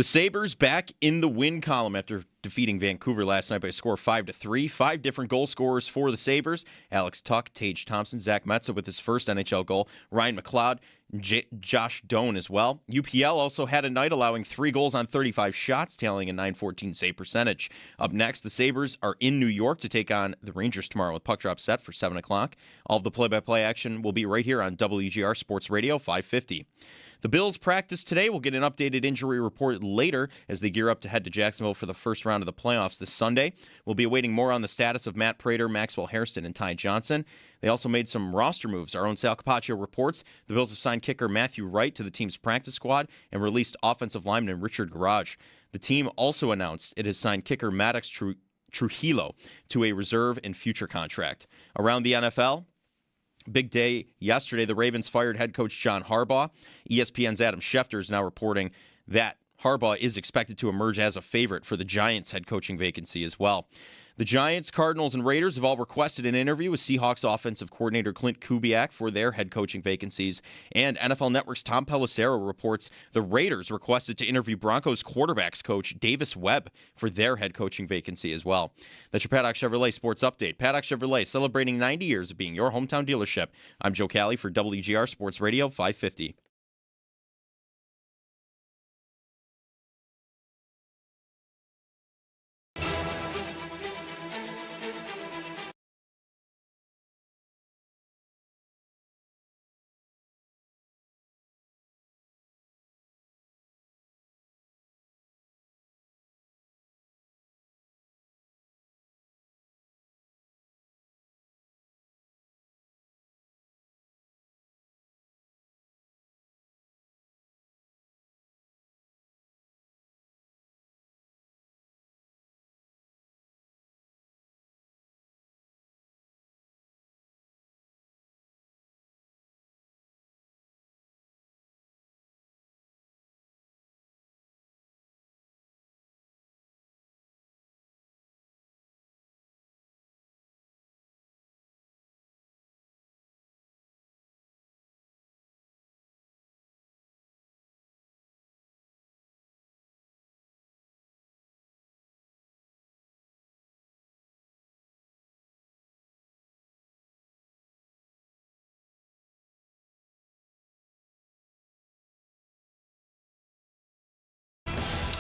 The Sabres back in the win column after defeating Vancouver last night by a score of 5-3. 5 different goal scorers for the Sabres. Alex Tuch, Tage Thompson, Zach Metza with his first NHL goal. Ryan McLeod, Josh Doan as well. UPL also had a night allowing 3 goals on 35 shots, tallying a .914 save percentage. Up next, the Sabres are in New York to take on the Rangers tomorrow with puck drop set for 7 o'clock. All of the play-by-play action will be right here on WGR Sports Radio 550. The Bills practice today. We'll get an updated injury report later as they gear up to head to Jacksonville for the first round of the playoffs this Sunday. We'll be awaiting more on the status of Matt Prater, Maxwell Hairston, and Ty Johnson. They also made some roster moves. Our own Sal Capaccio reports the Bills have signed kicker Matthew Wright to the team's practice squad and released offensive lineman Richard Garage. The team also announced it has signed kicker Maddox Trujillo to a reserve and future contract. Around the NFL, big day yesterday. The Ravens fired head coach John Harbaugh. ESPN's Adam Schefter is now reporting that Harbaugh is expected to emerge as a favorite for the Giants' head coaching vacancy as well. The Giants, Cardinals, and Raiders have all requested an interview with Seahawks offensive coordinator Clint Kubiak for their head coaching vacancies. And NFL Network's Tom Pelissero reports the Raiders requested to interview Broncos quarterbacks coach Davis Webb for their head coaching vacancy as well. That's your Paddock Chevrolet Sports Update. Paddock Chevrolet celebrating 90 years of being your hometown dealership. I'm Joe Cali for WGR Sports Radio 550.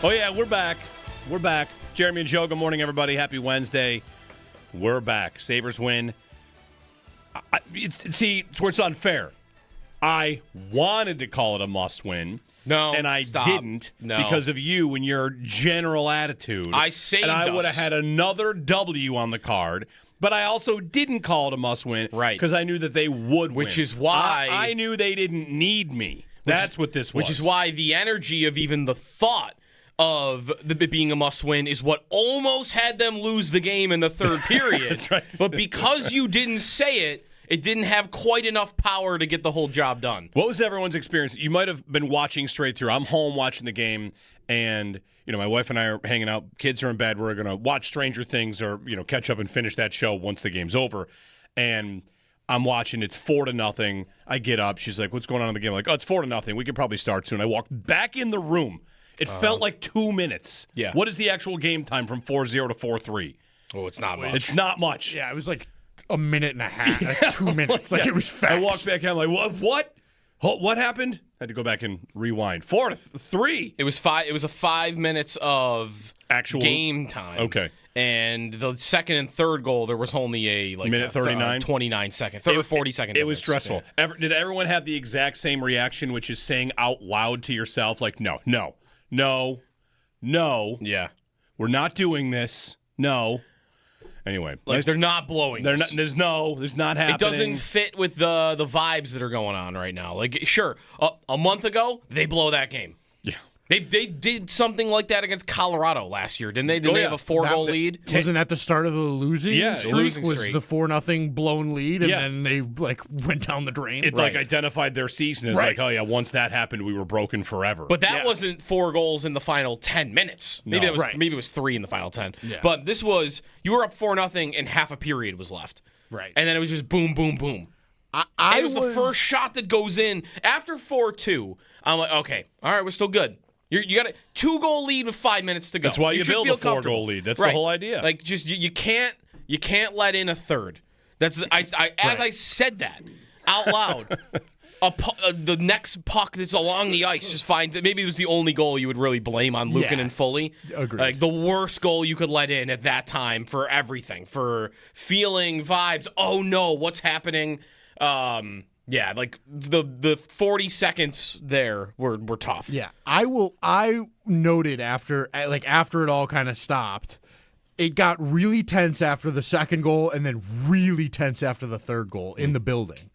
Oh, yeah, we're back. We're back. Jeremy and Joe, good morning, everybody. Happy Wednesday. We're back. Sabres win. See, it's where it's unfair. I wanted to call it a must-win. No, and I didn't because of you and your general attitude. I saved and I us. would have had another W on the card, but I also didn't call it a must-win because I knew that they would win. Which is why... I knew they didn't need me. That's what this was. Which is why the energy of even the thought of it being a must-win is what almost had them lose the game in the third period. That's right. But because you didn't say it, it didn't have quite enough power to get the whole job done. What was everyone's experience? You might have been watching straight through. I'm home watching the game, and my wife and I are hanging out. Kids are in bed. We're going to watch Stranger Things or catch up and finish that show once the game's over. And I'm watching. It's 4-0. I get up. She's like, "What's going on in the game?" I'm like, "Oh, it's 4-0. We could probably start soon." I walk back in the room. It felt like 2 minutes. Yeah. What is the actual game time from 4-0 to 4-3? Oh, it's not much. It's not much. Yeah, it was like a minute and a half, like 2 minutes. Like it was fast. I walked back in. I'm like, what? What happened? I had to go back and rewind. 4-3. It was 5 minutes of actual game time. Okay. And the second and third goal, there was only a minute 39, 29 second, 40 second. It was stressful. Yeah. Did everyone have the exact same reaction, which is saying out loud to yourself, like, no, yeah, we're not doing this. No. Anyway, they're not blowing. There's not happening. It doesn't fit with the vibes that are going on right now. Like, sure, a month ago they blow that game. Yeah, they did something like that against Colorado last year, didn't they? Didn't they have a 4-goal lead? Wasn't that the start of the losing streak? Losing was streak. The 4-0 blown lead, and then they went down the drain. It identified their season as like, oh yeah, once that happened, we were broken forever. But that wasn't 4 goals in the final 10 minutes. Maybe maybe it was 3 in the final 10. Yeah. But this was you were up 4-0 and half a period was left. Right. And then it was just boom, boom, boom. It was the first shot that goes in after 4-2. I'm like, okay, all right, we're still good. You got a 2-goal lead with 5 minutes to go. That's why you should build feel a 4-goal lead. That's the whole idea. Like, just you can't let in a third. As I said that out loud, the next puck that's along the ice just finds it. Maybe it was the only goal you would really blame on Luukkonen and Foley. Agreed. Like the worst goal you could let in at that time for everything, for feeling, vibes. Oh no, what's happening? Yeah, like the 40 seconds there were tough. Yeah, I noted after it all kind of stopped, it got really tense after the second goal, and then really tense after the third goal in the building.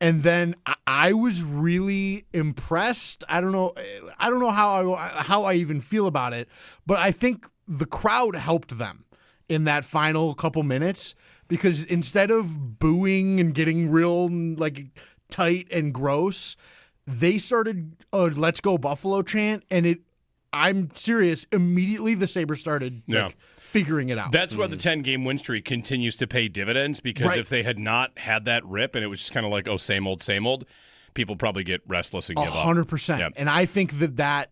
And then I was really impressed. I don't know how I even feel about it, but I think the crowd helped them in that final couple minutes, because instead of booing and getting real like tight and gross, they started a "Let's Go Buffalo" chant, and I'm serious. Immediately, the Sabres started figuring it out. That's where the 10-game win streak continues to pay dividends, because if they had not had that rip and it was just kind of like, same old, people probably get restless and give up. 100%. Yep. And I think that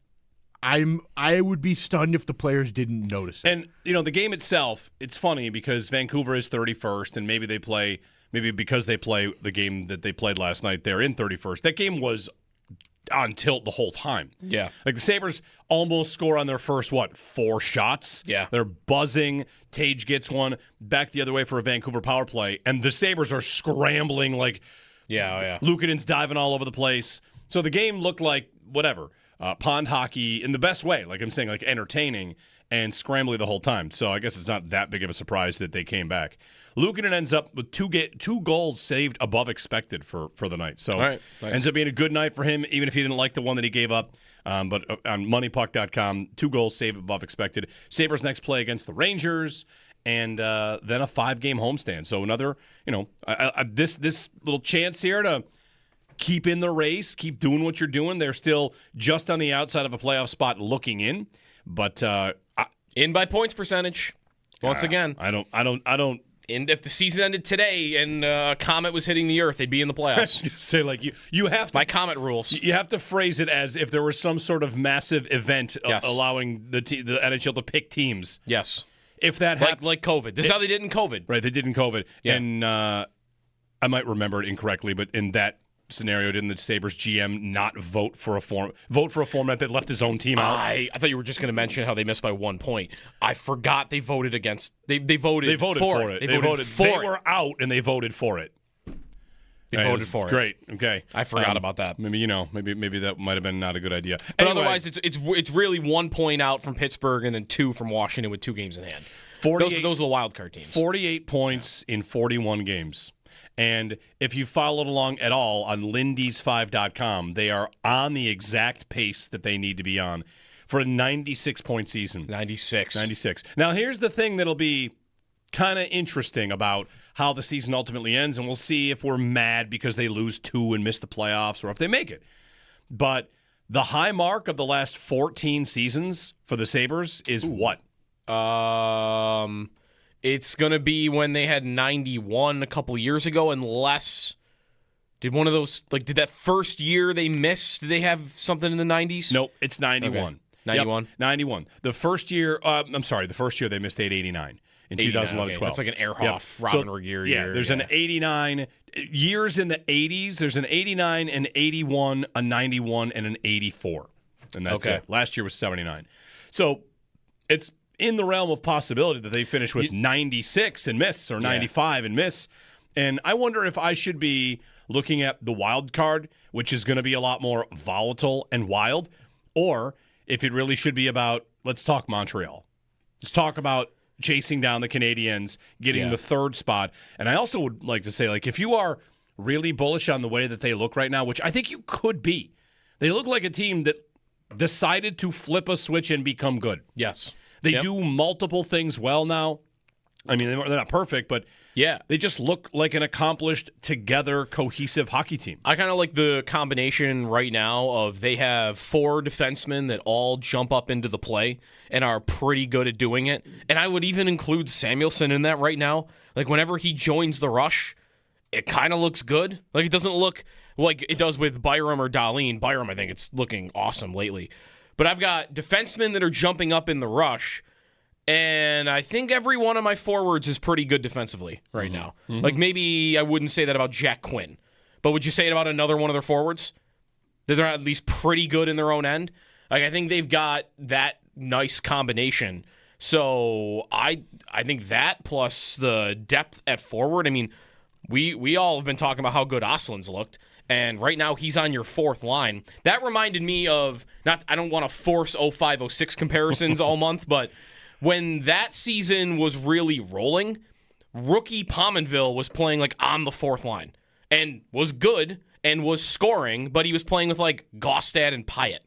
I would be stunned if the players didn't notice it. And, the game itself, it's funny because Vancouver is 31st, and maybe because they play the game that they played last night, they're in 31st. That game was on tilt the whole time. Yeah. Like the Sabres almost score on their first, 4 shots? Yeah. They're buzzing. Tage gets one back the other way for a Vancouver power play, and the Sabres are scrambling like Luukkonen's diving all over the place. So the game looked like whatever. Pond hockey in the best way, like I'm saying, like entertaining and scrambly the whole time. So I guess it's not that big of a surprise that they came back. Luukkonen ends up with two goals saved above expected for the night. So nice. Ends up being a good night for him, even if he didn't like the one that he gave up. But on moneypuck.com, 2 goals saved above expected. Sabres next play against the Rangers, and then a 5-game homestand. So another, this little chance here to keep in the race, keep doing what you're doing. They're still just on the outside of a playoff spot looking in, but in by points percentage. Once again, I don't. And if the season ended today and a comet was hitting the Earth, they'd be in the playoffs. Say like you have to, by comet rules. You have to phrase it as if there was some sort of massive event allowing the NHL to pick teams. Yes. If that happened, like COVID. This is how they did in COVID. Right, they did in COVID. Yeah. And I might remember it incorrectly, but in that scenario, didn't the Sabres GM not vote for a format that left his own team out? I thought you were just going to mention how they missed by 1 point. I forgot they voted against. They voted for it. They were out and they voted for it. They voted for it. Great. Okay. I forgot about that. Maybe maybe that might have been not a good idea. But anyway, otherwise, it's really 1 point out from Pittsburgh and then 2 from Washington with 2 games in hand. Those are the wild card teams. 48 points in 41 games. And if you followed along at all on Lindy's5.com, they are on the exact pace that they need to be on for a 96-point season. 96. Now, here's the thing that'll be kind of interesting about how the season ultimately ends, and we'll see if we're mad because they lose 2 and miss the playoffs or if they make it. But the high mark of the last 14 seasons for the Sabres is what? It's going to be when they had 91 a couple years ago, unless did one of those, did that first year they missed, did they have something in the 90s? Nope, it's 91. Okay. 91? Yep, 91. The first year they missed 889 in 2011-12. Okay. That's like an Ehrhoff, Robin Regeer year. There's an 89. Years in the 80s, there's an 89, an 81, a 91, and an 84. And that's it. Last year was 79. So it's in the realm of possibility that they finish with 96 and miss, or 95 and miss. And I wonder if I should be looking at the wild card, which is going to be a lot more volatile and wild, or if it really should be about, let's talk Montreal. Let's talk about chasing down the Canadiens, getting the 3rd spot. And I also would like to say, if you are really bullish on the way that they look right now, which I think you could be, they look like a team that decided to flip a switch and become good. Yes. They do multiple things well now. I mean, they're not perfect, but they just look like an accomplished, together, cohesive hockey team. I kind of like the combination right now of they have 4 defensemen that all jump up into the play and are pretty good at doing it. And I would even include Samuelsson in that right now. Whenever he joins the rush, it kind of looks good. It doesn't look like it does with Byram or Dahlin. Byram, I think it's looking awesome lately. But I've got defensemen that are jumping up in the rush, and I think every one of my forwards is pretty good defensively right now. Like maybe I wouldn't say that about Jack Quinn, but would you say it about another one of their forwards? That they're at least pretty good in their own end? Like I think they've got that nice combination. So I think that plus the depth at forward. I mean, we all have been talking about how good Oslin's looked, and right now he's on your fourth line. That reminded me of, I don't want to force 05-06 comparisons all month, but when that season was really rolling, rookie Pominville was playing like on the fourth line and was good and was scoring, but he was playing with like Gaustad and Pyatt.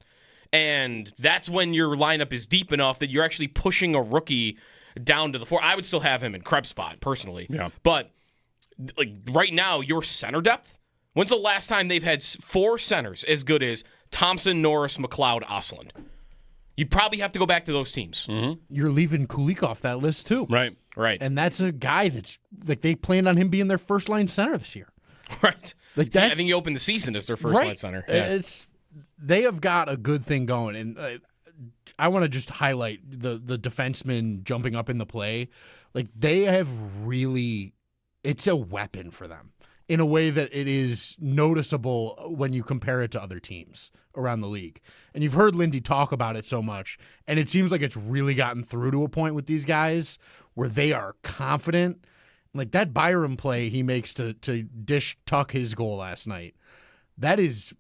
And that's when your lineup is deep enough that you're actually pushing a rookie down to the floor. I would still have him in Krebs spot, personally. Yeah. But like right now, your center depth, when's the last time they've had 4 centers as good as Thompson, Norris, McLeod, Osland? You probably have to go back to those teams. You're leaving Kulik off that list too. Right. And that's a guy that's like they planned on him being their first line center this year. Right. Like that's, I think he opened the season as their first line center. Yeah. They have got a good thing going, and I want to just highlight the defensemen jumping up in the play. Like they have really, it's a weapon for them in a way that it is noticeable when you compare it to other teams around the league. And you've heard Lindy talk about it so much, and it seems like it's really gotten through to a point with these guys where they are confident. Like that Byram play he makes to dish tuck his goal last night, that is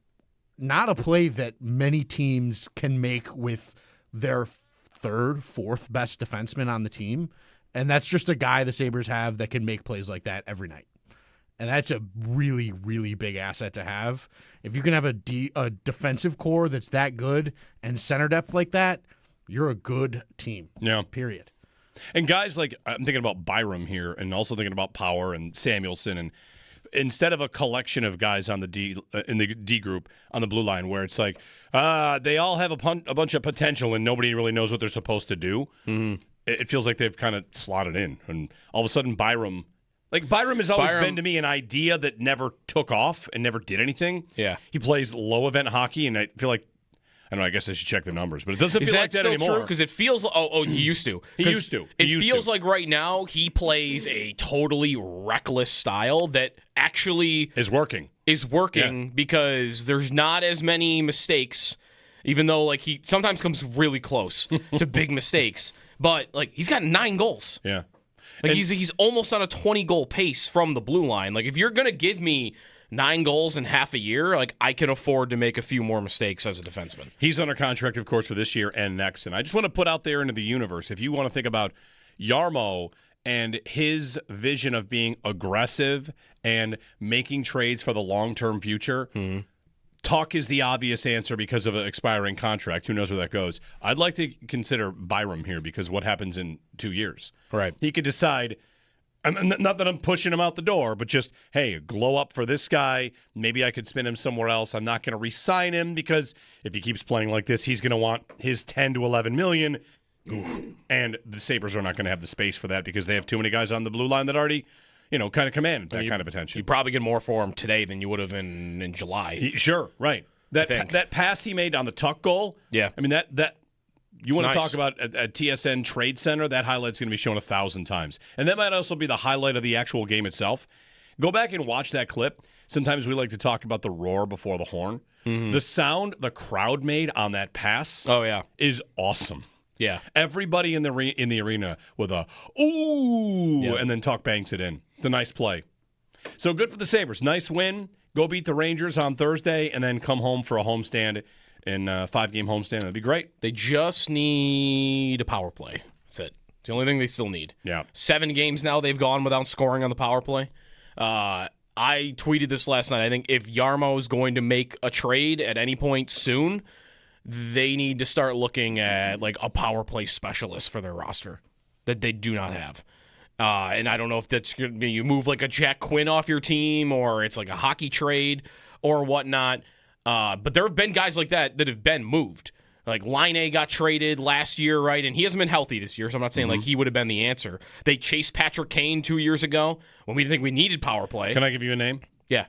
not a play that many teams can make with their third, fourth best defenseman on the team. And that's just a guy the Sabres have that can make plays like that every night. And that's a really, really big asset to have. If you can have a defensive core that's that good and center depth like that, you're a good team. Yeah. Period. And guys like, I'm thinking about Byram here and also thinking about Power and Samuelson, and instead of a collection of guys on the in the D group on the blue line where it's like they all have a bunch of potential and nobody really knows what they're supposed to do, it feels like they've kind of slotted in. And all of a sudden Byram has always been to me an idea that never took off and never did anything. Yeah. He plays low event hockey, and I feel like, I don't know, I guess I should check the numbers, but it doesn't feel like that anymore. Because it feels, he used to. He used to. It feels like right now he plays a totally reckless style that actually is working. Because there's not as many mistakes, even though like he sometimes comes really close to big mistakes. But like he's got 9 goals. Yeah. Like he's almost on a 20-goal pace from the blue line. Like if you're gonna give me 9 goals in half a year, like I can afford to make a few more mistakes as a defenseman. He's under contract, of course, for this year and next. And I just want to put out there into the universe, if you want to think about Jarmo and his vision of being aggressive and making trades for the long-term future, Tuck is the obvious answer because of an expiring contract. Who knows where that goes? I'd like to consider Byram here because what happens in 2 years? Right. He could decide, not that I'm pushing him out the door, but just, hey, glow up for this guy. Maybe I could spin him somewhere else. I'm not going to re-sign him because if he keeps playing like this, he's going to want his 10 to 11 million. And the Sabres are not going to have the space for that because they have too many guys on the blue line that already, kind of command that kind of attention. You probably get more for him today than you would have in July. Sure, right. That pass he made on the Tuck goal. Yeah. I mean that you want to nice. talk about a TSN Trade Center, that highlight's going to be shown 1,000 times. And that might also be the highlight of the actual game itself. Go back and watch that clip. Sometimes we like to talk about the roar before the horn. The sound the crowd made on that pass is awesome. Yeah. Everybody in the arena with a ooh, and then Tuck banks it in. It's a nice play. So good for the Sabres. Nice win. Go beat the Rangers on Thursday and then come home for a homestand in a 5-game homestand. That'd be great. They just need a power play. That's it. It's the only thing they still need. Yeah. 7 games now they've gone without scoring on the power play. I tweeted this last night. I think if Jarmo is going to make a trade at any point soon, they need to start looking at like a power play specialist for their roster that they do not have. And I don't know if that's going to be you move like a Jack Quinn off your team or it's like a hockey trade or whatnot. But there have been guys like that have been moved. Like Line got traded last year, right? And he hasn't been healthy this year, so I'm not saying like he would have been the answer. They chased Patrick Kane 2 years ago when we didn't think we needed power play. Can I give you a name? Yeah.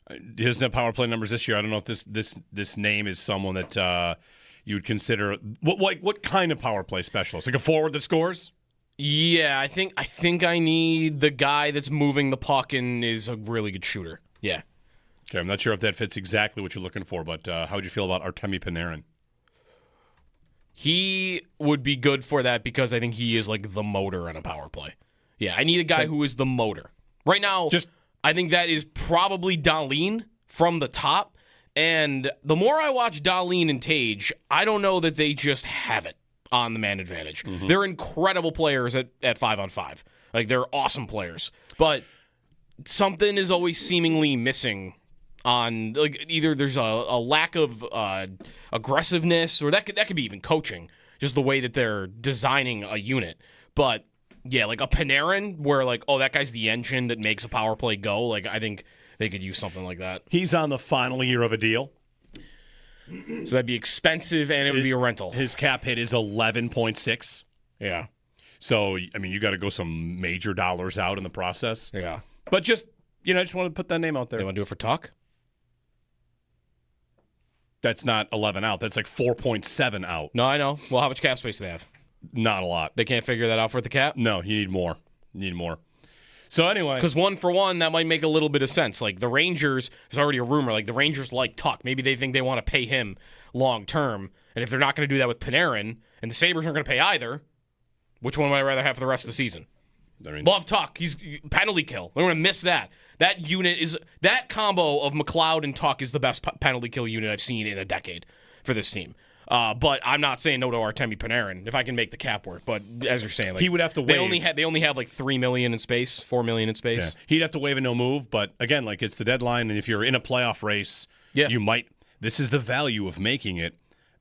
He doesn't have power play numbers this year. I don't know if this name is someone that you would consider what kind of power play specialist? Like a forward that scores? Yeah, I think I need the guy that's moving the puck and is a really good shooter. Yeah. Okay, I'm not sure if that fits exactly what you're looking for, but how would you feel about Artemi Panarin? He would be good for that because I think he is like the motor on a power play. Yeah, I need a guy who is the motor. Right now, I think that is probably Dahlin from the top. And the more I watch Dahlin and Tage, I don't know that they just have it on the man advantage. Mm-hmm. They're incredible players at 5-on-5. Like, they're awesome players. But something is always seemingly missing on, like, either there's a lack of aggressiveness, or that could be even coaching, just the way that they're designing a unit. But yeah, like a Panarin, where like, oh, that guy's the engine that makes a power play go. Like, I think they could use something like that. He's on the final year of a deal, so that'd be expensive, and it would be a rental. His cap hit is 11.6. Yeah. So I mean, you got to go some major dollars out in the process. Yeah. But just I just want to put that name out there. They want to do it for Tuck? That's not 11 out. That's like 4.7 out. No, I know. Well, how much cap space do they have? Not a lot. They can't figure that out for the cap? No, you need more. So anyway. Because 1-for-1, that might make a little bit of sense. Like the Rangers, there's already a rumor, like the Rangers like Tuck. Maybe they think they want to pay him long term. And if they're not going to do that with Panarin, and the Sabres aren't going to pay either, which one would I rather have for the rest of the season? Love Tuck. He's penalty kill. They're going to miss that. That unit is, that combo of McLeod and Tuck is the best penalty kill unit I've seen in a decade for this team. But I'm not saying no to Artemi Panarin if I can make the cap work. But as you're saying, like, he would have to waive. They only have like $3 million in space, $4 million in space. Yeah. He'd have to waive a no move. But again, like, it's the deadline, and if you're in a playoff race, you might. This is the value of making it.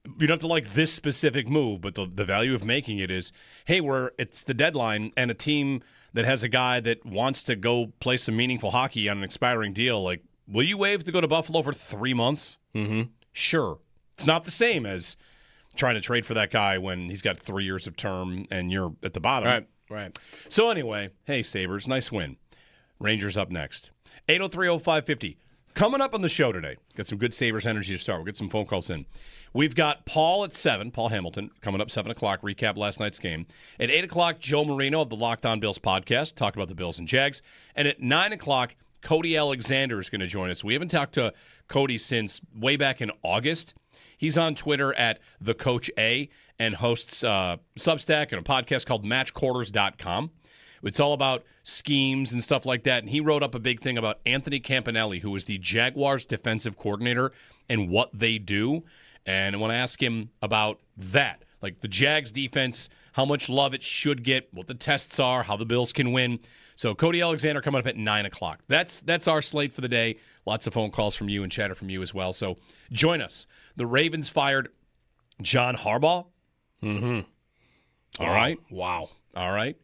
You don't have to like this specific move, but the value of making it is, hey, it's the deadline, and a team that has a guy that wants to go play some meaningful hockey on an expiring deal. Like, will you waive to go to Buffalo for 3 months? Mm-hmm. Sure. It's not the same as trying to trade for that guy when he's got 3 years of term and you're at the bottom. Right. So anyway, hey, Sabres, nice win. Rangers up next. 803-0550. Coming up on the show today, got some good Sabres energy to start. We'll get some phone calls in. We've got Paul at 7, Paul Hamilton, coming up 7 o'clock, recap last night's game. At 8 o'clock, Joe Marino of the Locked On Bills podcast, talk about the Bills and Jags. And at 9 o'clock, Cody Alexander is going to join us. We haven't talked to Cody since way back in August. He's on Twitter at TheCoachA and hosts Substack and a podcast called MatchQuarters.com. It's all about schemes and stuff like that. And he wrote up a big thing about Anthony Campanelli, who is the Jaguars defensive coordinator, and what they do. And I want to ask him about that, like the Jags defense, how much love it should get, what the tests are, how the Bills can win. So Cody Alexander coming up at 9 o'clock. That's our slate for the day. Lots of phone calls from you and chatter from you as well. So join us. The Ravens fired John Harbaugh. Mm-hmm. All right. Wow. All right.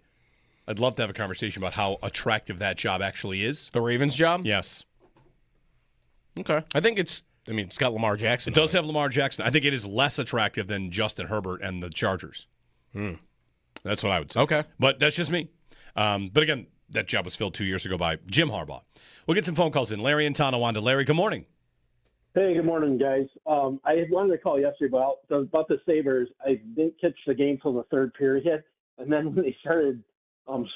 I'd love to have a conversation about how attractive that job actually is. The Ravens job? Yes. Okay. I think it's got Lamar Jackson. It does have Lamar Jackson. I think it is less attractive than Justin Herbert and the Chargers. That's what I would say. Okay. But that's just me. But again, that job was filled 2 years ago by Jim Harbaugh. We'll get some phone calls in. Larry and Tonawanda. Larry, good morning. Hey, good morning, guys. I had wanted to call yesterday about the Sabres. I didn't catch the game till the third period. And then when they started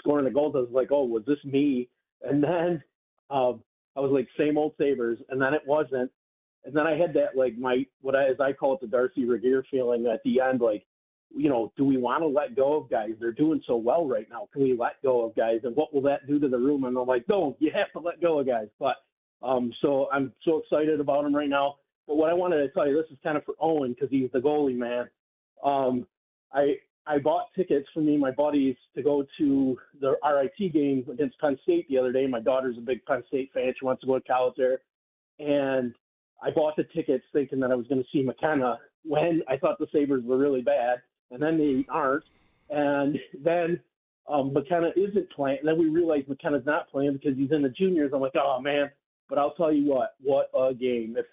scoring the goals, I was like, oh, was this me? And then I was like, same old Sabres. And then it wasn't. And then I had that, like, as I call it, the Darcy Regier feeling at the end, like, do we want to let go of guys? They're doing so well right now. Can we let go of guys? And what will that do to the room? And they're like, no, you have to let go of guys. But so I'm so excited about them right now. But what I wanted to tell you, this is kind of for Owen because he's the goalie, man. I bought tickets for me and my buddies to go to the RIT game against Penn State the other day. My daughter's a big Penn State fan. She wants to go to college there. And I bought the tickets thinking that I was going to see McKenna when I thought the Sabres were really bad. And then they aren't. And then McKenna isn't playing. And then we realized McKenna's not playing because he's in the juniors. I'm like, oh, man. But I'll tell you what a game. If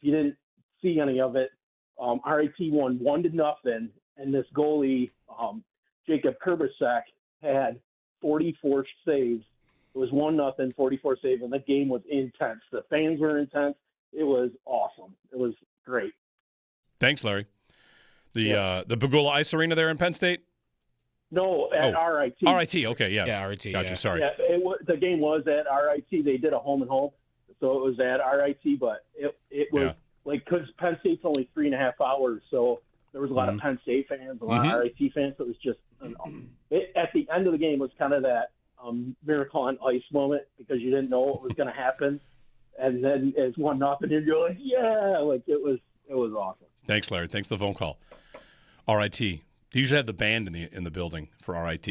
you didn't see any of it, RIT won 1-0. And this goalie, Jacob Kurbacek, had 44 saves. It was 1-0, 44 saves, and the game was intense. The fans were intense. It was awesome. It was great. Thanks, Larry. The Bagula Ice Arena there in Penn State? No, at RIT. RIT, okay, yeah. Yeah, RIT. Gotcha, yeah. sorry. Yeah, the game was at RIT. They did a home and home, so it was at RIT. But it was because Penn State's only 3.5 hours, so there was a lot of Penn State fans, a lot of RIT fans. So it was just at the end of the game was kind of that miracle on ice moment because you didn't know what was going to happen, and then it's 1-0, and you're like, yeah, like it was awesome. Thanks, Larry. Thanks for the phone call. RIT. They usually have the band in the building for RIT.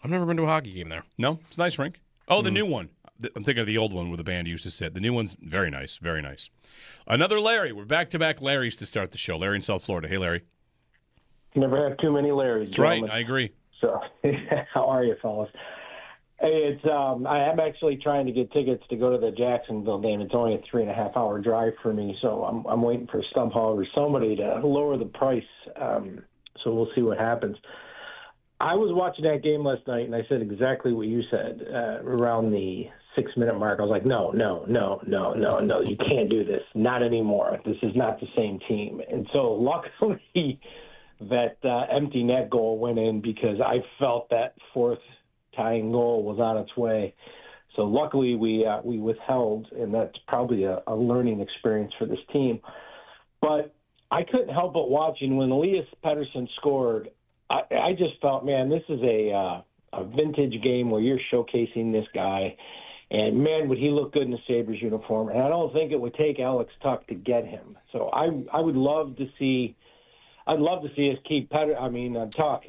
I've never been to a hockey game there. No, it's a nice rink. Oh, the new one. I'm thinking of the old one where the band used to sit. The new one's very nice, very nice. Another Larry. We're back-to-back Larrys to start the show. Larry in South Florida. Hey, Larry. Never have too many Larrys. That's right. I agree. So, how are you, fellas? Hey, it's I am actually trying to get tickets to go to the Jacksonville game. It's only a 3.5-hour drive for me, so I'm waiting for StubHub or somebody to lower the price. So we'll see what happens. I was watching that game last night, and I said exactly what you said around the 6-minute mark. I was like, no, you can't do this. Not anymore. This is not the same team. And so luckily that empty net goal went in because I felt that fourth tying goal was on its way. So luckily we withheld, and that's probably a learning experience for this team. But I couldn't help but watching when Elias Pettersson scored. I just felt, man, this is a vintage game where you're showcasing this guy, and man, would he look good in the Sabres uniform. And I don't think it would take Alex Tuch to get him. So I would love to see. I'd love to see us keep Tuch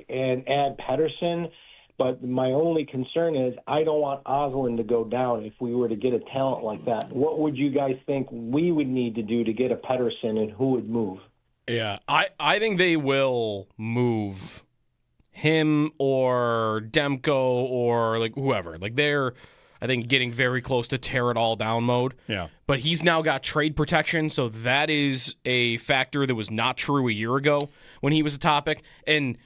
and add Pettersson. But my only concern is I don't want Osland to go down if we were to get a talent like that. What would you guys think we would need to do to get a Pettersson, and who would move? Yeah, I think they will move him or Demko or like whoever. Like they're, I think, getting very close to tear it all down mode. Yeah. But he's now got trade protection, so that is a factor that was not true a year ago when he was a topic. And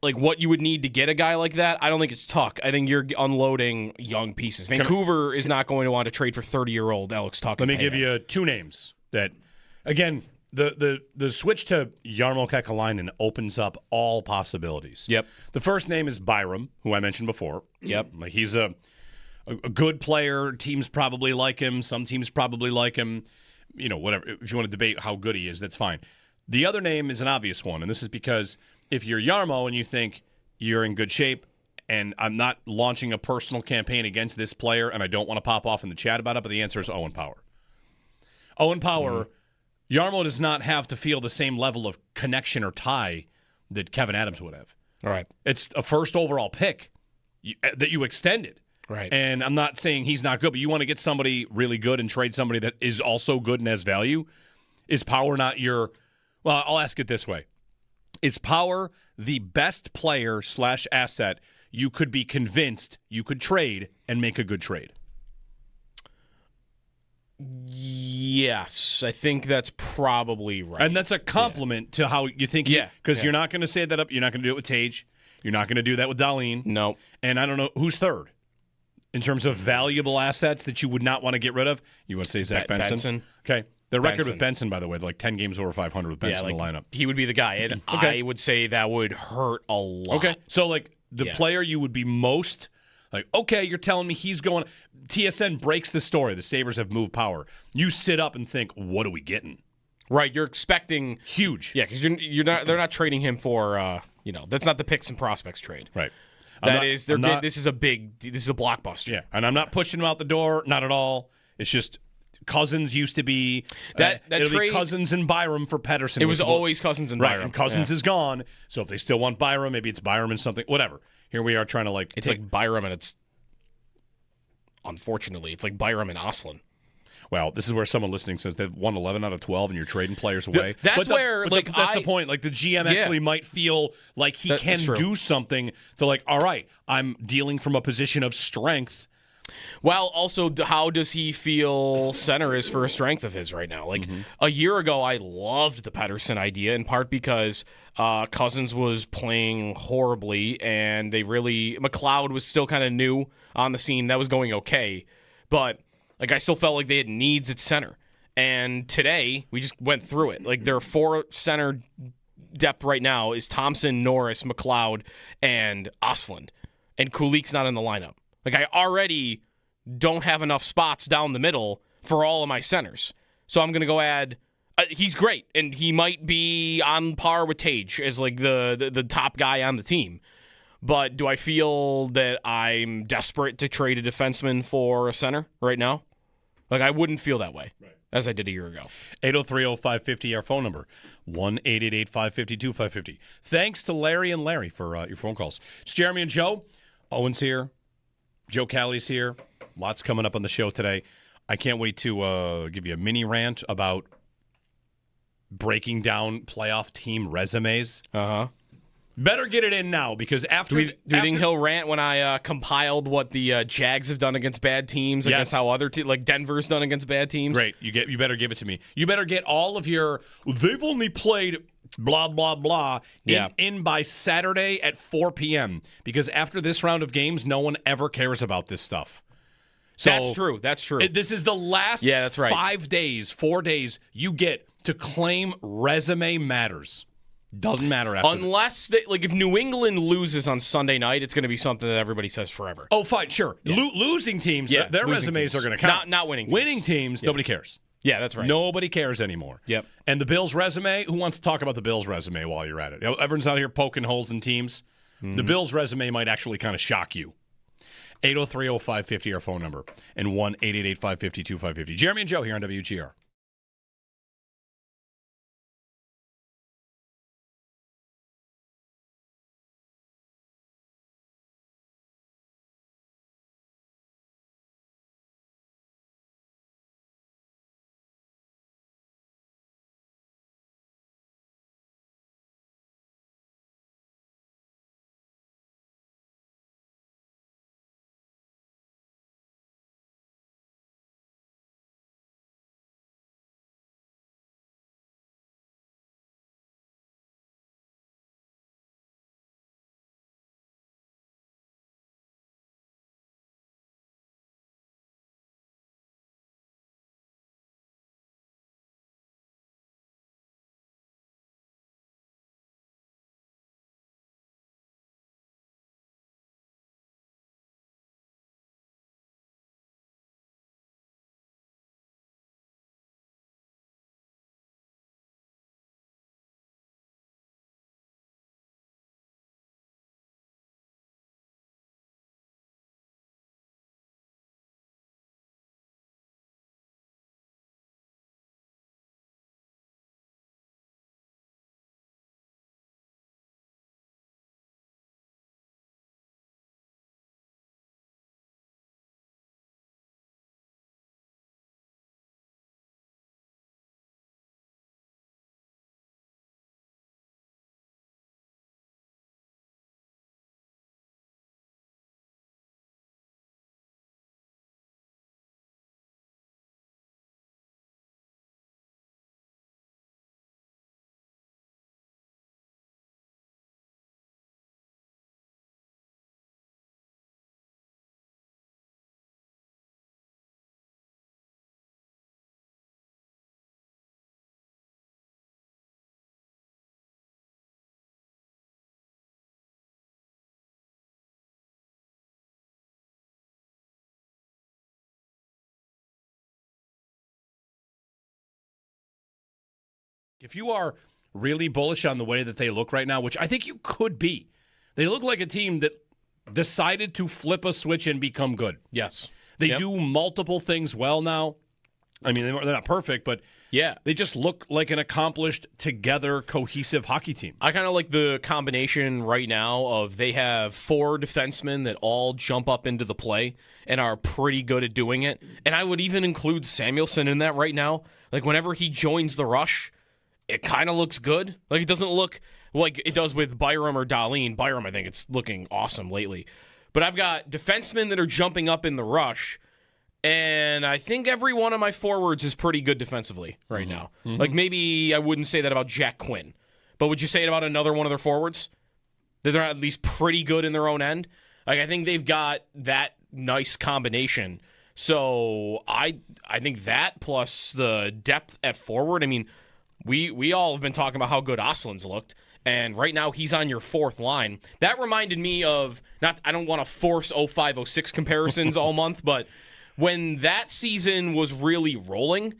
like what you would need to get a guy like that, I don't think it's Tuch. I think you're unloading young pieces. Vancouver is not going to want to trade for 30-year-old Alex Tuch. Let me give you two names that, again, the switch to Jarmo Kekalainen opens up all possibilities. Yep. The first name is Byram, who I mentioned before. Yep. Like he's a good player. Teams probably like him. Some teams probably like him. You know, whatever. If you want to debate how good he is, that's fine. The other name is an obvious one, and this is because if you're Jarmo and you think you're in good shape and I'm not launching a personal campaign against this player and I don't want to pop off in the chat about it, but the answer is Owen Power. Owen Power, Jarmo does not have to feel the same level of connection or tie that Kevin Adams would have. All right. It's a first overall pick that you extended. Right. And I'm not saying he's not good, but you want to get somebody really good and trade somebody that is also good and has value. Is Power not your... Well, I'll ask it this way. Is Power the best player / asset you could be convinced you could trade and make a good trade? Yes, I think that's probably right. And that's a compliment to how you think. Because you're not going to say that up. You're not going to do it with Tage. You're not going to do that with Dahlin. No. And I don't know who's third in terms of valuable assets that you would not want to get rid of. You want to say Zach Benson? Okay. The record with Benson, by the way, like 10 games over 500 with Benson in the lineup. He would be the guy. And I would say that would hurt a lot. Okay. So, like, the player you would be most, like, okay, you're telling me he's going. TSN breaks the story. The Sabres have moved Power. You sit up and think, what are we getting? Right. You're expecting. Huge. Yeah, because you're not. They're not trading him for, that's not the picks and prospects trade. Right. This is a blockbuster. Yeah. And I'm not pushing him out the door. Not at all. It's just. Cousins used to be that it'll trade, be Cousins and Byram for Pettersson. It was always Cousins and Byram. Right, and Cousins is gone. So if they still want Byram, maybe it's Byram and something. Whatever. Here we are trying to It's like Byram, and it's unfortunately it's like Byram and Osland. Well, this is where someone listening says they've won 11 out of 12, and you're trading players away. That's the point. Like the GM actually might feel like he can do something to like. All right, I'm dealing from a position of strength. Well, also, how does he feel center is for a strength of his right now? Like, a year ago, I loved the Pettersson idea, in part because Cousins was playing horribly, and McLeod was still kind of new on the scene. That was going okay. But, like, I still felt like they had needs at center. And today, we just went through it. Like, there are 4 center depth right now is Thompson, Norris, McLeod, and Ostlund. And Kulik's not in the lineup. Like, I already don't have enough spots down the middle for all of my centers. So I'm going to go add... he's great, and he might be on par with Tage as like the top guy on the team. But do I feel that I'm desperate to trade a defenseman for a center right now? Like, I wouldn't feel that way as I did a year ago. 803-0550, our phone number, 1-888-552-550. Thanks to Larry and Larry for your phone calls. It's Jeremy and Joe. Owen's here. Joe Callie's here. Lots coming up on the show today. I can't wait to give you a mini rant about breaking down playoff team resumes. Better get it in now, because after... Do you think he'll rant when I compiled what the Jags have done against bad teams, against how other teams, like Denver's done against bad teams? Great. You better give it to me. You better get all of your... They've only played blah, blah, blah in by Saturday at 4 p.m. Because after this round of games, no one ever cares about this stuff. So That's true. This is the last 4 days you get to claim resume matters. Doesn't matter after Unless, if New England loses on Sunday night, it's going to be something that everybody says forever. Oh, fine, sure. Yeah. Losing teams, their losing resumes teams are going to count. Not winning teams. Winning teams, nobody cares. Yeah, that's right. Nobody cares anymore. Yep. And the Bills' resume, who wants to talk about the Bills' resume while you're at it? Everyone's out here poking holes in teams. Mm-hmm. The Bills' resume might actually kind of shock you. 803-0550, our phone number, and 1-888-552-550. Jeremy and Joe here on WGR. If you are really bullish on the way that they look right now, which I think you could be, they look like a team that decided to flip a switch and become good. Yes. They do multiple things well now. I mean, they're not perfect, but they just look like an accomplished, together, cohesive hockey team. I kind of like the combination right now of they have 4 defensemen that all jump up into the play and are pretty good at doing it. And I would even include Samuelson in that right now. Like, whenever he joins the rush, it kind of looks good. Like, it doesn't look like it does with Byram or Dahlin. Byram, I think it's looking awesome lately. But I've got defensemen that are jumping up in the rush, and I think every one of my forwards is pretty good defensively right now. Mm-hmm. Like, maybe I wouldn't say that about Jack Quinn, but would you say it about another one of their forwards? That they're at least pretty good in their own end? Like, I think they've got that nice combination. So I think that plus the depth at forward, I mean, we all have been talking about how good Oslin's looked, and right now he's on your fourth line. That reminded me of, I don't want to force 05-06 comparisons all month, but when that season was really rolling,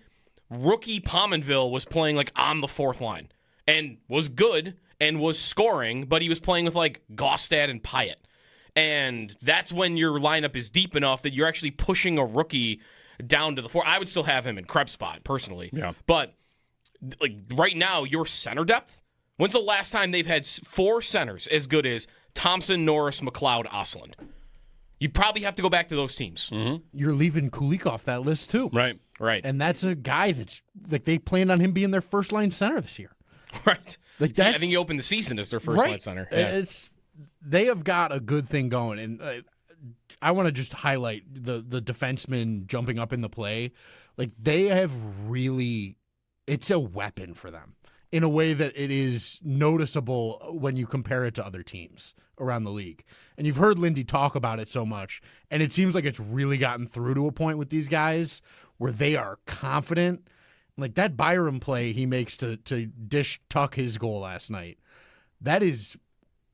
rookie Pominville was playing like on the fourth line and was good and was scoring, but he was playing with like Gaustad and Pyatt. And that's when your lineup is deep enough that you're actually pushing a rookie down to the floor. I would still have him in Krebs' spot, personally. Yeah. But like right now, your center depth, when's the last time they've had 4 centers as good as Thompson, Norris, McLeod, Osland? You'd probably have to go back to those teams. Mm-hmm. You're leaving Kulik off that list, too. Right. And that's a guy that's, like, they planned on him being their first-line center this year. Right. Like, I think he opened the season as their first-line center. Yeah. They have got a good thing going, and I want to just highlight the defensemen jumping up in the play. Like, they have really, it's a weapon for them in a way that it is noticeable when you compare it to other teams around the league. And you've heard Lindy talk about it so much, and it seems like it's really gotten through to a point with these guys where they are confident. Like that Byram play he makes to dish tuck his goal last night, that is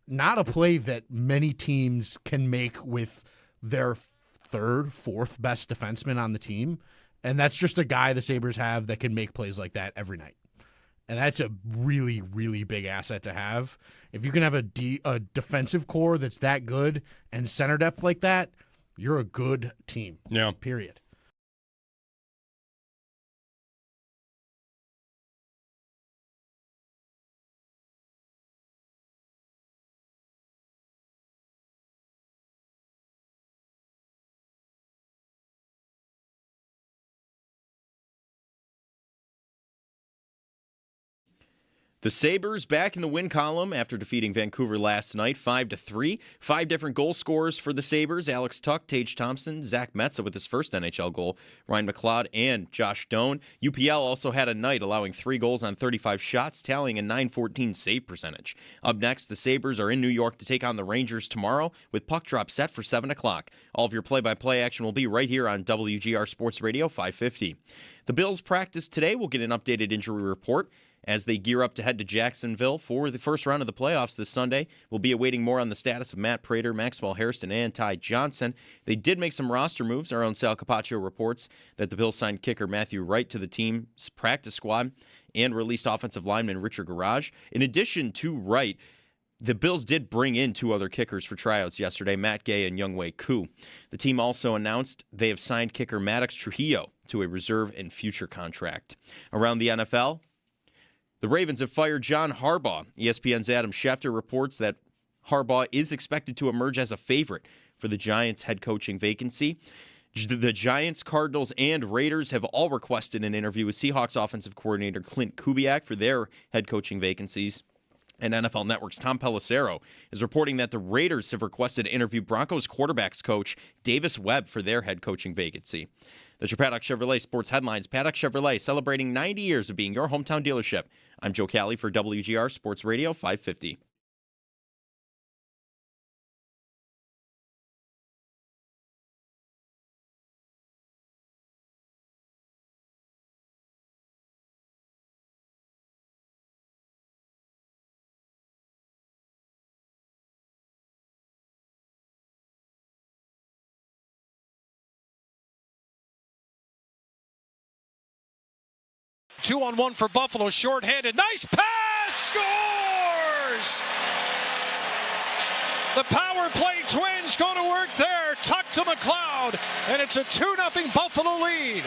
not a play that many teams can make with their third, fourth best defenseman on the team. And that's just a guy the Sabres have that can make plays like that every night. And that's a really, really big asset to have. If you can have a defensive core that's that good and center depth like that, you're a good team. Yeah. Period. The Sabres back in the win column after defeating Vancouver last night, 5-3. 5 different goal scorers for the Sabres: Alex Tuch, Tage Thompson, Zach Metza with his first NHL goal, Ryan McLeod, and Josh Doan. UPL also had a night, allowing 3 goals on 35 shots, tallying a .914 save percentage. Up next, the Sabres are in New York to take on the Rangers tomorrow, with puck drop set for 7 o'clock. All of your play-by-play action will be right here on WGR Sports Radio 550. The Bills practice today. We'll get an updated injury report as they gear up to head to Jacksonville for the first round of the playoffs this Sunday. We'll be awaiting more on the status of Matt Prater, Maxwell Hairston, and Ty Johnson. They did make some roster moves. Our own Sal Capaccio reports that the Bills signed kicker Matthew Wright to the team's practice squad and released offensive lineman Richard Garage. In addition to Wright, the Bills did bring in 2 other kickers for tryouts yesterday, Matt Gay and Youngwei Koo. The team also announced they have signed kicker Maddox Trujillo to a reserve and future contract. Around the NFL, the Ravens have fired John Harbaugh. ESPN's Adam Schefter reports that Harbaugh is expected to emerge as a favorite for the Giants' head coaching vacancy. The Giants, Cardinals, and Raiders have all requested an interview with Seahawks offensive coordinator Clint Kubiak for their head coaching vacancies. And NFL Network's Tom Pelissero is reporting that the Raiders have requested to interview Broncos quarterbacks coach Davis Webb for their head coaching vacancy. That's your Paddock Chevrolet Sports Headlines. Paddock Chevrolet, celebrating 90 years of being your hometown dealership. I'm Joe Cali for WGR Sports Radio 550. Two-on-one for Buffalo, short-handed. Nice pass! Scores! The power play Twins go to work there. Tuck to McLeod, and it's a 2-0 Buffalo lead.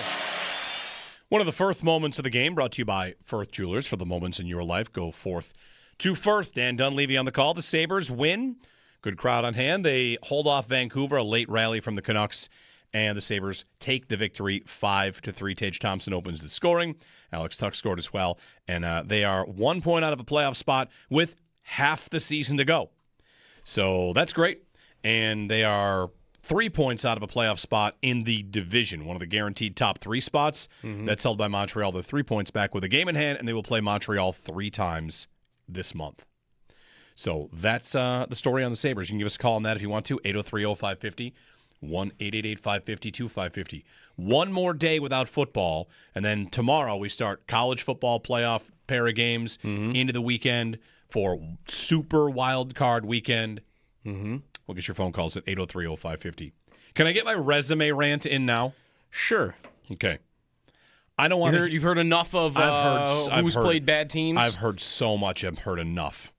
One of the first moments of the game brought to you by Firth Jewelers. For the moments in your life, go forth to Firth. Dan Dunleavy on the call. The Sabres win. Good crowd on hand. They hold off Vancouver, a late rally from the Canucks, and the Sabres take the victory 5-3. Tage Thompson opens the scoring. Alex Tuch scored as well. And they are 1 point out of a playoff spot with half the season to go. So that's great. And they are 3 points out of a playoff spot in the division, one of the guaranteed top 3 spots. That's held by Montreal. They're 3 points back with a game in hand, and they will play Montreal 3 times this month. So that's the story on the Sabres. You can give us a call on that if you want to, 803-0550. 1-888-550-2550. One more day without football, and then tomorrow we start college football playoff pair of games into the weekend for super wild card weekend. We'll get your phone calls at 803-0550. Can I get my resume rant in now? Sure. Okay. I don't want to. You've heard enough of who's played bad teams? I've heard so much. I've heard enough.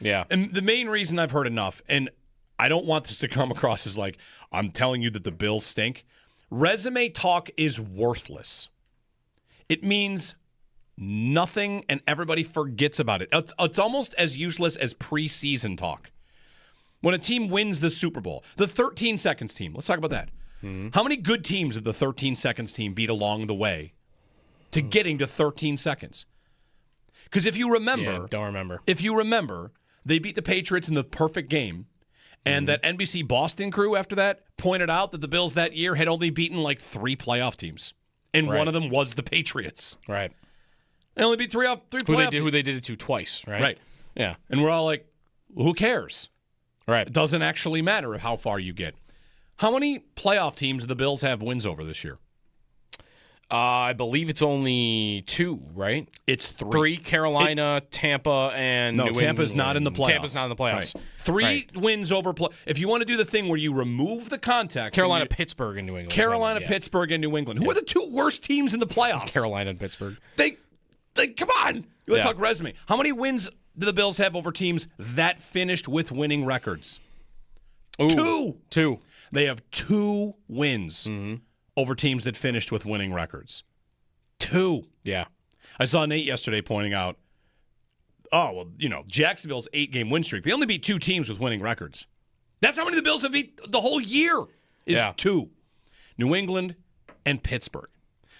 Yeah. And the main reason I've heard enough, and I don't want this to come across as like I'm telling you that the Bills stink. Resume talk is worthless. It means nothing, and everybody forgets about it. It's almost as useless as preseason talk. When a team wins the Super Bowl, the 13 seconds team, let's talk about that. How many good teams have the 13 seconds team beat along the way to getting to 13 seconds? Because if you remember, don't remember. If you remember, they beat the Patriots in the perfect game. And that NBC Boston crew after that pointed out that the Bills that year had only beaten like 3 playoff teams. And one of them was the Patriots. Right. They only beat three playoff teams. Who they did it to twice, right? Right. Yeah. And we're all like, who cares? Right. It doesn't actually matter how far you get. How many playoff teams do the Bills have wins over this year? I believe it's only 2, right? It's 3. 3, Carolina, Tampa, and New England. Tampa's not in the playoffs. Tampa's not in the playoffs. Right. 3 wins over if you want to do the thing where you remove the context. Carolina, Pittsburgh, and New England. Carolina, Pittsburgh, and New England. Who are the 2 worst teams in the playoffs? Carolina and Pittsburgh. They come on. You want to talk resume. How many wins do the Bills have over teams that finished with winning records? Ooh, 2. They have 2 wins over teams that finished with winning records. 2. Yeah. I saw Nate yesterday pointing out, Jacksonville's 8-game win streak. They only beat 2 teams with winning records. That's how many the Bills have beat the whole year is 2. New England and Pittsburgh.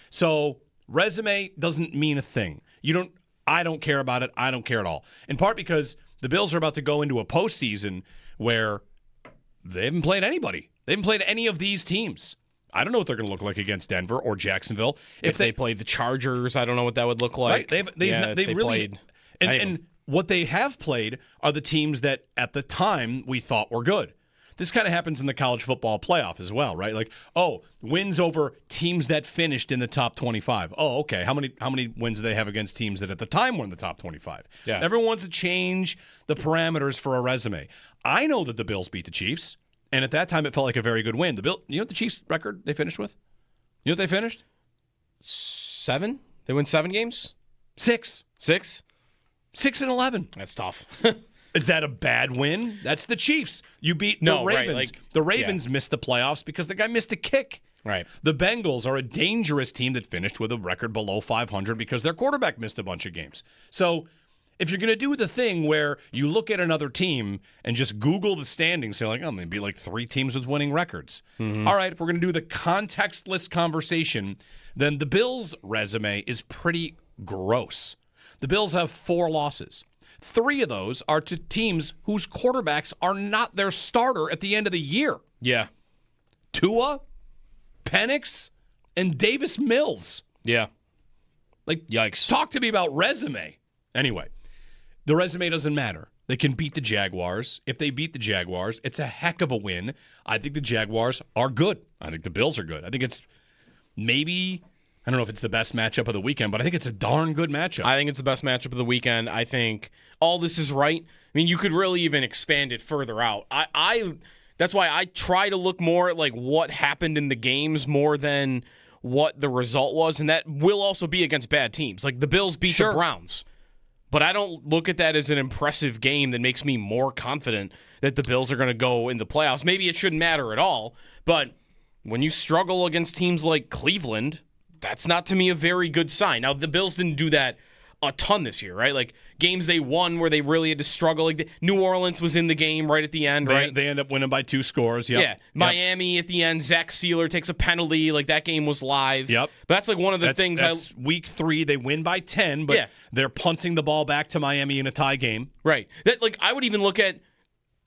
So resume doesn't mean a thing. I don't care about it. I don't care at all. In part because the Bills are about to go into a postseason where they haven't played anybody. They haven't played any of these teams. I don't know what they're going to look like against Denver or Jacksonville. If they played the Chargers, I don't know what that would look like. Right. They've really played. And what they have played are the teams that at the time we thought were good. This kind of happens in the college football playoff as well, right? Like, wins over teams that finished in the top 25. Oh, okay. How many wins do they have against teams that at the time were in the top 25? Yeah. Everyone wants to change the parameters for a resume. I know that the Bills beat the Chiefs, and at that time it felt like a very good win. You know what the Chiefs record they finished with? You know what they finished? 7? They win 7 games? 6. 6? 6-11. That's tough. Is that a bad win? That's the Chiefs. You beat the Ravens. Right, the Ravens missed the playoffs because the guy missed a kick. Right. The Bengals are a dangerous team that finished with a record below 500 because their quarterback missed a bunch of games. So if you're going to do the thing where you look at another team and just Google the standings, say like, oh, maybe like 3 teams with winning records. All right, if we're going to do the contextless conversation, then the Bills' resume is pretty gross. The Bills have 4 losses. 3 of those are to teams whose quarterbacks are not their starter at the end of the year. Yeah. Tua, Penix, and Davis Mills. Yeah. Like, yikes. Talk to me about resume. Anyway, the resume doesn't matter. They can beat the Jaguars. If they beat the Jaguars, it's a heck of a win. I think the Jaguars are good. I think the Bills are good. I think it's maybe, I don't know if it's the best matchup of the weekend, but I think it's a darn good matchup. I think it's the best matchup of the weekend. I think all this is right. I mean, you could really even expand it further out. That's why I try to look more at like what happened in the games more than what the result was, and that will also be against bad teams. Like the Bills beat the Browns. But I don't look at that as an impressive game that makes me more confident that the Bills are going to go in the playoffs. Maybe it shouldn't matter at all, but when you struggle against teams like Cleveland, that's not to me a very good sign. Now, the Bills didn't do that a ton this year, right? Like games they won where they really had to struggle. Like New Orleans was in the game right at the end, right? They end up winning by 2 scores. Yep. Yeah. Miami at the end, Zach Sealer takes a penalty. Like that game was live. Yep. But that's like one of the things. That's week 3. They win by 10, but they're punting the ball back to Miami in a tie game. Right. That like I would even look at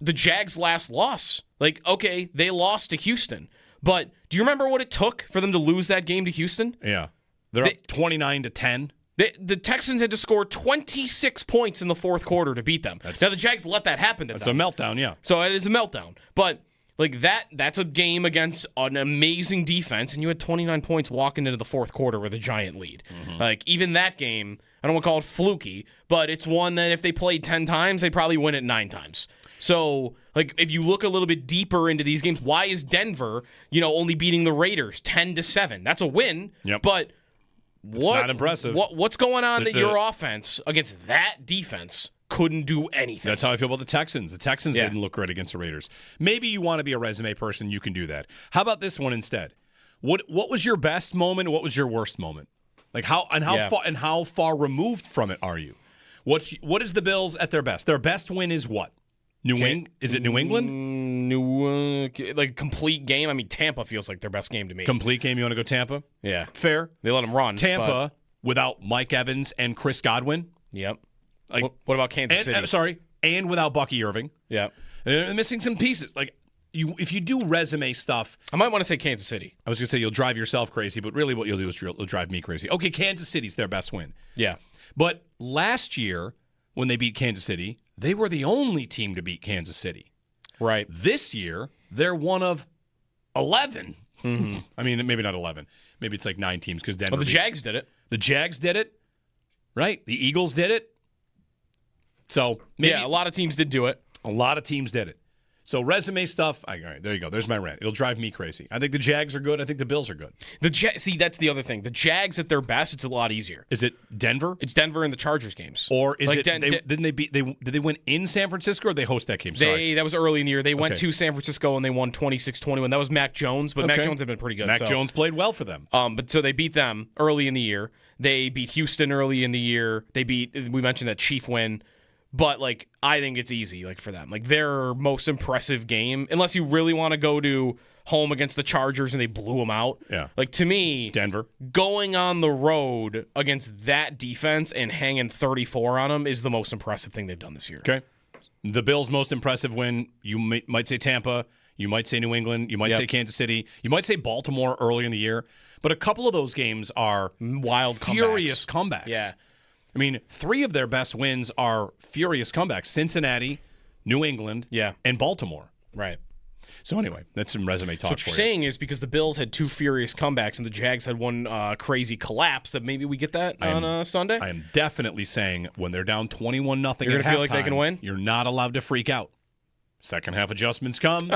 the Jags' last loss. Like, okay, they lost to Houston. But do you remember what it took for them to lose that game to Houston? Yeah. They're up 29-10. The Texans had to score 26 points in the fourth quarter to beat them. Now, the Jags let that happen to them. That's a meltdown, yeah. So it is a meltdown. But Like that's a game against an amazing defense, and you had 29 points walking into the fourth quarter with a giant lead. Like, even that game, I don't want to call it fluky, but it's one that if they played 10 times, they'd probably win it 9 times. So, like, if you look a little bit deeper into these games, why is Denver, only beating the Raiders 10-7? That's a win, but it's not impressive. What's going on that your offense against that defense couldn't do anything? That's how I feel about the Texans. The Texans didn't look great against the Raiders. Maybe you want to be a resume person, you can do that. How about this one instead? What was your best moment? What was your worst moment? Like how far removed from it are you? What is the Bills at their best? Their best win is what? Is it New England? Like complete game. I mean, Tampa feels like their best game to me. Complete game. You want to go Tampa? Yeah, fair. They let them run. Tampa without Mike Evans and Chris Godwin. Yep. Like, what about Kansas City? And without Bucky Irving. Yeah, they're missing some pieces. Like if you do resume stuff, I might want to say Kansas City. I was going to say you'll drive yourself crazy, but really what you'll do is you'll drive me crazy. Okay, Kansas City's their best win. Yeah, but last year when they beat Kansas City, they were the only team to beat Kansas City. Right. This year, they're one of 11. I mean, maybe not 11. Maybe it's like 9 teams because Denver. Well, the Jags did it. The Jags did it. Right. The Eagles did it. So maybe, a lot of teams did do it. A lot of teams did it. So resume stuff. All right, there you go. There's my rant. It'll drive me crazy. I think the Jags are good. I think the Bills are good. See, that's the other thing. The Jags at their best, it's a lot easier. Is it Denver? It's Denver in the Chargers games. Or is it? Did they win in San Francisco or did they host that game? Sorry. That was early in the year. They went to San Francisco and they won 26-21. That was Mac Jones, but Mac Jones had been pretty good. Mac Jones played well for them. But so they beat them early in the year. They beat Houston early in the year. We mentioned that Chief win. But, like, I think it's easy, like, for them. Like, their most impressive game, unless you really want to go to home against the Chargers and they blew them out. Yeah. Like, to me, Denver going on the road against that defense and hanging 34 on them is the most impressive thing they've done this year. Okay. The Bills' most impressive win, you might say Tampa, you might say New England, you might say Kansas City, you might say Baltimore early in the year. But a couple of those games are wild, furious comebacks. Yeah. I mean, 3 of their best wins are furious comebacks. Cincinnati, New England, and Baltimore. Right. So anyway, that's some resume talk for you. What you're saying is because the Bills had 2 furious comebacks and the Jags had one crazy collapse that maybe we get that on Sunday? I am definitely saying when they're down 21-0 you're going to feel like they can win? You're not allowed to freak out. Second half adjustments come.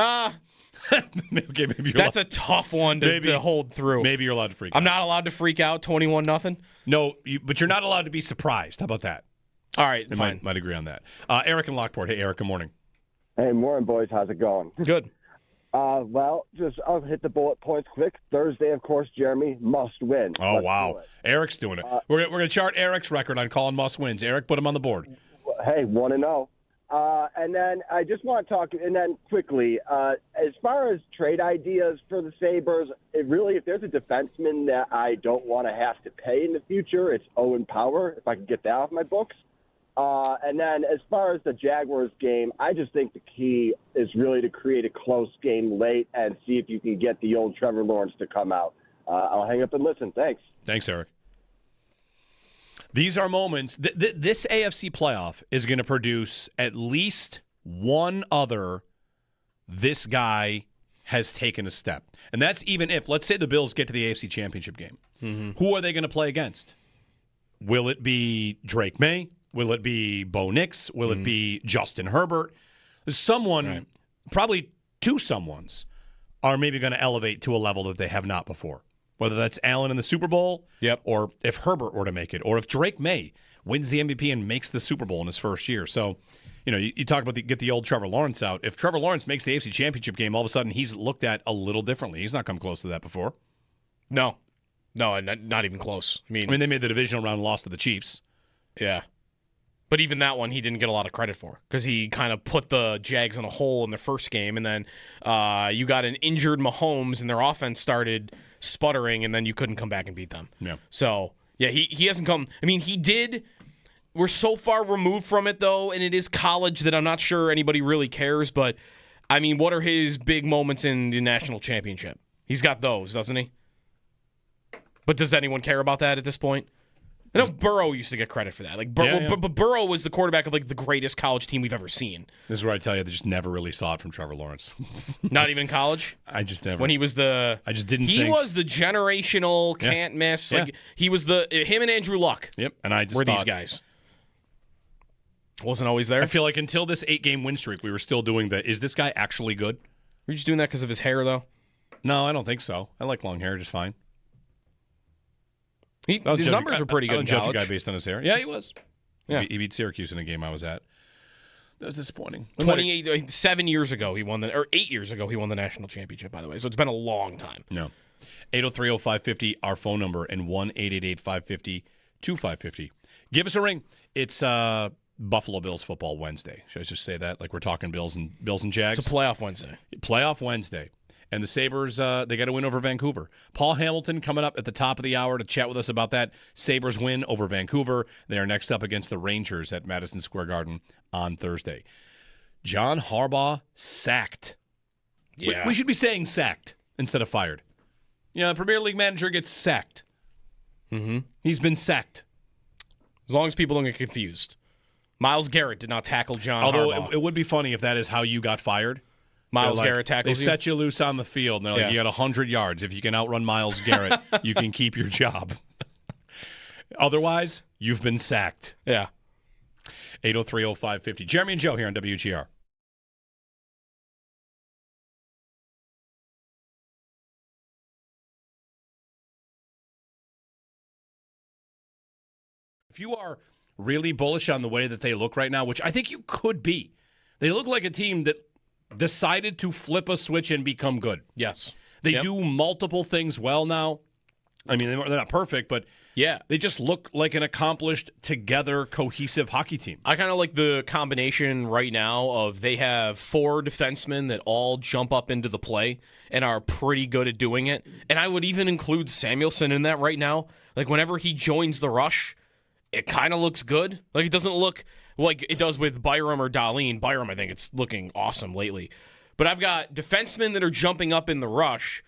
Okay, maybe that's a tough one to hold through. Maybe you're allowed to freak out. I'm not allowed to freak out 21-0? No, but you're not allowed to be surprised. How about that? All right, fine. Might agree on that. Eric in Lockport. Hey, Eric, good morning. Hey, morning, boys. How's it going? Good. Well, I'll hit the bullet points quick. Thursday, of course, Jeremy, must win. Oh, wow. Eric's doing it. We're going to chart Eric's record on calling must wins. Eric, put him on the board. Hey, 1-0. And then I just want to talk, and then quickly, as far as trade ideas for the Sabres, if there's a defenseman that I don't want to have to pay in the future, it's Owen Power, if I can get that off my books. And then as far as the Jaguars game, I just think the key is really to create a close game late and see if you can get the old Trevor Lawrence to come out. I'll hang up and listen. Thanks. Thanks, Eric. These are moments. This AFC playoff is going to produce at least one other this guy has taken a step. And that's even if, let's say the Bills get to the AFC Championship game. Who are they going to play against? Will it be Drake May? Will it be Bo Nix? Will it be Justin Herbert? Someone, probably 2 someones, are maybe going to elevate to a level that they have not before. Whether that's Allen in the Super Bowl, or if Herbert were to make it, or if Drake May wins the MVP and makes the Super Bowl in his first year. So, you talk about get the old Trevor Lawrence out. If Trevor Lawrence makes the AFC Championship game, all of a sudden he's looked at a little differently. He's not come close to that before. No, not even close. I mean, they made the divisional round and lost to the Chiefs. Yeah. But even that one, he didn't get a lot of credit for because he kind of put the Jags in a hole in their first game, and then you got an injured Mahomes, and their offense started sputtering, and then you couldn't come back and beat them. Yeah. So, he hasn't come. I mean, he did. We're so far removed from it, though, and it is college that I'm not sure anybody really cares, but, I mean, what are his big moments in the national championship? He's got those, doesn't he? But does anyone care about that at this point? I know Burrow used to get credit for that. Like, but Burrow was the quarterback of like the greatest college team we've ever seen. This is where I tell you, they just never really saw it from Trevor Lawrence. Not even in college. I just never. When he was the, I just didn't. He think. was the generational can't miss. Yeah. Like he was him and Andrew Luck. Yep, and I just were thought, these guys. Wasn't always there. I feel like until this 8-game win streak, we were still doing the. Is this guy actually good? Were you just doing that because of his hair, though? No, I don't think so. I like long hair just fine. His numbers were pretty good in judge college. a guy based on his hair. Yeah, he was. Yeah. He beat Syracuse in a game I was at. That was disappointing. 7 years ago, he won or 8 years ago, he won the national championship, by the way. So it's been a long time. No. 803-0550, our phone number, and 1-888-550-2550. Give us a ring. It's Buffalo Bills football Wednesday. Should I just say that? Like we're talking Bills and Jags? It's a playoff Wednesday. Playoff Wednesday. And the Sabres, they got to win over Vancouver. Paul Hamilton coming up at the top of the hour to chat with us about that Sabres win over Vancouver. They are next up against the Rangers at Madison Square Garden on Thursday. John Harbaugh sacked. Yeah. We should be saying sacked instead of fired. Yeah, the Premier League manager gets sacked. Mm-hmm. He's been sacked. As long as people don't get confused. Myles Garrett did not tackle John Harbaugh. Although it would be funny if that is how you got fired. Myles Garrett tackles They you? set you loose on the field, and they're like, you got 100 yards. If you can outrun Myles Garrett, you can keep your job. Otherwise, you've been sacked. Yeah. 803-0550. Jeremy and Joe here on WGR. If you are really bullish on the way that they look right now, which I think you could be, they look like a team that decided to flip a switch and become good. Yes. They do multiple things well now. I mean, they're not perfect, but they just look like an accomplished, together, cohesive hockey team. I kind of like the combination right now of they have 4 defensemen that all jump up into the play and are pretty good at doing it. And I would even include Samuelson in that right now. Like, whenever he joins the rush, it kind of looks good. Like, it doesn't look like it does with Byram or Dahlin. Byram, I think it's looking awesome lately. But I've got defensemen that are jumping up in the rush,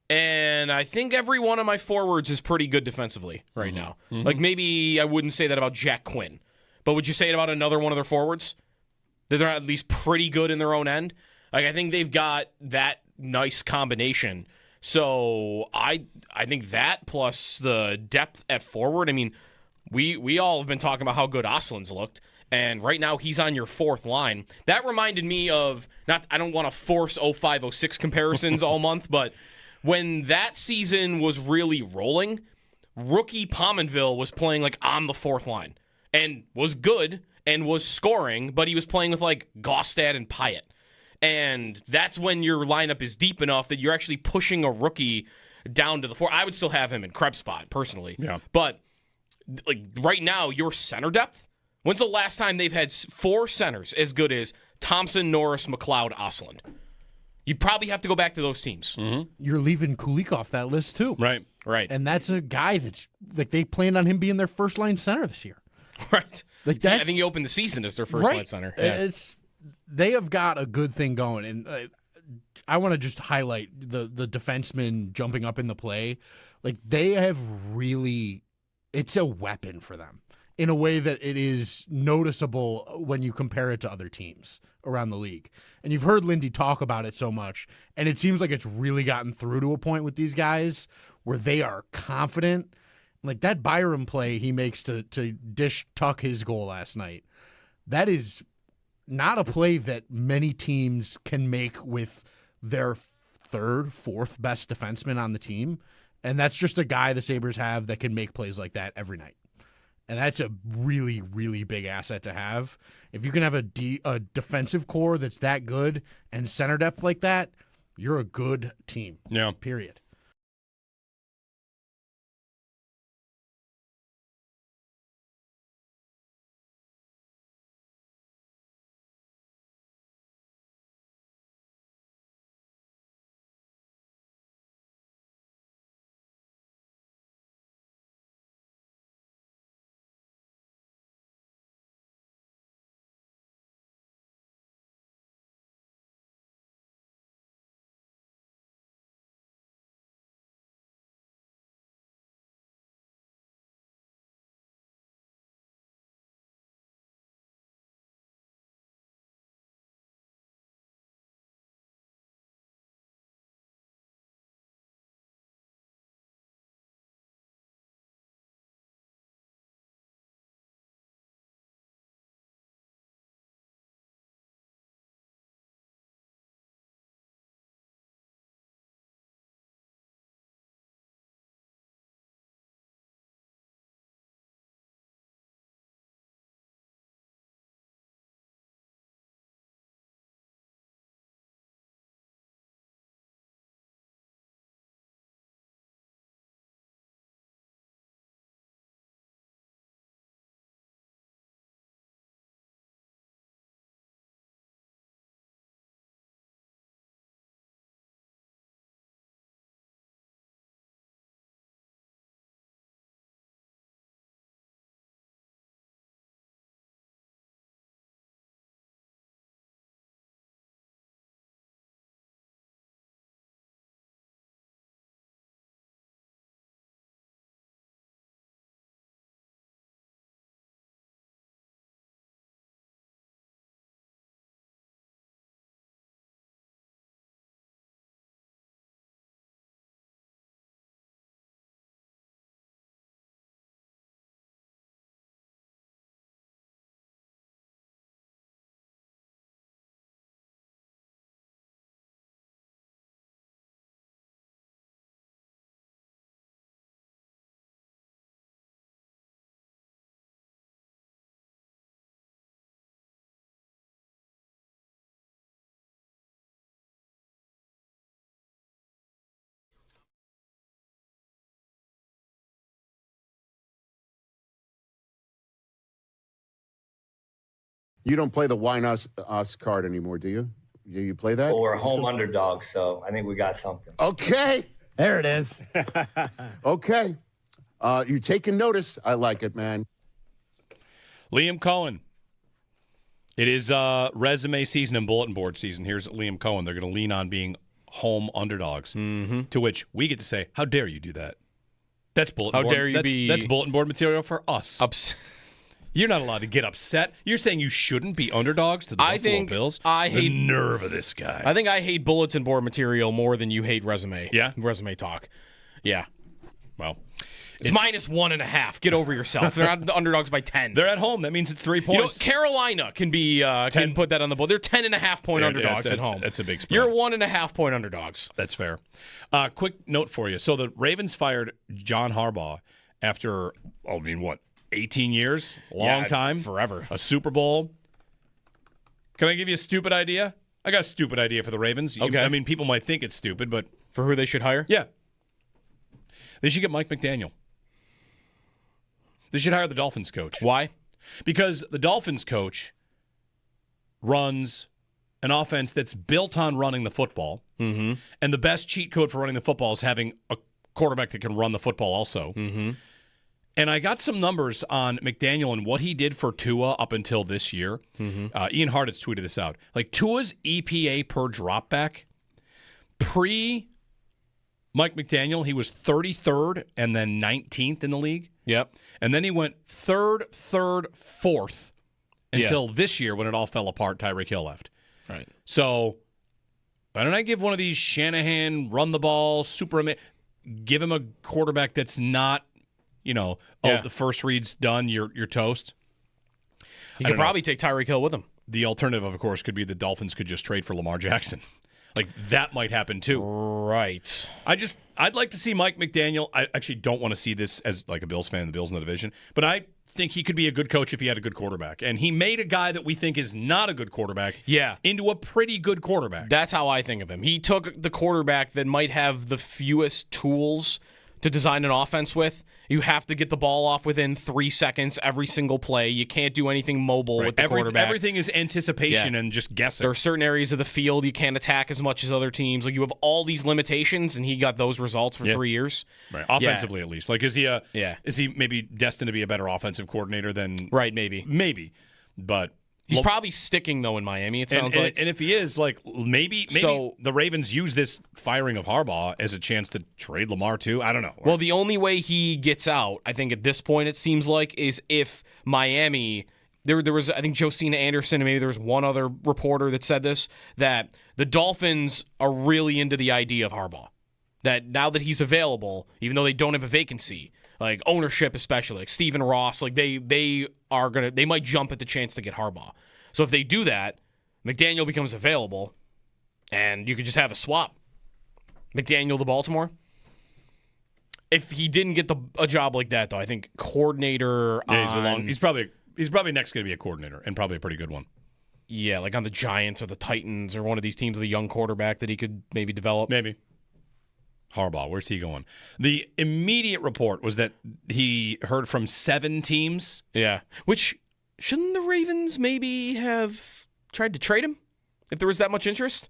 and I think every one of my forwards is pretty good defensively right now. Mm-hmm. Like, maybe I wouldn't say that about Jack Quinn, but would you say it about another one of their forwards? That they're at least pretty good in their own end? Like, I think they've got that nice combination. So I think that plus the depth at forward, I mean, we all have been talking about how good Oslin's looked. And right now, he's on your 4th line. That reminded me of, I don't want to force 05-06 comparisons all month, but when that season was really rolling, rookie Pominville was playing like on the 4th line and was good and was scoring, but he was playing with like Gaustad and Pyatt. And that's when your lineup is deep enough that you're actually pushing a rookie down to the 4th. I would still have him in Krebs spot, personally. Yeah. But like right now, your center depth, when's the last time they've had 4 centers as good as Thompson, Norris, McLeod, Osland? You'd probably have to go back to those teams. Mm-hmm. You're leaving Kulik off that list, too. Right. And that's a guy that's, like, they planned on him being their first-line center this year. Right. Like I think he opened the season as their first-line center. Yeah. They have got a good thing going, and I want to just highlight the defensemen jumping up in the play. Like, they have really – it's a weapon for them in a way that it is noticeable when you compare it to other teams around the league. And you've heard Lindy talk about it so much, and it seems like it's really gotten through to a point with these guys where they are confident. Like that Byram play he makes to dish tuck his goal last night, that is not a play that many teams can make with their 3rd, 4th best defenseman on the team. And that's just a guy the Sabres have that can make plays like that every night. And that's a really, really big asset to have. If you can have a defensive core that's that good and center depth like that, you're a good team. Yeah. Period. You don't play the why not us card anymore, do you? Do you play that? Well, we're home underdogs, so I think we got something. Okay. There it is. Okay. You taking notice. I like it, man. Liam Cohen. It is resume season and bulletin board season. Here's Liam Cohen. They're going to lean on being home underdogs, to which we get to say, how dare you do that? That's bulletin board. How dare you be... That's bulletin board material for us. You're not allowed to get upset. You're saying you shouldn't be underdogs to the Buffalo Bills? I hate the nerve of this guy. I think I hate bulletin board material more than you hate resume. Yeah? Resume talk. Yeah. Well, it's -1.5. Get over yourself. They're not the underdogs by 10. They're at home. That means it's 3 points. Carolina can be can put that on the board. They're 10.5-point underdogs at home. That's a big spread. You're 1.5-point underdogs. That's fair. Quick note for you. So the Ravens fired John Harbaugh after, 18 years? Long time. Forever. A Super Bowl. Can I give you a stupid idea? I got a stupid idea for the Ravens. Okay. I mean, people might think it's stupid, but... For who they should hire? Yeah. They should get Mike McDaniel. They should hire the Dolphins coach. Why? Because the Dolphins coach runs an offense that's built on running the football, and the best cheat code for running the football is having a quarterback that can run the football also. And I got some numbers on McDaniel and what he did for Tua up until this year. Ian Hartitz tweeted this out. Like, Tua's EPA per dropback, pre-Mike McDaniel, he was 33rd and then 19th in the league. Yep. And then he went third, fourth until this year when it all fell apart. Tyreek Hill left. Right. So why don't I give one of these Shanahan run the ball, give him a quarterback that's not, the first read's done, you're toast. He could probably take Tyreek Hill with him. The alternative, of course, could be the Dolphins could just trade for Lamar Jackson. Like, that might happen too. Right. I'd like to see Mike McDaniel. I actually don't want to see this as like a Bills fan, the Bills in the division, but I think he could be a good coach if he had a good quarterback. And he made a guy that we think is not a good quarterback into a pretty good quarterback. That's how I think of him. He took the quarterback that might have the fewest tools to design an offense with. You have to get the ball off within 3 seconds every single play. You can't do anything mobile with the quarterback. Everything is anticipation and just guessing. There are certain areas of the field you can't attack as much as other teams. Like, you have all these limitations, and he got those results for 3 years. Right. Offensively, at least. Like, is he maybe destined to be a better offensive coordinator than... Right, maybe. Maybe. But... He's probably sticking, though, in Miami, it sounds like. And if he is, like, maybe the Ravens use this firing of Harbaugh as a chance to trade Lamar, too. I don't know. Well, the only way he gets out, I think, at this point, it seems like, is if Miami... There was, I think, Josina Anderson, and maybe there was one other reporter that said this, that the Dolphins are really into the idea of Harbaugh. That now that he's available, even though they don't have a vacancy... Like ownership, especially like Stephen Ross, like they might jump at the chance to get Harbaugh. So if they do that, McDaniel becomes available, and you could just have a swap. McDaniel to Baltimore. If he didn't get a job like that, though, I think coordinator. He's probably next going to be a coordinator, and probably a pretty good one. Yeah, like on the Giants or the Titans or one of these teams with a young quarterback that he could maybe develop. Maybe. Harbaugh, where's he going? The immediate report was that he heard from 7 teams. Yeah. Which, shouldn't the Ravens maybe have tried to trade him if there was that much interest?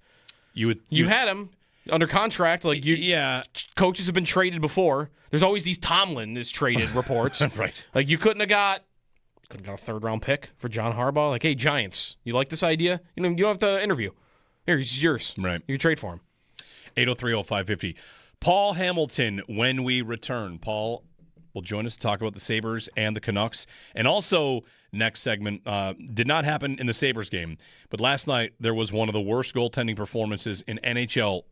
You had him under contract. Like, coaches have been traded before. There's always these Tomlin is traded reports. Right. Like, you couldn't have got a 3rd-round pick for John Harbaugh. Like, hey, Giants, you like this idea? You don't have to interview. Here, he's yours. Right. You can trade for him. 803-0550. Paul Hamilton, when we return. Paul will join us to talk about the Sabres and the Canucks. And also, next segment, did not happen in the Sabres game, but last night there was one of the worst goaltending performances in NHL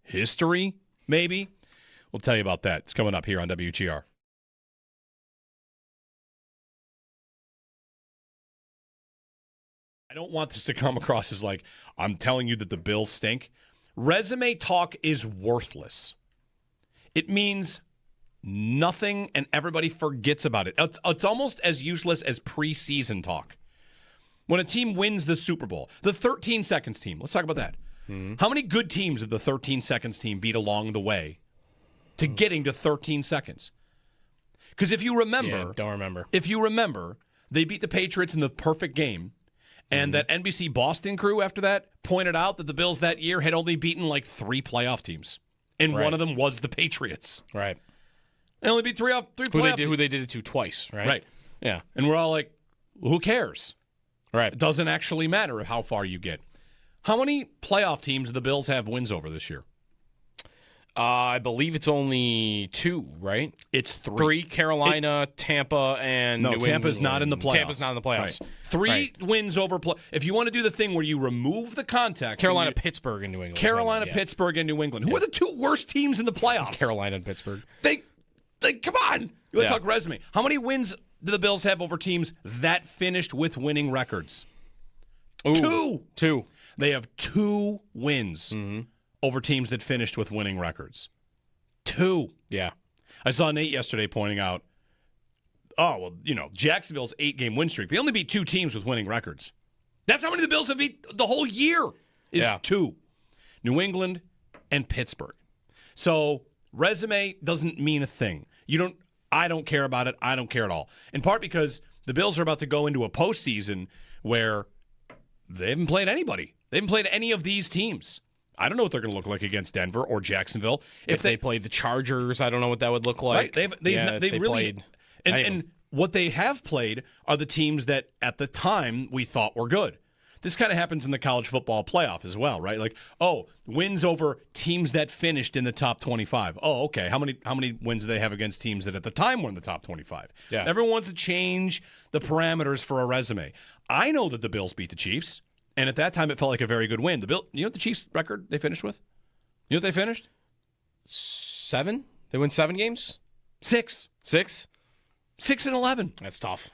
history, maybe. We'll tell you about that. It's coming up here on WGR. I don't want this to come across as like I'm telling you that the Bills stink. Resume talk is worthless. It means nothing, and everybody forgets about it. It's almost as useless as preseason talk. When a team wins the Super Bowl, the 13 seconds team, let's talk about that. How many good teams did the 13 seconds team beat along the way to getting to 13 seconds? Because if you remember... don't remember. If you remember, they beat the Patriots in the perfect game. And that NBC Boston crew after that pointed out that the Bills that year had only beaten like 3 playoff teams. And one of them was the Patriots. Right. They only beat three playoff teams. Who they did it to twice, right? Right. Yeah. And we're all like, who cares? Right. It doesn't actually matter how far you get. How many playoff teams do the Bills have wins over this year? I believe it's only 2, right? It's 3. Carolina, Tampa, and New Tampa's England. not in the playoffs. Tampa's not in the playoffs. Right. 3 wins over. If you want to do the thing where you remove the context, Carolina, Pittsburgh, and New England. Carolina, Pittsburgh, and New England. Who are the 2 worst teams in the playoffs? Carolina and Pittsburgh. They come on. You want to talk resume? How many wins do the Bills have over teams that finished with winning records? Ooh, 2. They have 2 wins over teams that finished with winning records. 2. Yeah. I saw Nate yesterday pointing out, Jacksonville's 8-game win streak. They only beat 2 teams with winning records. That's how many the Bills have beat the whole year is 2. New England and Pittsburgh. So resume doesn't mean a thing. I don't care about it. I don't care at all. In part because the Bills are about to go into a postseason where they haven't played anybody. They haven't played any of these teams. I don't know what they're going to look like against Denver or Jacksonville. If they played the Chargers, I don't know what that would look like. Right. They really played. And what they have played are the teams that at the time we thought were good. This kind of happens in the college football playoff as well, right? Like, wins over teams that finished in the top 25. Oh, okay. How many wins do they have against teams that at the time were in the top 25? Yeah. Everyone wants to change the parameters for a resume. I know that the Bills beat the Chiefs, and at that time it felt like a very good win. You know what the Chiefs record they finished with? You know what they finished? 7? They win 7 games? 6. 6? 6-11. That's tough.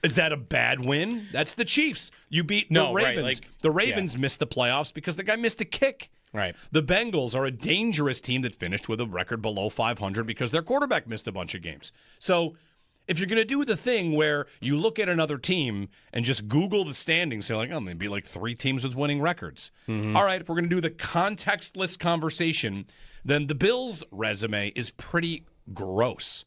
Is that a bad win? That's the Chiefs. You beat the Ravens. Right, the Ravens missed the playoffs because the guy missed a kick. Right. The Bengals are a dangerous team that finished with a record below 500 because their quarterback missed a bunch of games. So if you're going to do the thing where you look at another team and just Google the standings, say maybe like 3 teams with winning records. All right, if we're going to do the contextless conversation, then the Bills' resume is pretty gross.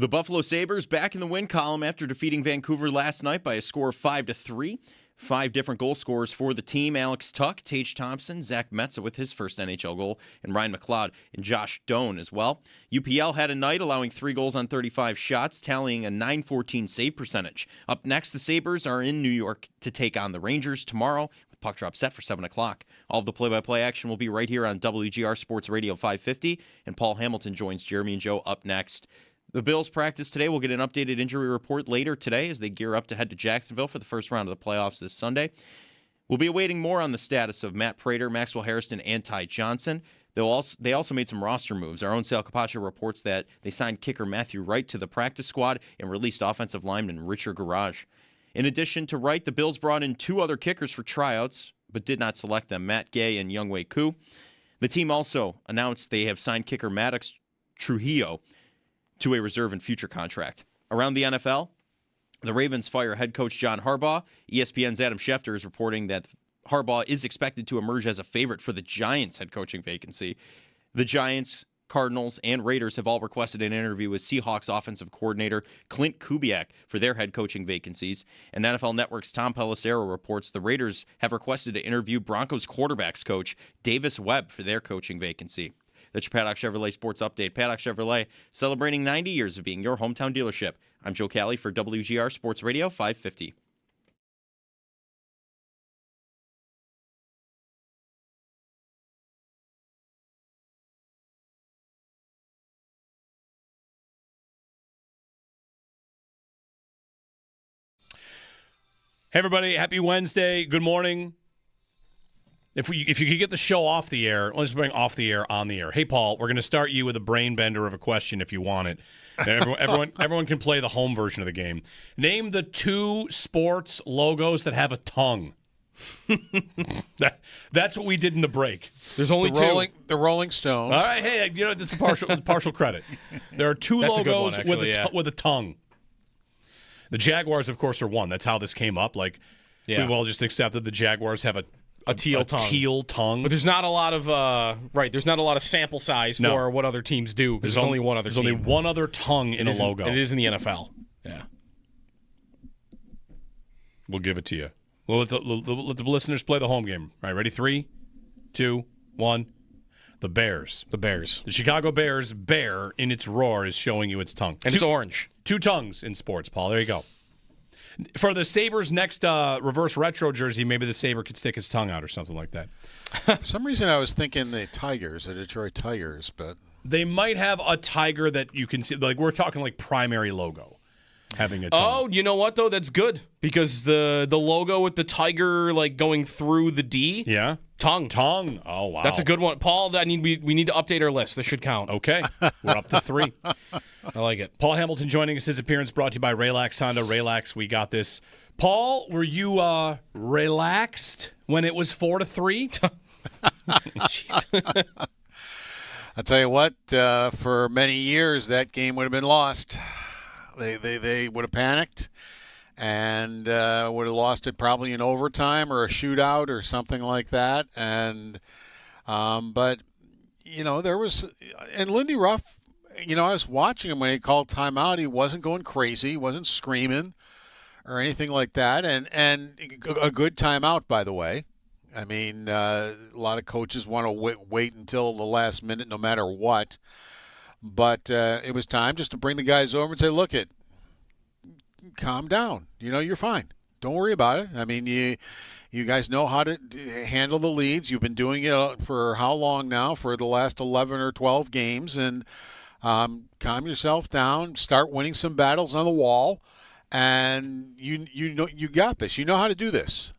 The Buffalo Sabres back in the win column after defeating Vancouver last night by a score of 5-3. 5 different goal scorers for the team. Alex Tuch, Tage Thompson, Zach Metza with his first NHL goal, and Ryan McLeod and Josh Doan as well. UPL had a night allowing 3 goals on 35 shots, tallying a .914 save percentage. Up next, the Sabres are in New York to take on the Rangers tomorrow, with puck drop set for 7 o'clock. All of the play-by-play action will be right here on WGR Sports Radio 550, and Paul Hamilton joins Jeremy and Joe up next. The Bills practice today. We'll get an updated injury report later today as they gear up to head to Jacksonville for the first round of the playoffs this Sunday. We'll be awaiting more on the status of Matt Prater, Maxwell Harrison, and Ty Johnson. They also made some roster moves. Our own Sal Capaccio reports that they signed kicker Matthew Wright to the practice squad and released offensive lineman Richard Garage. In addition to Wright, the Bills brought in 2 other kickers for tryouts, but did not select them, Matt Gay and Youngwei Koo. The team also announced they have signed kicker Maddox Trujillo to a reserve and future contract. Around the NFL, the Ravens fire head coach John Harbaugh. ESPN's Adam Schefter is reporting that Harbaugh is expected to emerge as a favorite for the Giants' head coaching vacancy. The Giants, Cardinals, and Raiders have all requested an interview with Seahawks offensive coordinator Clint Kubiak for their head coaching vacancies. And NFL Network's Tom Pelissero reports the Raiders have requested to interview Broncos quarterbacks coach Davis Webb for their coaching vacancy. That's your Paddock Chevrolet Sports Update. Paddock Chevrolet, celebrating 90 years of being your hometown dealership. I'm Joe Cali for WGR Sports Radio 550. Hey, everybody. Happy Wednesday. Good morning. If you could get the show off the air, let's bring off the air on the air. Hey, Paul, we're going to start you with a brain bender of a question if you want it. Everyone can play the home version of the game. Name the 2 sports logos that have a tongue. That's what we did in the break. There's only 2. The Rolling Stones. All right, hey, that's a partial credit. There are 2 That's a good logos one, actually, with a tongue. The Jaguars, of course, are one. That's how this came up. We've all just accepted the Jaguars have a teal tongue. But there's not a lot of there's not a lot of sample size for what other teams do because there's only one other team. There's only one other tongue in a logo. And it is in the NFL. Yeah. We'll give it to you. We'll let the listeners play the home game. All right, ready? 3, 2, 1. The Bears. The Chicago Bears bear in its roar is showing you its tongue. And it's orange. 2 tongues in sports, Paul. There you go. For the Sabres' next reverse retro jersey, maybe the Sabre could stick his tongue out or something like that. For some reason, I was thinking the Detroit Tigers, but they might have a tiger that you can see. We're talking primary logo having a tongue. Oh, you know what, though? That's good because the logo with the tiger going through the D. Yeah. Tongue. Oh, wow. That's a good one. Paul, we need to update our list. This should count. Okay. We're up to 3. I like it. Paul Hamilton joining us. His appearance brought to you by Relax Honda. Relax, we got this. Paul, were you relaxed when it was 4-3? Jeez. I'll tell you what, for many years that game would have been lost. They would have panicked and would have lost it probably in overtime or a shootout or something like that. And but there was, and Lindy Ruff, I was watching him when he called timeout. He wasn't going crazy, he wasn't screaming or anything like that. And a good timeout, by the way. I mean, a lot of coaches want to wait until the last minute, no matter what. But it was time just to bring the guys over and say, look, calm down. You're fine. Don't worry about it. I mean, you guys know how to handle the leads. You've been doing it for how long now? For the last 11 or 12 games. And calm yourself down. Start winning some battles on the wall. And you got this. You know how to do this.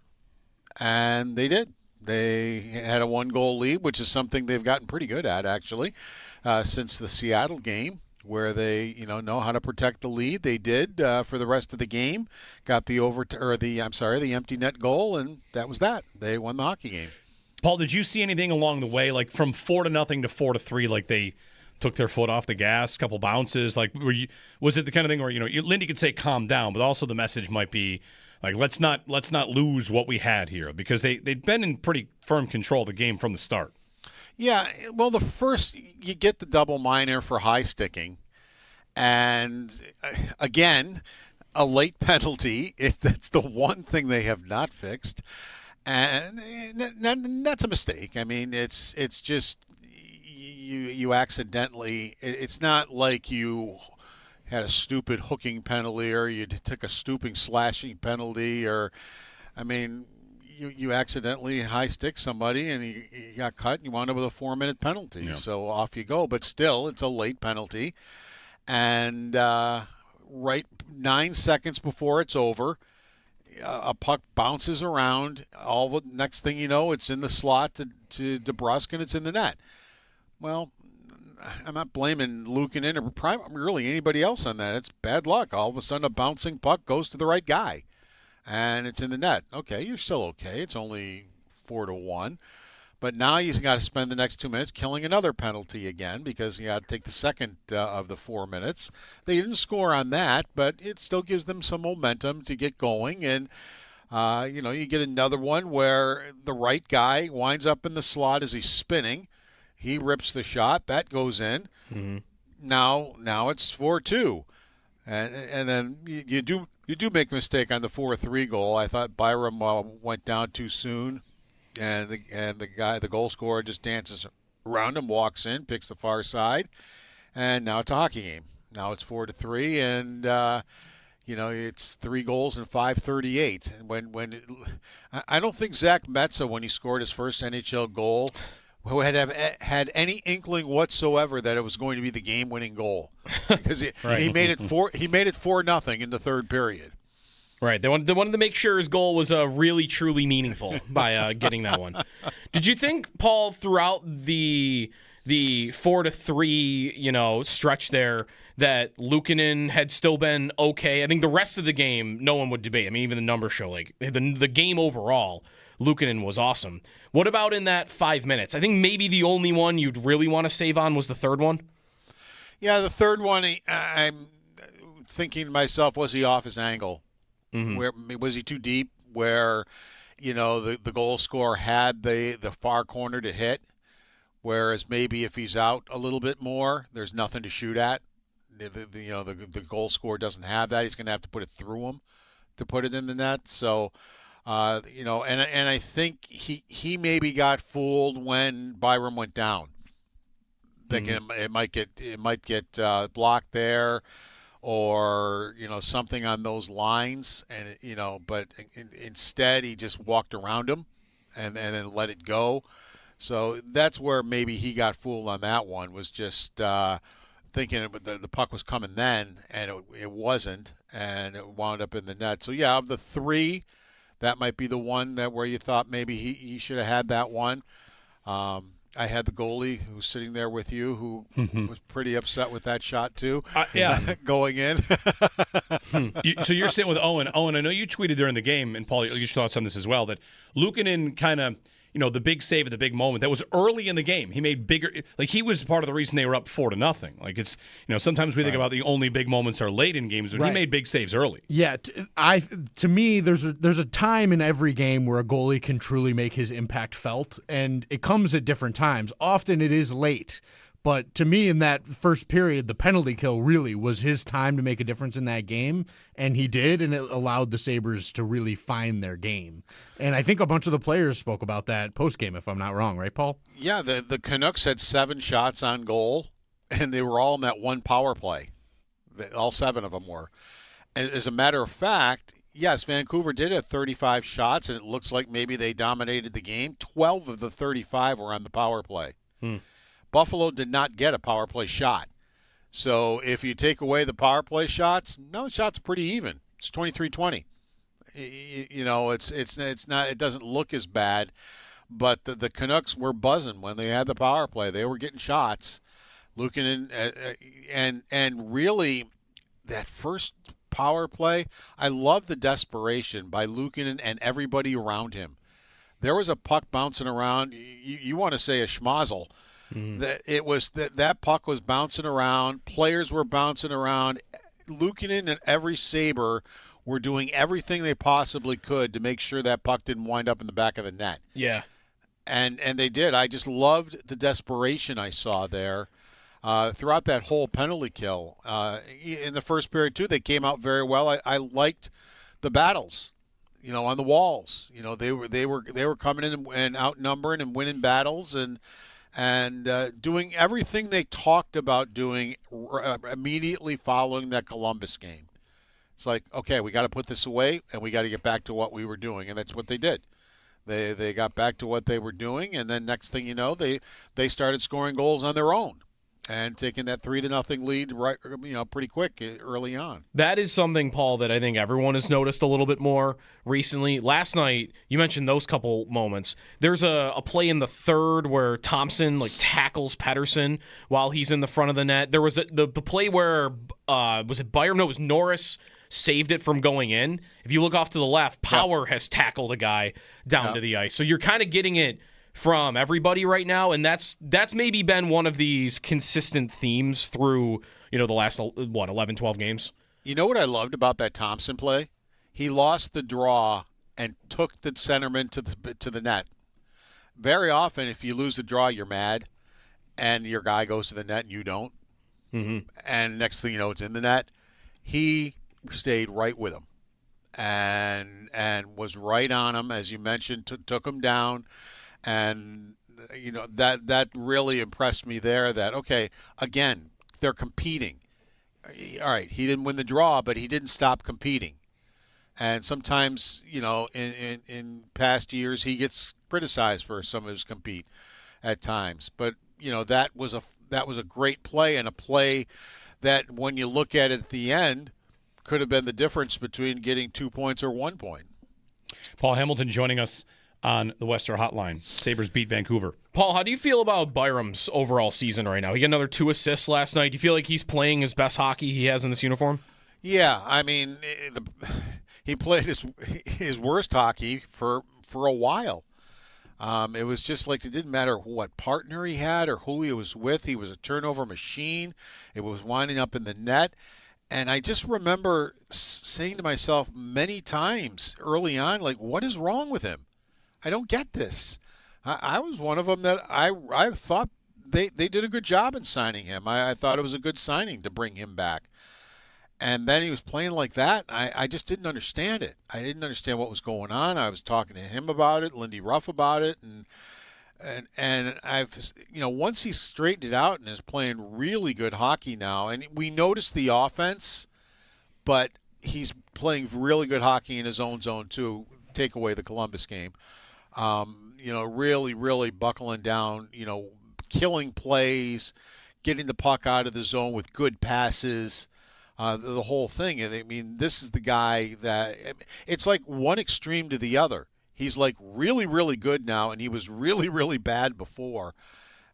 And they did. They had a 1-goal lead, which is something they've gotten pretty good at, actually, since the Seattle game, where they know how to protect the lead. They did for the rest of the game. Got the the empty net goal, and that was that. They won the hockey game. Paul, did you see anything along the way, from 4-0 to 4-3, they took their foot off the gas, a couple bounces? Was it the kind of thing where Lindy could say calm down, but also the message might be let's not lose what we had here, because they'd been in pretty firm control of the game from the start. Yeah, well, the first, you get the double minor for high sticking, And again, a late penalty. That's the one thing they have not fixed. And that's a mistake. I mean, it's just you accidentally. It's not like you had a stupid hooking penalty or you took a stupid slashing penalty or, I mean, you accidentally high stick somebody and you got cut and you wound up with a 4-minute penalty. Yeah. So off you go. But still, it's a late penalty. And right 9 seconds before it's over, a puck bounces around. All the next thing you know, it's in the slot to DeBrusk and it's in the net. Well, I'm not blaming Luukkonen or really anybody else on that. It's bad luck. All of a sudden, a bouncing puck goes to the right guy, and it's in the net. Okay, you're still okay. It's only 4-1. But now you've got to spend the next 2 minutes killing another penalty again because you got to take the second of the 4 minutes. They didn't score on that, but it still gives them some momentum to get going. And, you get another one where the right guy winds up in the slot as he's spinning. He rips the shot. That goes in. Mm-hmm. Now it's 4-2. And then you do make a mistake on the 4-3 goal. I thought Byram went down too soon. And the goal scorer just dances around him, walks in, picks the far side, and now it's a hockey game. Now it's 4-3, and it's 3 goals in 5:38. And I don't think Zach Metsa, when he scored his first NHL goal, who had any inkling whatsoever that it was going to be the game-winning goal because he made it 4-0 in the third period. Right. They wanted to make sure his goal was really, truly meaningful by getting that one. Did you think, Paul, throughout the 4-3, stretch there, that Luukkonen had still been okay? I think the rest of the game, no one would debate. I mean, even the numbers show, like, the game overall, Luukkonen was awesome. What about in that 5 minutes? I think maybe the only one you'd really want to save on was the third one. Yeah, the third one, I'm thinking to myself, was he off his angle? Mm-hmm. Where was he too deep? Where, the goal scorer had the far corner to hit, whereas maybe if he's out a little bit more, there's nothing to shoot at. The goal scorer doesn't have that. He's going to have to put it through him to put it in the net. So, and I think he maybe got fooled when Byram went down, thinking it might get blocked there. Or something on those lines, and but instead he just walked around him, and then let it go. So that's where maybe he got fooled on that one. Was just thinking the puck was coming then, and it wasn't, and it wound up in the net. So yeah, of the three, that might be the one where you thought maybe he should have had that one. I had the goalie who was sitting there with you who was pretty upset with that shot, too. Yeah. Going in. So you're sitting with Owen. Owen, I know you tweeted during the game, and Paul, your thoughts on this as well, that Luukkonen kind of, the big save at the big moment, that was early in the game. He made bigger, like he was part of the reason they were up 4-0. Like it's, sometimes we think about the only big moments are late in games, but he made big saves early. Yeah, to me, there's a time in every game where a goalie can truly make his impact felt, and it comes at different times. Often it is late, but to me in that first period, the penalty kill really was his time to make a difference in that game, and he did, and it allowed the Sabres to really find their game. And I think a bunch of the players spoke about that post-game, if I'm not wrong, right, Paul? Yeah, the Canucks had 7 shots on goal, and they were all in that one power play. All 7 of them were. And as a matter of fact, yes, Vancouver did have 35 shots, and it looks like maybe they dominated the game. 12 of the 35 were on the power play. Buffalo did not get a power play shot. So if you take away the power play shots, no, the shots are pretty even. It's 23-20. It's not. It doesn't look as bad, but the Canucks were buzzing when they had the power play. They were getting shots. Luukkonen and really that first power play, I love the desperation by Luukkonen and everybody around him. There was a puck bouncing around. You want to say a schmozzle. That puck was bouncing around. Players were bouncing around. Luukkonen and every Sabre were doing everything they possibly could to make sure that puck didn't wind up in the back of the net. Yeah. And they did. I just loved the desperation I saw there. throughout that whole penalty kill. In the first period, too, they came out very well. I liked the battles, on the walls. They were coming in and outnumbering and winning battles and doing everything they talked about doing immediately following that Columbus game. It's like, okay, we got to put this away and we got to get back to what we were doing, and that's what they did. They got back to what they were doing, and then next thing you know, they started scoring goals on their own and taking that 3-0 lead right, pretty quick early on. That is something, Paul, that I think everyone has noticed a little bit more recently. Last night, you mentioned those couple moments. There's a play in the third where Thompson tackles Pettersson while he's in the front of the net. There was the play where was it Byram? No, it was Norris. Saved it from going in. If you look off to the left, Power has tackled a guy down to the ice. So you're kind of getting it from everybody right now, and that's maybe been one of these consistent themes through the last 11, 12 games. You know what I loved about that Thompson play? He lost the draw and took the centerman to the net. Very often, if you lose the draw, you're mad, and your guy goes to the net and you don't. Mm-hmm. And next thing you know, it's in the net. He stayed right with him and was right on him, as you mentioned, took him down. And, that really impressed me there that, okay, again, they're competing. All right, he didn't win the draw, but he didn't stop competing. And sometimes, in past years, he gets criticized for some of his compete at times. But, that was a great play, and a play that when you look at it at the end, could have been the difference between getting 2 points or 1 point. Paul Hamilton joining us on the Western Hotline. Sabres beat Vancouver. Paul, how do you feel about Byram's overall season right now? He got another 2 assists last night. Do you feel like he's playing his best hockey he has in this uniform? Yeah, I mean, he played his worst hockey for a while. It was just like it didn't matter what partner he had or who he was with. He was a turnover machine. It was winding up in the net. And I just remember saying to myself many times early on, what is wrong with him? I don't get this. I was one of them that I thought they did a good job in signing him. I thought it was a good signing to bring him back. And then he was playing like that. I just didn't understand it. I didn't understand what was going on. I was talking to him about it, Lindy Ruff about it, and I've once he's straightened it out and is playing really good hockey now, and we noticed the offense, but he's playing really good hockey in his own zone too. Take away the Columbus game, really, really buckling down. Killing plays, getting the puck out of the zone with good passes. The whole thing. And I mean, this is the guy that it's like one extreme to the other. He's really, really good now, and he was really, really bad before.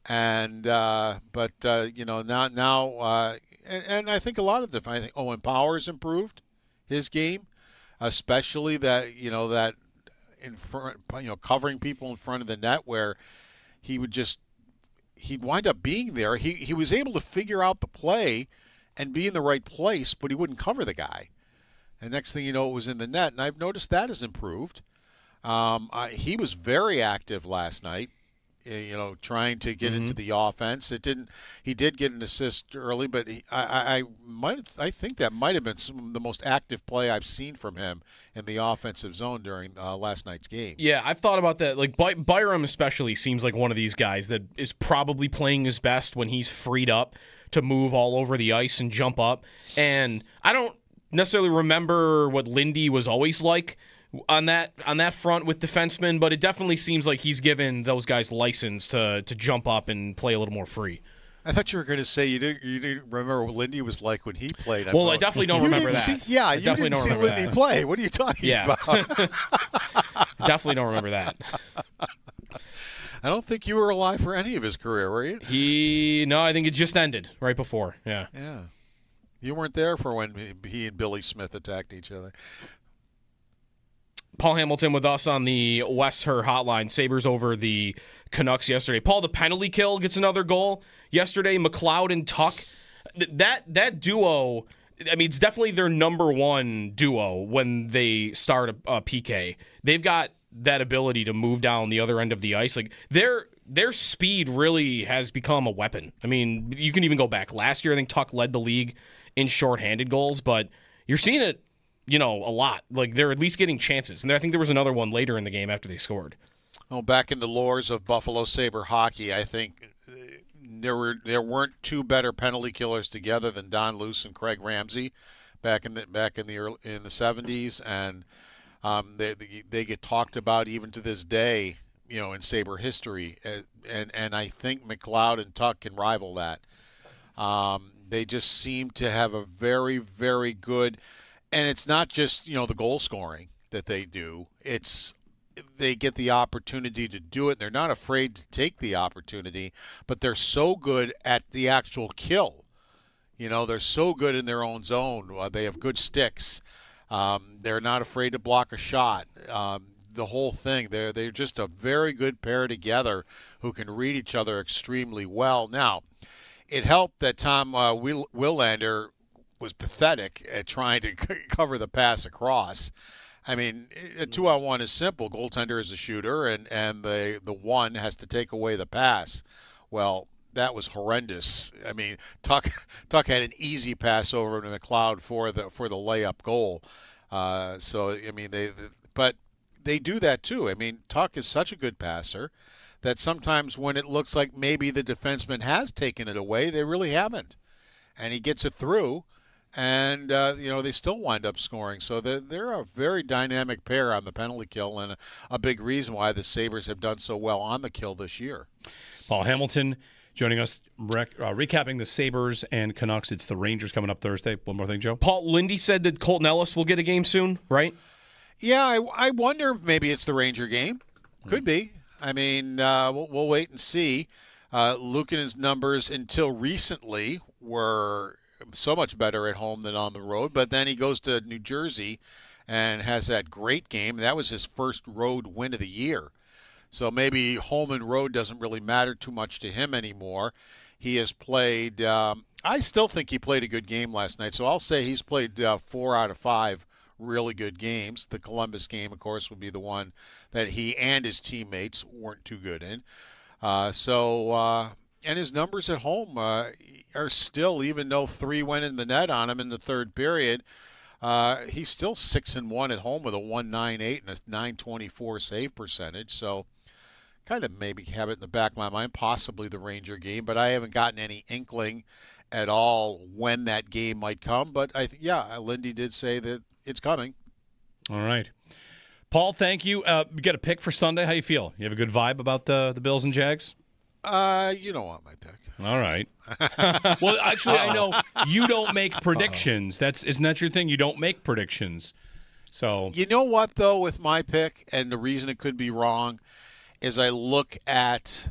And now, and I think a lot of the. I think Owen Powers improved his game, especially that in front, covering people in front of the net where he'd wind up being there. He was able to figure out the play and be in the right place, but he wouldn't cover the guy. And next thing you know, it was in the net. And I've noticed that has improved. He was very active last night, trying to get into the offense. He did get an assist early, but I think that might have been some of the most active play I've seen from him in the offensive zone during last night's game. Yeah, I've thought about that. Byram especially seems like one of these guys that is probably playing his best when he's freed up to move all over the ice and jump up. And I don't necessarily remember what Lindy was always like on that front with defensemen, but it definitely seems like he's given those guys license to jump up and play a little more free. I thought you were going to say you didn't remember what Lindy was like when he played. I definitely don't remember that. You didn't see Lindy play. What are you talking about? Definitely don't remember that. I don't think you were alive for any of his career, were you? No, I think it just ended right before. Yeah. Yeah. You weren't there for when he and Billy Smith attacked each other. Paul Hamilton with us on the West Her Hotline. Sabres over the Canucks yesterday. Paul, the penalty kill gets another goal yesterday. McLeod and Tuck. That duo, I mean, it's definitely their number one duo when they start a PK. They've got that ability to move down the other end of the ice. They're their speed really has become a weapon. I mean, you can even go back. Last year, I think Tuck led the league in shorthanded goals, but you're seeing it, a lot. Like, they're at least getting chances. And I think there was another one later in the game after they scored. Oh, back in the lores of Buffalo Sabre hockey, I think there weren't two better penalty killers together than Don Luce and Craig Ramsey back in the 70s, and they get talked about even to this day, in Sabre history, and I think McLeod and Tuck can rival that. They just seem to have a very, very good, and it's not just the goal scoring that they do. They get the opportunity to do it. They're not afraid to take the opportunity, but they're so good at the actual kill. They're so good in their own zone. They have good sticks. They're not afraid to block a shot. The whole thing. They're just a very good pair together who can read each other extremely well. Now, it helped that Tom Willander was pathetic at trying to cover the pass across. I mean, a 2-on-1 is simple. Goaltender is a shooter, and the one has to take away the pass. Well, that was horrendous. I mean, Tuck had an easy pass over to McLeod for the layup goal. But they do that too. I mean, Tuck is such a good passer that sometimes when it looks like maybe the defenseman has taken it away, they really haven't, and he gets it through. And, they still wind up scoring. So they're a very dynamic pair on the penalty kill, and a big reason why the Sabres have done so well on the kill this year. Paul Hamilton joining us, recapping the Sabres and Canucks. It's the Rangers coming up Thursday. One more thing, Joe. Paul, Lindy said that Colton Ellis will get a game soon, right? Yeah, I wonder if maybe it's the Ranger game. Could be. I mean, we'll wait and see. Lukin's numbers until recently were so much better at home than on the road, but then he goes to New Jersey and has that great game. That was his first road win of the year. So maybe home and road doesn't really matter too much to him anymore. He has played, I still think he played a good game last night, so I'll say he's played 4 out of 5 really good games. The Columbus game, of course, would be the one that he and his teammates weren't too good in. And his numbers at home are still, even though 3 went in the net on him in the third period, he's still 6-1 at home with a 1.98 and a 9.24 save percentage. So kind of maybe have it in the back of my mind, possibly the Ranger game, but I haven't gotten any inkling at all when that game might come. But Lindy did say that it's coming. All right. Paul, thank you. You got a pick for Sunday? How you feel? You have a good vibe about the Bills and Jags? You don't want my pick. All right. Well, actually, I know you don't make predictions. Isn't that your thing? You don't make predictions. So you know what, though, with my pick, and the reason it could be wrong, is I look at,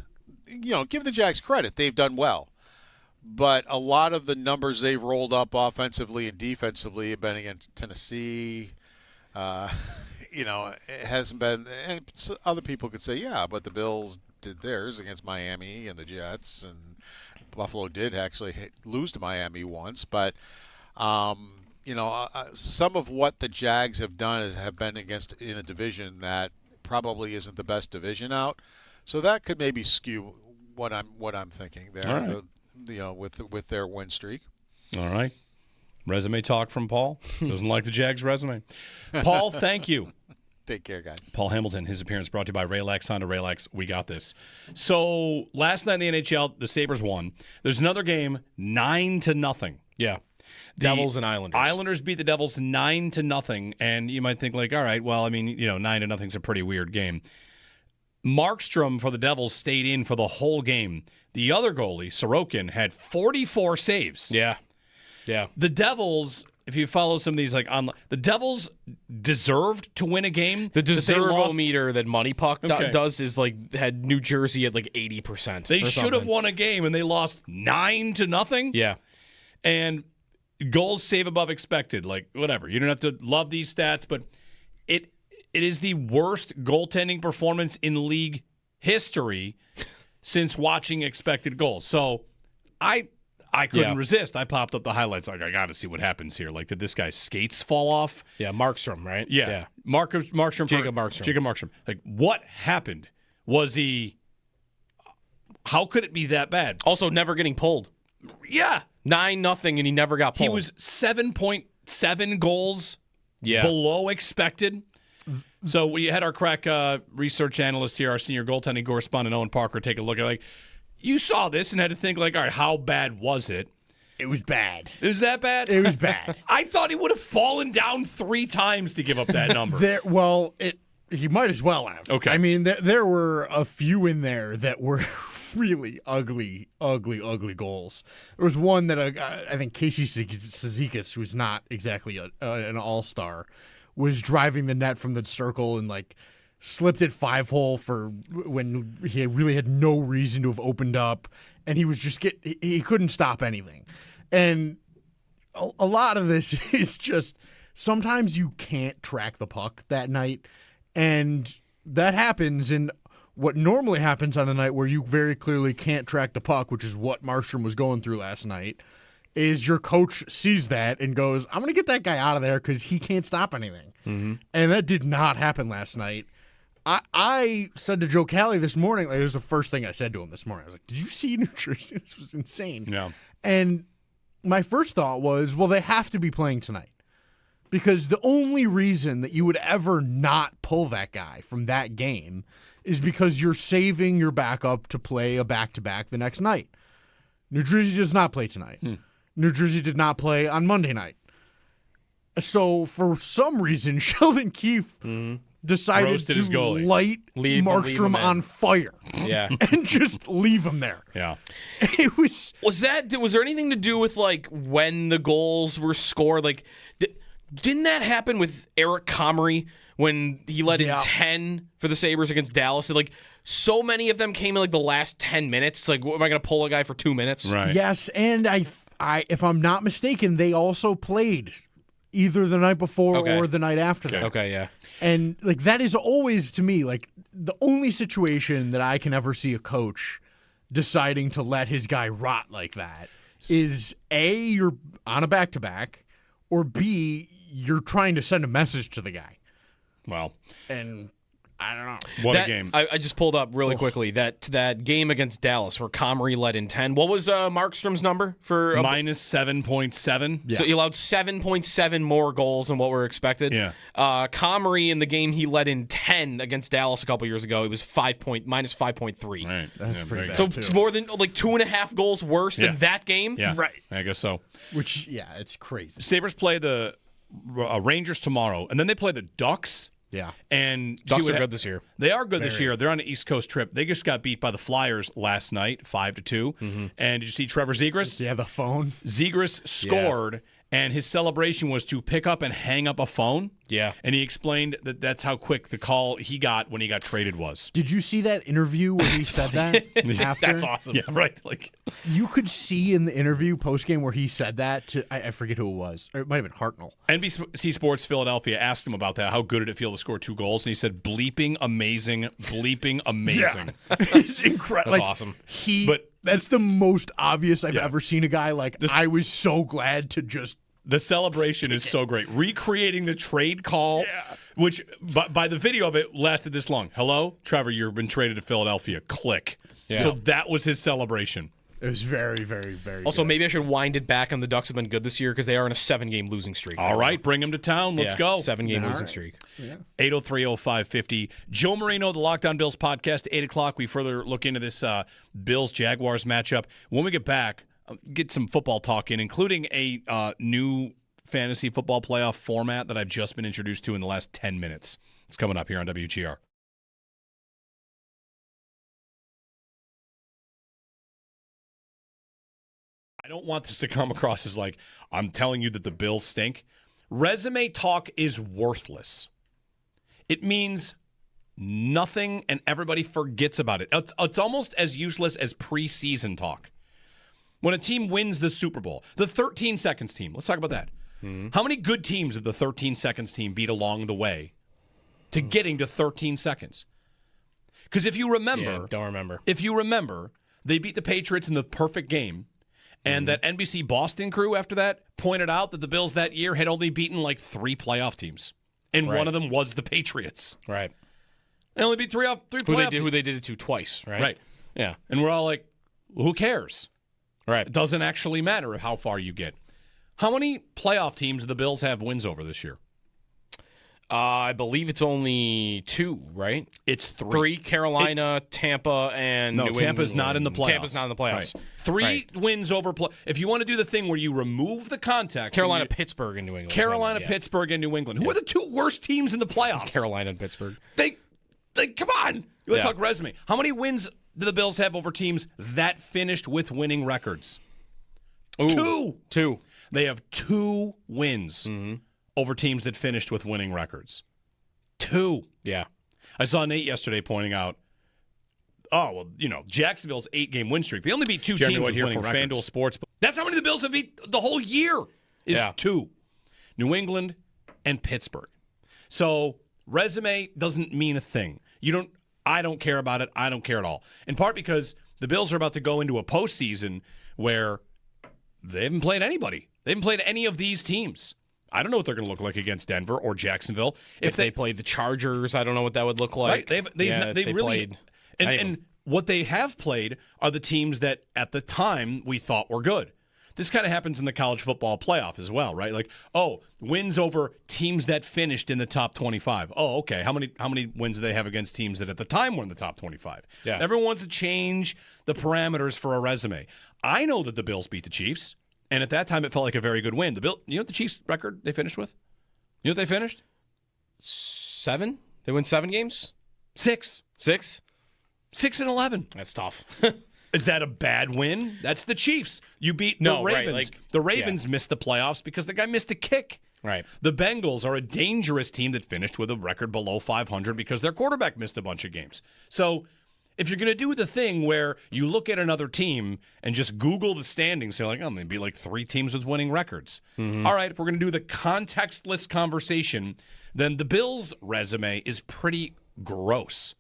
give the Jags credit. They've done well. But a lot of the numbers they've rolled up offensively and defensively have been against Tennessee. It hasn't been, and other people could say, yeah, but the Bills did theirs against Miami and the Jets, and Buffalo did actually lose to Miami once. But, some of what the Jags have done have been in a division that probably isn't the best division out. So that could maybe skew what I'm thinking there. All right. With their win streak. All right. Resume talk from Paul. Doesn't like the Jags resume. Paul, thank you. Take care, guys. Paul Hamilton, his appearance brought to you by Raylax, Honda Raylax. We got this. So last night in the NHL, the Sabres won. There's another game, 9-0. Yeah. Devils and Islanders. Islanders beat the Devils 9-0. And you might think, like, all right, well, I mean, 9-0 is a pretty weird game. Markstrom for the Devils stayed in for the whole game. The other goalie, Sorokin, had 44 saves. Yeah. Yeah. The Devils, if you follow some of these, like, online, the Devils deserved to win a game. The deserve-o-meter that Money Puck does is, like, had New Jersey at, like, 80%. They should have won a game, and they lost 9-0. Yeah. And goals save above expected. Like, whatever. You don't have to love these stats, but it is the worst goaltending performance in league history since watching expected goals. So I couldn't resist. I popped up the highlights. Like, I got to see what happens here. Like, did this guy's skates fall off? Yeah, Markstrom, right? Yeah. Markstrom. Jacob Markstrom. Like, what happened? Was he How could it be that bad? Also, never getting pulled. Yeah. 9-0, and he never got pulled. He was 7.7 goals below expected. So we had our crack research analyst here, our senior goaltending correspondent, Owen Parker, take a look at you saw this and had to think all right, how bad was it? It was bad. It was that bad? It was bad. I thought he would have fallen down 3 times to give up that number. He might as well have. Okay. I mean, there were a few in there that were really ugly goals. There was one that I think Casey Cizikas, who's not exactly an all-star, was driving the net from the circle and slipped it 5-hole for when he really had no reason to have opened up, and he was just he couldn't stop anything. And a lot of this is just sometimes you can't track the puck that night, and that happens. And what normally happens on a night where you very clearly can't track the puck, which is what Markstrom was going through last night, is your coach sees that and goes, I'm going to get that guy out of there because he can't stop anything. Mm-hmm. And that did not happen last night. I said to Joe Cali this morning, it was the first thing I said to him this morning. I was like, did you see New Jersey? This was insane. Yeah. And my first thought was, well, they have to be playing tonight. Because the only reason that you would ever not pull that guy from that game is because you're saving your backup to play a back-to-back the next night. New Jersey does not play tonight. New Jersey did not play on Monday night. So for some reason, Sheldon Keefe decided roasted his to goalie. light Leave Markstrom him on fire. Yeah. And just leave him there. Yeah. It was... Was there anything to do with when the goals were scored? Didn't that happen with Eric Comrie when he led in 10 for the Sabres against Dallas? So many of them came in the last 10 minutes. It's am I going to pull a guy for 2 minutes? Right. Yes, and I if I'm not mistaken, they also played either the night before or the night after that. Okay, yeah. And that is always to me the only situation that I can ever see a coach deciding to let his guy rot like that is A, you're on a back-to-back, or B, you're trying to send a message to the guy. Well, and I don't know. What a game. I just pulled up really quickly that game against Dallas where Comrie led in 10. What was Markstrom's number for minus 7.7? Yeah. So he allowed 7.7 more goals than what were expected. Yeah. Comrie in the game he led in 10 against Dallas a couple years ago. It was minus 5.3. Right. That's pretty bad. So too. it's more than 2.5 goals worse than that game. Yeah. Right. I guess so. Which it's crazy. Sabres play the Rangers tomorrow, and then they play the Ducks. Yeah. And Ducks are good this year. They are good this year. They're on an East Coast trip. They just got beat by the Flyers last night, 5-2. Mm-hmm. And did you see Trevor Zegras? Yeah, the phone. Zegras scored, and his celebration was to pick up and hang up a phone. Yeah. And he explained that that's how quick the call he got when he got traded was. Did you see that interview where he said that after? That's awesome. Yeah, right. You could see in the interview postgame where he said that to, I forget who it was. Or it might have been Hartnell. NBC Sports Philadelphia asked him about that. How good did it feel to score 2 goals? And he said, bleeping amazing, bleeping amazing. Yeah. He's incredible. That's awesome. That's the most obvious I've ever seen a guy I was so glad to just... The celebration is so great. Recreating the trade call, which by the video of it lasted this long. Hello, Trevor, you've been traded to Philadelphia. Click. Yeah. So that was his celebration. It was very, very, very Also, good. maybe I should wind it back on the Ducks have been good this year because they are in a 7-game losing streak. All right, bring them to town. Let's go. 7-game losing streak. Yeah. 803-0550. Joe Marino, the Locked On Bills podcast, 8 o'clock. We further look into this Bills-Jaguars matchup. When we get back, get some football talk in, including a new fantasy football playoff format that I've just been introduced to in the last 10 minutes. It's coming up here on WGR. I don't want this to come across as I'm telling you that the Bills stink. Resume talk is worthless. It means nothing, and everybody forgets about it. It's almost as useless as preseason talk. When a team wins the Super Bowl, the 13 seconds team, let's talk about that. Mm-hmm. How many good teams have the 13 seconds team beat along the way to getting to 13 seconds? Because if you remember... don't remember. If you remember, they beat the Patriots in the perfect game, and that NBC Boston crew after that pointed out that the Bills that year had only beaten 3 playoff teams, and one of them was the Patriots. Right. They only beat three playoff teams. Who they did it to twice, right? Right. Yeah. And we're all like, who cares? Right. It doesn't actually matter how far you get. How many playoff teams do the Bills have wins over this year? I believe it's only 2, right? It's 3. Carolina, Tampa, and New England. Tampa's not in the playoffs. Tampa's not in the playoffs. Right. 3 wins over. If you want to do the thing where you remove the context. Carolina, Pittsburgh, and New England. Carolina, Pittsburgh, and New England. Who are the 2 worst teams in the playoffs? Carolina and Pittsburgh. They come on. You want to talk resume. How many wins do the Bills have over teams that finished with winning records? Ooh. 2. They have 2 wins over teams that finished with winning records. 2. Yeah. I saw Nate yesterday pointing out, Jacksonville's 8-game win streak. They only beat 2 teams with winning records. FanDuel Sports. That's how many the Bills have beat the whole year is 2. New England and Pittsburgh. So resume doesn't mean a thing. I don't care about it. I don't care at all. In part because the Bills are about to go into a postseason where they haven't played anybody. They haven't played any of these teams. I don't know what they're going to look like against Denver or Jacksonville. If they played the Chargers, I don't know what that would look like. Right. They really played. And what they have played are the teams that at the time we thought were good. This kind of happens in the college football playoff as well, right? Like, wins over teams that finished in the top 25. Oh, okay. How many wins do they have against teams that at the time were in the top 25? Yeah. Everyone wants to change the parameters for a resume. I know that the Bills beat the Chiefs, and at that time it felt like a very good win. You know what the Chiefs record they finished with? You know what they finished? 7? They win 7 games? 6. 6? 6-11. That's tough. Is that a bad win? That's the Chiefs. You beat the Ravens. Right, the Ravens missed the playoffs because the guy missed a kick. Right. The Bengals are a dangerous team that finished with a record below 500 because their quarterback missed a bunch of games. So if you're going to do the thing where you look at another team and just Google the standings, you're like, oh, maybe like 3 teams with winning records. All right, if we're going to do the contextless conversation, then the Bills' resume is pretty gross.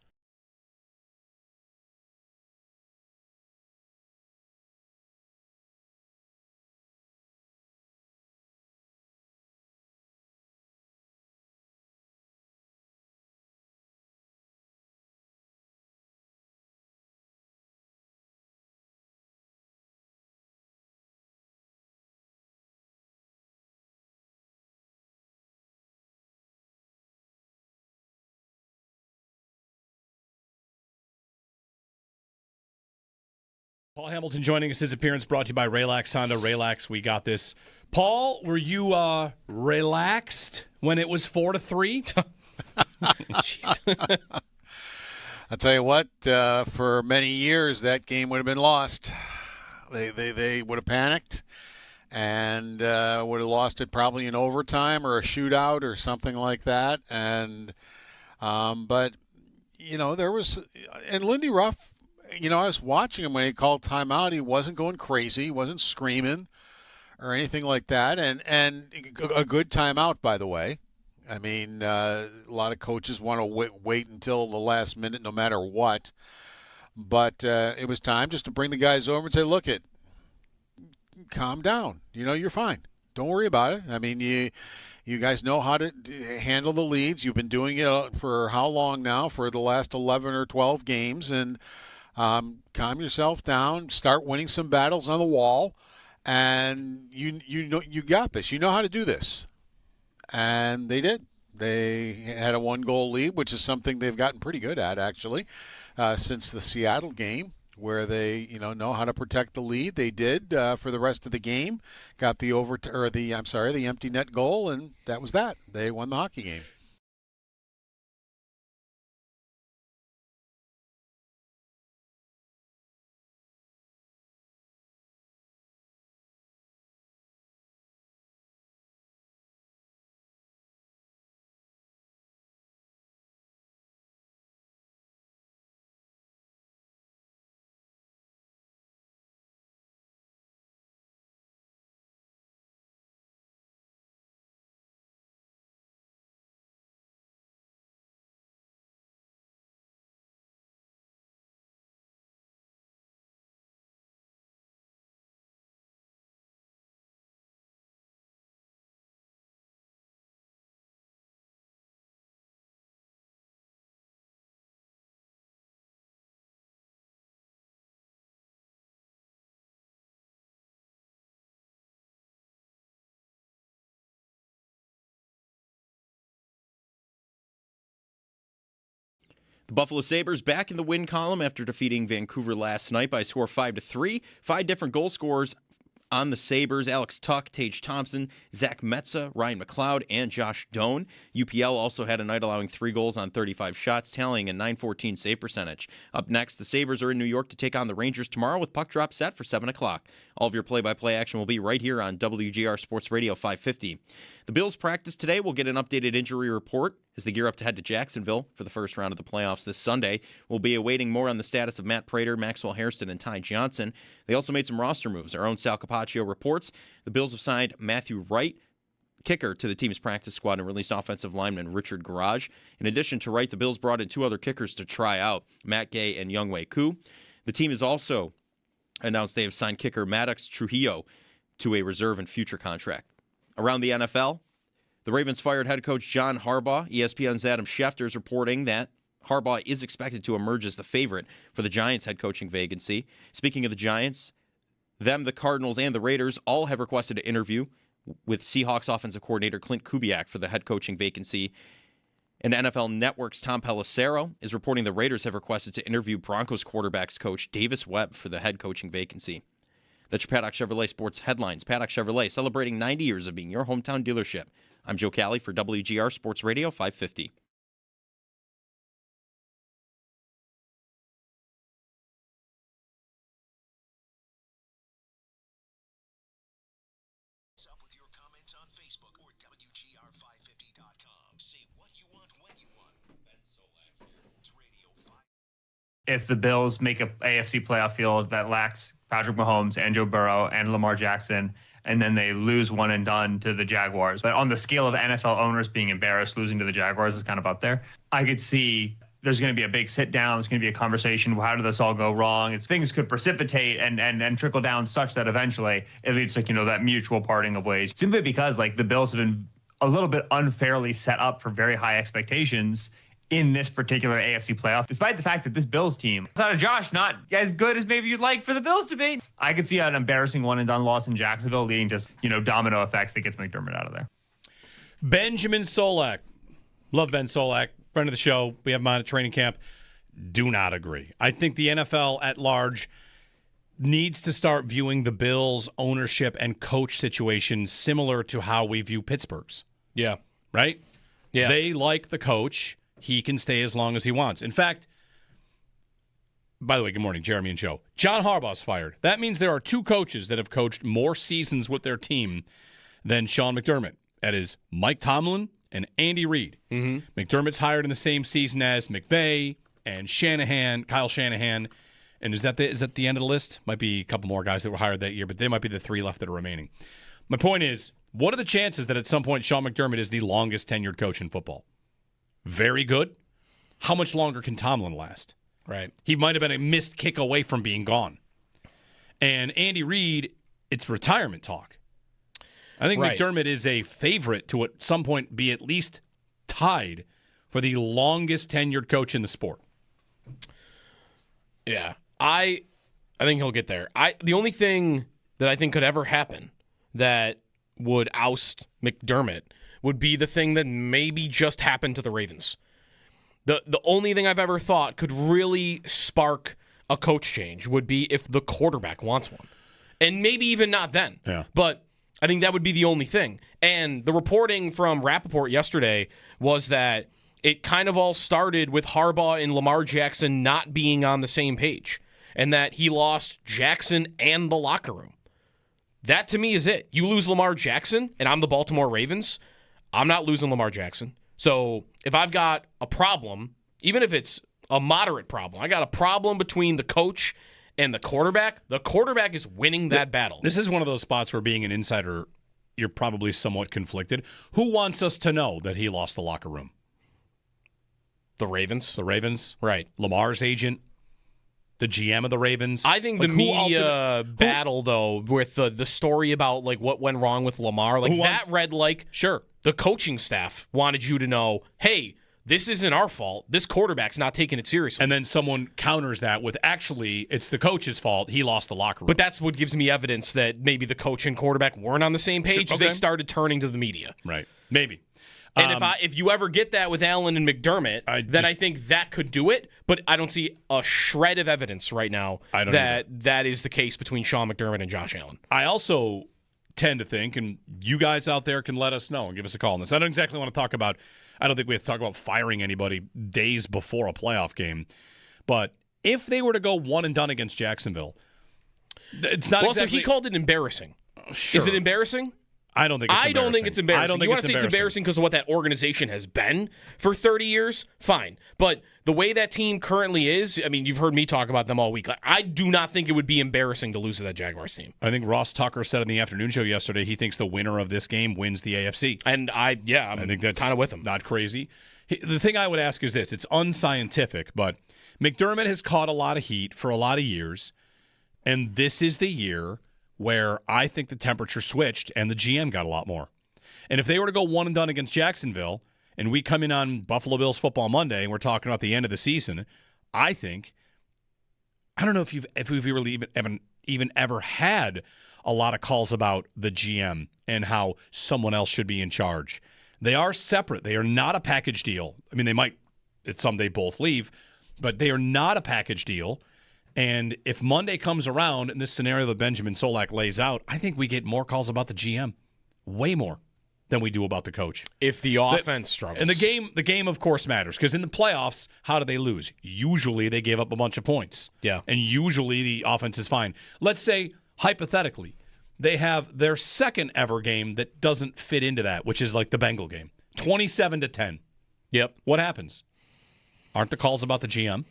Paul Hamilton joining us. His appearance brought to you by Relax Honda. Relax, we got this. Paul, were you relaxed when it was 4-3? Jeez. I'll tell you what, for many years that game would have been lost. They would have panicked and would have lost it probably in overtime or a shootout or something like that. And but there was, and Lindy Ruff, I was watching him when he called timeout. He wasn't going crazy. He wasn't screaming or anything like that. And a good timeout, by the way. I mean, a lot of coaches want to wait until the last minute no matter what. But it was time just to bring the guys over and say, look, calm down. You're fine. Don't worry about it. I mean, you guys know how to handle the leads. You've been doing it for how long now? For the last 11 or 12 games. And calm yourself down. Start winning some battles on the wall. And you got this. You know how to do this. And they did. They had a 1-goal lead, which is something they've gotten pretty good at, actually, since the Seattle game, where they know how to protect the lead. They did for the rest of the game. Got the the empty net goal, and that was that. They won the hockey game. The Buffalo Sabres back in the win column after defeating Vancouver last night by a score 5-3. 5 different goal scorers on the Sabres: Alex Tuch, Tage Thompson, Zach Metza, Ryan McLeod, and Josh Doan. UPL also had a night allowing 3 goals on 35 shots, tallying a .914 save percentage. Up next, the Sabres are in New York to take on the Rangers tomorrow with puck drop set for 7 o'clock. All of your play-by-play action will be right here on WGR Sports Radio 550. The Bills practice today. We'll get an updated injury report as they gear up to head to Jacksonville for the first round of the playoffs this Sunday. We'll be awaiting more on the status of Matt Prater, Maxwell Hairston, and Ty Johnson. They also made some roster moves. Our own Sal Capaccio reports the Bills have signed Matthew Wright, kicker, to the team's practice squad and released offensive lineman Richard Garage. In addition to Wright, the Bills brought in 2 other kickers to try out, Matt Gay and Youngwei Koo. The team has also announced they have signed kicker Maddox Trujillo to a reserve and future contract. Around the NFL, the Ravens fired head coach John Harbaugh. ESPN's Adam Schefter is reporting that Harbaugh is expected to emerge as the favorite for the Giants' head coaching vacancy. Speaking of the Giants, the Cardinals, and the Raiders all have requested an interview with Seahawks offensive coordinator Clint Kubiak for the head coaching vacancy. And NFL Network's Tom Pelissero is reporting the Raiders have requested to interview Broncos quarterbacks coach Davis Webb for the head coaching vacancy. That's your Paddock Chevrolet Sports headlines. Paddock Chevrolet, celebrating 90 years of being your hometown dealership. I'm Joe Cali for WGR Sports Radio 550. Up with your comments on Facebook or WGR550.com. Say what you want when you want. Ben Solak here. It's Radio 5. If the Bills make a AFC playoff field that lacks Patrick Mahomes and Joe Burrow and Lamar Jackson, and then they lose one and done to the Jaguars. But on the scale of NFL owners being embarrassed, losing to the Jaguars is kind of up there. I could see there's going to be a big sit down. There's going to be a conversation. How did this all go wrong? Things could precipitate and trickle down such that eventually it leads to, that mutual parting of ways. Simply because the Bills have been a little bit unfairly set up for very high expectations in this particular AFC playoff, despite the fact that this Bills team, outside of Josh, not as good as maybe you'd like for the Bills to be. I could see an embarrassing one-and-done loss in Jacksonville leading to, domino effects that gets McDermott out of there. Benjamin Solak. Love Ben Solak, friend of the show. We have him on at training camp. Do not agree. I think the NFL at large needs to start viewing the Bills' ownership and coach situation similar to how we view Pittsburgh's. Yeah. Right? Yeah. They like the coach. He can stay as long as he wants. In fact, by the way, good morning, Jeremy and Joe. John Harbaugh's fired. That means there are 2 coaches that have coached more seasons with their team than Sean McDermott. That is Mike Tomlin and Andy Reid. Mm-hmm. McDermott's hired in the same season as McVay and Kyle Shanahan. And is that the end of the list? Might be a couple more guys that were hired that year, but they might be the 3 left that are remaining. My point is, what are the chances that at some point Sean McDermott is the longest tenured coach in football? Very good. How much longer can Tomlin last? Right. He might have been a missed kick away from being gone. And Andy Reid, it's retirement talk. I think right. McDermott is a favorite to at some point be at least tied for the longest tenured coach in the sport. Yeah. I think he'll get there. The only thing that I think could ever happen that would oust McDermott would be the thing that maybe just happened to the Ravens. The only thing I've ever thought could really spark a coach change would be if the quarterback wants one. And maybe even not then. Yeah. But I think that would be the only thing. And the reporting from Rappaport yesterday was that it kind of all started with Harbaugh and Lamar Jackson not being on the same page, and that he lost Jackson and the locker room. That, to me, is it. You lose Lamar Jackson, and I'm the Baltimore Ravens, I'm not losing Lamar Jackson. So if I've got a problem, even if it's a moderate problem, I got a problem between the coach and the quarterback is winning that battle. This is one of those spots where being an insider, you're probably somewhat conflicted. Who wants us to know that he lost the locker room? The Ravens. The Ravens? Right. Lamar's agent? The GM of the Ravens? I think the media battle, though, with the story about what went wrong with Lamar, read sure, the coaching staff wanted you to know, hey, this isn't our fault. This quarterback's not taking it seriously. And then someone counters that with, actually, it's the coach's fault. He lost the locker room. But that's what gives me evidence that maybe the coach and quarterback weren't on the same page. Sure, okay. They started turning to the media. Right. Maybe. And if you ever get that with Allen and McDermott, I think that could do it. But I don't see a shred of evidence right now that is the case between Sean McDermott and Josh Allen. I also tend to think, and you guys out there can let us know and give us a call on this. I don't exactly want to talk about, I don't think we have to talk about firing anybody days before a playoff game. But if they were to go one and done against Jacksonville, it's not exactly. So he called it embarrassing. Sure. Is it embarrassing? I don't think it's embarrassing. I don't think it's embarrassing. I don't think you want to say it's embarrassing because of what that organization has been for 30 years? Fine. But the way that team currently is, I mean, you've heard me talk about them all week. I do not think it would be embarrassing to lose to that Jaguars team. I think Ross Tucker said in the afternoon show yesterday he thinks the winner of this game wins the AFC. And I think that's kind of with him. Not crazy. The thing I would ask is this. It's unscientific, but McDermott has caught a lot of heat for a lot of years, and this is the year where I think the temperature switched and the GM got a lot more. And if they were to go one and done against Jacksonville, and we come in on Buffalo Bills Football Monday, and we're talking about the end of the season, I don't know if we've really even ever had a lot of calls about the GM and how someone else should be in charge. They are separate. They are not a package deal. I mean, they might at someday both leave, but they are not a package deal. And if Monday comes around and this scenario that Benjamin Solak lays out, I think we get more calls about the GM, way more than we do about the coach. If the offense struggles. And the game, of course, matters because in the playoffs, how do they lose? Usually they give up a bunch of points. Yeah. And usually the offense is fine. Let's say, hypothetically, they have their second ever game that doesn't fit into that, which is like the Bengal game, 27-10. Yep. What happens? Aren't the calls about the GM?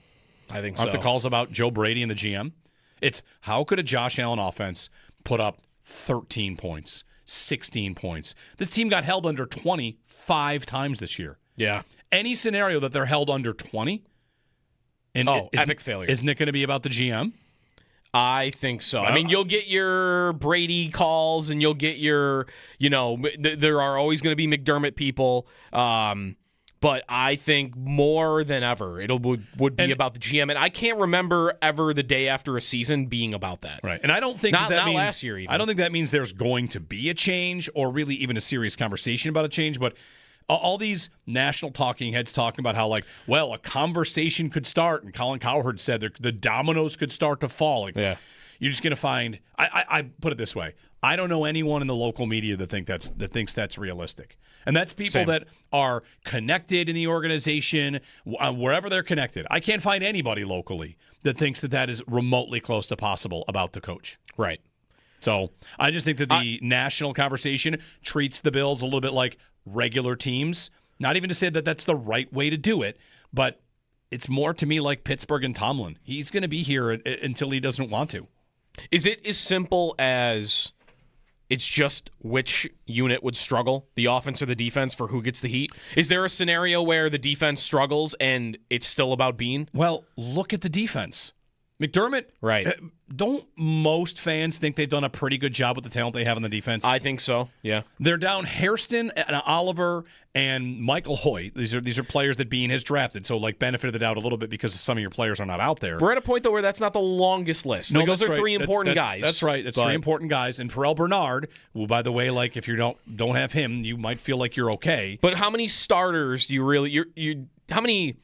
I think Aren't so. the calls about Joe Brady and the GM? It's how could a Josh Allen offense put up 13 points, 16 points? This team got held under 20 5 times this year. Yeah. Any scenario that they're held under 20, epic failure. Isn't it going to be about the GM? I think so. I mean, you'll get your Brady calls and you'll get your, there are always going to be McDermott people. But I think more than ever, would be about the GM. And I can't remember ever the day after a season being about that. Right. And I don't think not that means last year even. I don't think that means there's going to be a change or really even a serious conversation about a change. But all these national talking heads talking about how, a conversation could start. And Colin Cowherd said the dominoes could start to fall. Yeah. You're just going to find – I put it this way. I don't know anyone in the local media that thinks that's realistic. And that's people that are connected in the organization, wherever they're connected. I can't find anybody locally that thinks that is remotely close to possible about the coach. Right. So I just think that the national conversation treats the Bills a little bit like regular teams. Not even to say that that's the right way to do it, but it's more to me like Pittsburgh and Tomlin. He's going to be here until he doesn't want to. Is it as simple as it's just which unit would struggle, the offense or the defense, for who gets the heat? Is there a scenario where the defense struggles and it's still about Bean? Well, look at the defense. McDermott, right? Don't most fans think they've done a pretty good job with the talent they have on the defense? I think so. Yeah, they're down Hairston and Oliver and Michael Hoyt. These are players that Bean has drafted, so benefit of the doubt a little bit because some of your players are not out there. We're at a point though where that's not the longest list. No, those are right. three important guys. That's right. It's 3 important guys. And Perel Bernard, who, by the way, if you don't have him, you might feel like you're okay. But how many starters do you really? How many?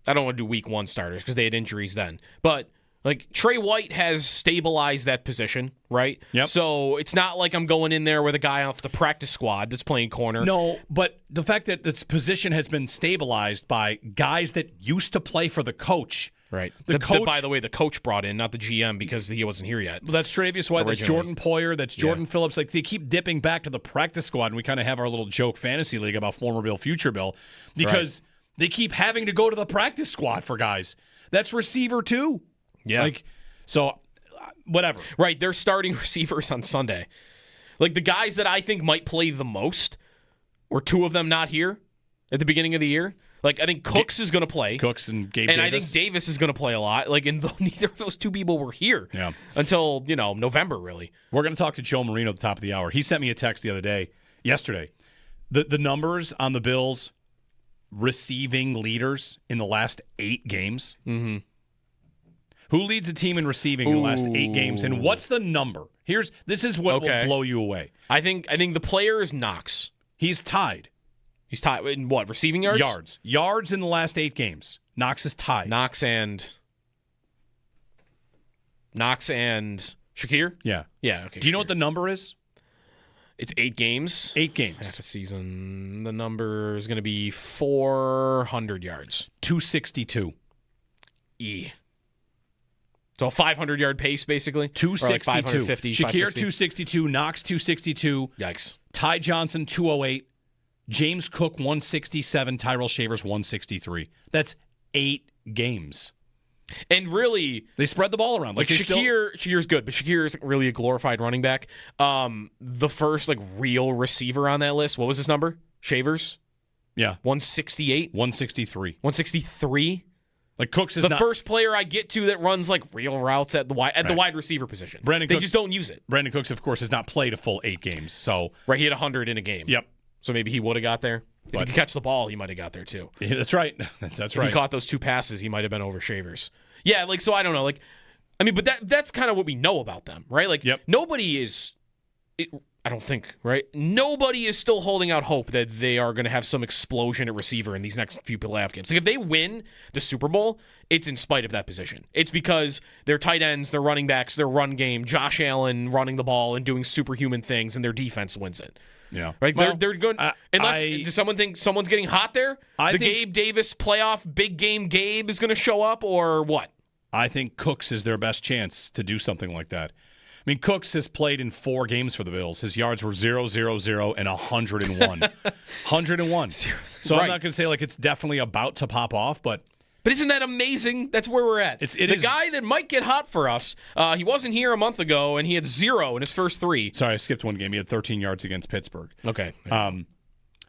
I don't want to do week one starters because they had injuries then. But Trey White has stabilized that position, right? Yep. So it's not like I'm going in there with a guy off the practice squad that's playing corner. No, but the fact that this position has been stabilized by guys that used to play for the coach. Right. The coach, by the way, the coach brought in, not the GM, because he wasn't here yet. Well, that's Travius White, that's Jordan Poyer, that's Jordan Phillips. They keep dipping back to the practice squad, and we kind of have our little joke fantasy league about former Bill, future Bill, because they keep having to go to the practice squad for guys. That's receiver too. Yeah. So, whatever. Right, they're starting receivers on Sunday. The guys that I think might play the most, were two of them not here at the beginning of the year. I think Cooks is going to play. Cooks and Gabe Davis. And I think Davis is going to play a lot. And neither of those two people were here until, November, really. We're going to talk to Joe Marino at the top of the hour. He sent me a text yesterday. The numbers on the Bills receiving leaders in the last 8 games. Mm-hmm. Who leads a team in receiving in the last 8 games, and what's the number? This is what will blow you away. I think the player is Knox. He's tied. He's tied in what? Receiving yards? Yards in the last 8 games. Knox is tied. Knox and Shakir? Yeah. Yeah, okay. Do you know what the number is? It's 8 games. 8 games. Half a season. The number is going to be 400 yards. 262. So a 500-yard pace, basically? 262. Like 550, Shakir, 560. 262. Knox, 262. Yikes. Ty Johnson, 208. James Cook, 167. Tyrell Shavers, 163. That's 8 games. And really, they spread the ball around. Like Shakir's good, but Shakir isn't really a glorified running back. The first real receiver on that list, what was his number? Shavers? Yeah. 168? 163. 163? Like Cooks is the first player I get to that runs real routes at the wide receiver position. They just don't use it. Brandon Cooks, of course, has not played a full 8 games. So he had 100 in a game. Yep. So maybe he would have got there. If he could catch the ball, he might have got there too. Yeah, that's right. That's right. If he caught those 2 passes, he might have been over Shavers. Yeah, so I don't know. But that's kind of what we know about them, right? Nobody is, I don't think, right? Nobody is still holding out hope that they are going to have some explosion at receiver in these next few playoff games. If they win the Super Bowl, it's in spite of that position. It's because their tight ends, their running backs, their run game, Josh Allen running the ball and doing superhuman things, and their defense wins it. Yeah. Right? They're going does someone think someone's getting hot there? Gabe Davis playoff big game Gabe is going to show up, or what? I think Cooks is their best chance to do something like that. I mean, Cooks has played in 4 games for the Bills. His yards were 0, 0, 0, and 101. 101. So I'm not going to say it's definitely about to pop off, but isn't that amazing? That's where we're at. The guy that might get hot for us, he wasn't here a month ago, and he had 0 in his first 3. Sorry, I skipped one game. He had 13 yards against Pittsburgh. Okay. But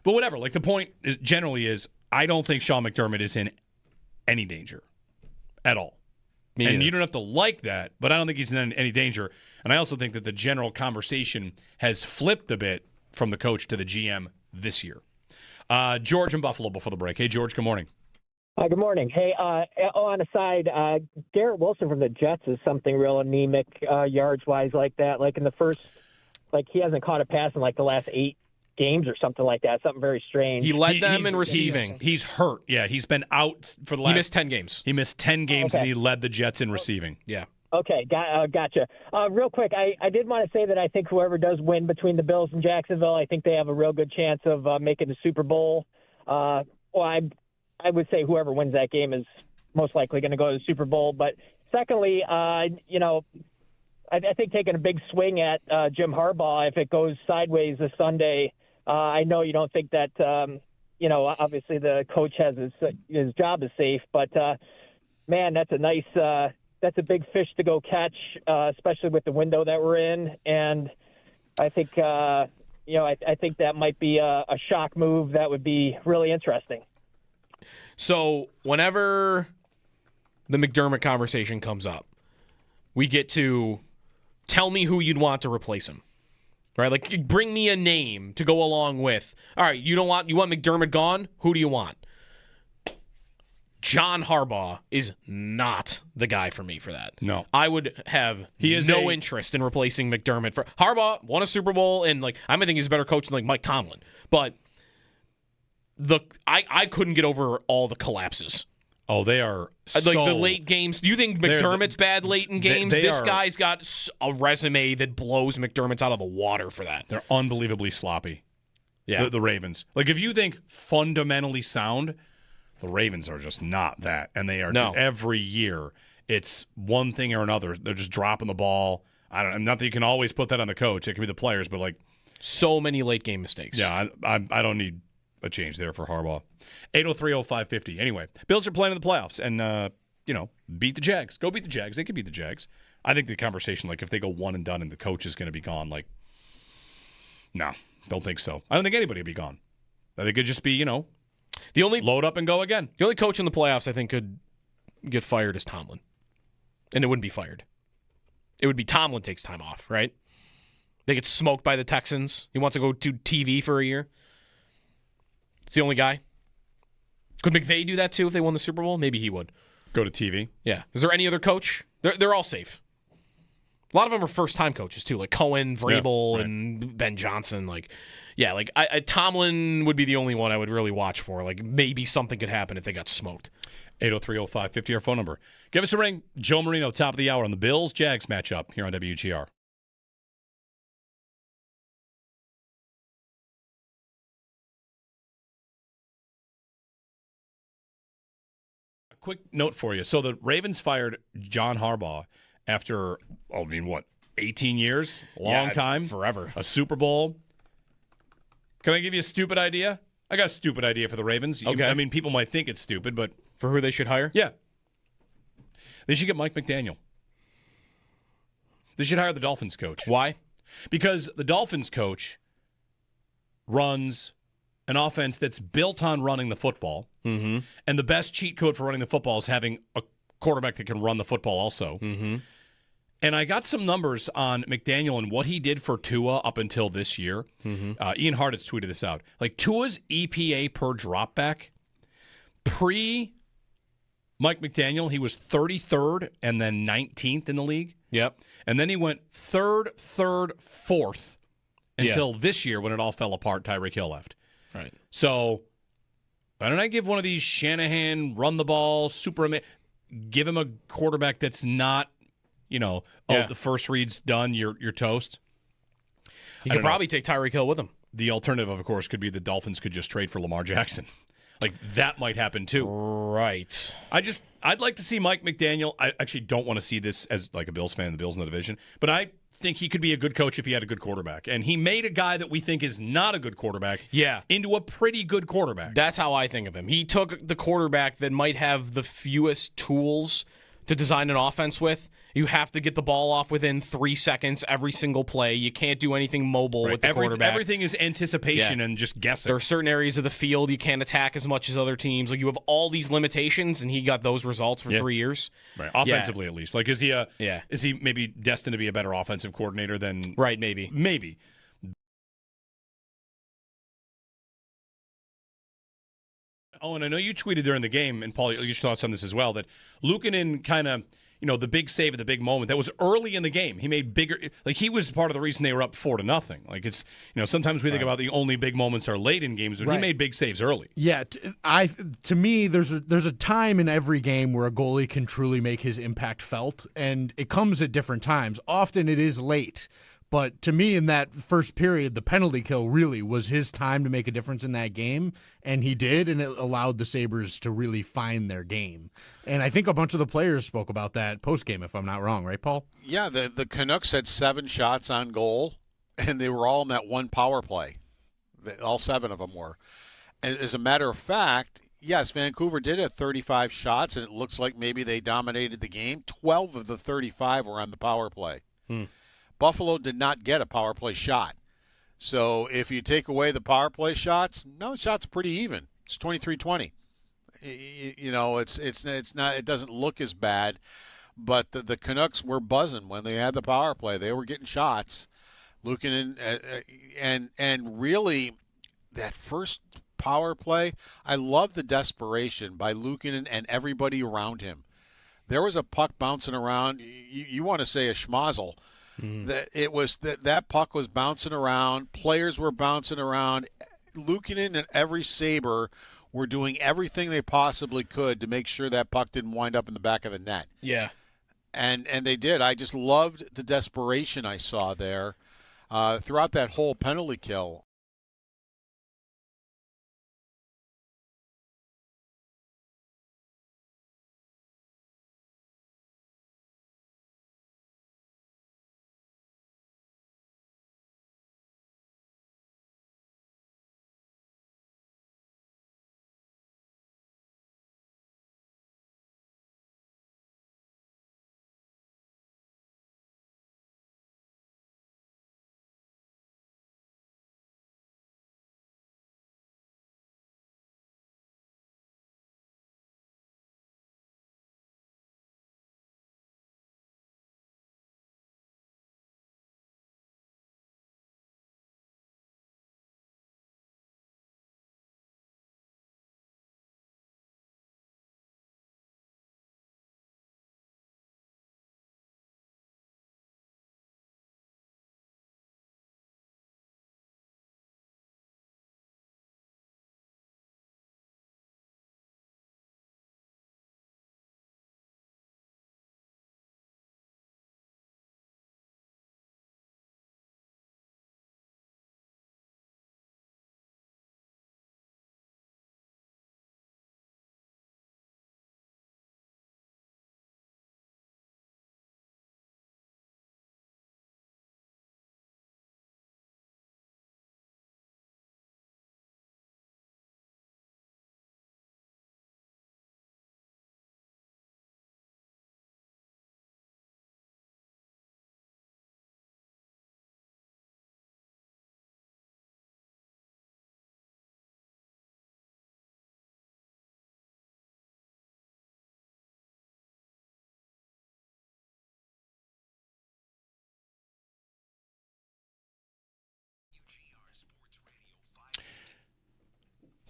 whatever. The point generally is I don't think Sean McDermott is in any danger at all. And you don't have to like that, but I don't think he's in any danger. And I also think that the general conversation has flipped a bit from the coach to the GM this year. George in Buffalo before the break. Hey, George, good morning. Good morning. Hey, on a side, Garrett Wilson from the Jets is something real anemic yards-wise like that. In the first, he hasn't caught a pass in the last 8 games or something like that. Something very strange. He led them in receiving. He's hurt. Yeah, he's been out for the last... He missed 10 games. He missed 10 games, and he led the Jets in receiving. Yeah. Okay, gotcha. Real quick, I did want to say that I think whoever does win between the Bills and Jacksonville, I think they have a real good chance of making the Super Bowl. I would say whoever wins that game is most likely going to go to the Super Bowl. But secondly, I think taking a big swing at Jim Harbaugh, if it goes sideways this Sunday, I know you don't think that, obviously the coach has his job is safe, but man, that's a big fish to go catch, especially with the window that we're in. And I think, I think that might be a shock move that would be really interesting. So whenever the McDermott conversation comes up, we get to tell me who you'd want to replace him. Right? Bring me a name to go along with. All right, you want McDermott gone? Who do you want? John Harbaugh is not the guy for me for that. No. I would have no interest in replacing McDermott. Harbaugh won a Super Bowl, and I think he's a better coach than Mike Tomlin. But I couldn't get over all the collapses. Oh, they are the late games. Do you think McDermott's bad late in games? This guy's got a resume that blows McDermott's out of the water for that. They're unbelievably sloppy. Yeah. The Ravens. If you think fundamentally sound, the Ravens are just not that. And they are every year. It's one thing or another. They're just dropping the ball. Not that you can always put that on the coach. It can be the players, but so many late game mistakes. Yeah, I don't need a change there for Harbaugh. 803-0550. Anyway, Bills are playing in the playoffs and, beat the Jags. Go beat the Jags. They can beat the Jags. I think the conversation, if they go one and done and the coach is going to be gone, no, don't think so. I don't think anybody will be gone. I think it could just be, the only load up and go again. The only coach in the playoffs I think could get fired is Tomlin. And it wouldn't be fired. It would be Tomlin takes time off, right? They get smoked by the Texans. He wants to go to TV for a year. It's the only guy. Could McVay do that too if they won the Super Bowl? Maybe he would. Go to TV? Yeah. Is there any other coach? They're all safe. A lot of them are first-time coaches, too, like Cohen, Vrabel, and Ben Johnson. Tomlin would be the only one I would really watch for. Like, maybe something could happen if they got smoked. 803-0550, our phone number. Give us a ring. Joe Marino, top of the hour on the Bills-Jags matchup here on WGR. A quick note for you. So the Ravens fired John Harbaugh after, 18 years? Long time. Forever. A Super Bowl. Can I give you a stupid idea? I got a stupid idea for the Ravens. Okay. I mean, people might think it's stupid, but... For who they should hire? Yeah. They should get Mike McDaniel. They should hire the Dolphins coach. Why? Because the Dolphins coach runs an offense that's built on running the football, Mm-hmm. and the best cheat code for running the football is having a quarterback that can run the football also. Mm-hmm. And I got some numbers on McDaniel and what he did for Tua up until this year. Mm-hmm. Ian Hart has tweeted this out. Like, Tua's EPA per dropback, pre-Mike McDaniel, he was 33rd and then 19th in the league. Yep. And then he went third, fourth until this year when it all fell apart. Tyreek Hill left. Right. So why don't I give one of these Shanahan run the ball, give him a quarterback that's not, the first read's done, you're toast. He could probably take Tyreek Hill with him. The alternative, of course, could be the Dolphins could just trade for Lamar Jackson. Like, that might happen too. Right. I'd like to see Mike McDaniel. I actually don't want to see this as like a Bills fan, the Bills in the division, but I think he could be a good coach if he had a good quarterback. And he made a guy that we think is not a good quarterback into a pretty good quarterback. That's how I think of him. He took the quarterback that might have the fewest tools to design an offense with. You have to get the ball off within 3 seconds every single play. You can't do anything mobile with the quarterback. Everything is anticipation and just guessing. There are certain areas of the field you can't attack as much as other teams. Like, you have all these limitations, and he got those results for 3 years. Right. Offensively, at least. Like, is he maybe destined to be a better offensive coordinator than... Right, maybe. Maybe. Oh, and I know you tweeted during the game, and Paul, your thoughts on this as well, that Luukkonen kind of... the big save at the big moment. That was early in the game. He made bigger. Like, he was part of the reason they were up 4-0. Like, it's sometimes we think about the only big moments are late in games, but he made big saves early. Yeah, to me, there's a time in every game where a goalie can truly make his impact felt, and it comes at different times. Often it is late. But to me, in that first period, the penalty kill really was his time to make a difference in that game, and he did, and it allowed the Sabres to really find their game. And I think a bunch of the players spoke about that post-game, if I'm not wrong, right, Paul? Yeah, the Canucks had 7 shots on goal, and they were all in that one power play. All 7 of them were. And as a matter of fact, yes, Vancouver did have 35 shots, and it looks like maybe they dominated the game. 12 of the 35 were on the power play. Buffalo did not get a power play shot. So if you take away the power play shots, the shots are pretty even. It's 23-20. It's not. It doesn't look as bad, but the Canucks were buzzing when they had the power play. They were getting shots. Luukkonen and really that first power play, I love the desperation by Luukkonen and everybody around him. There was a puck bouncing around. You want to say a schmozzle. That puck was bouncing around. Players were bouncing around. Luukkonen and every Sabre were doing everything they possibly could to make sure that puck didn't wind up in the back of the net. Yeah. And they did. I just loved the desperation I saw there throughout that whole penalty kill.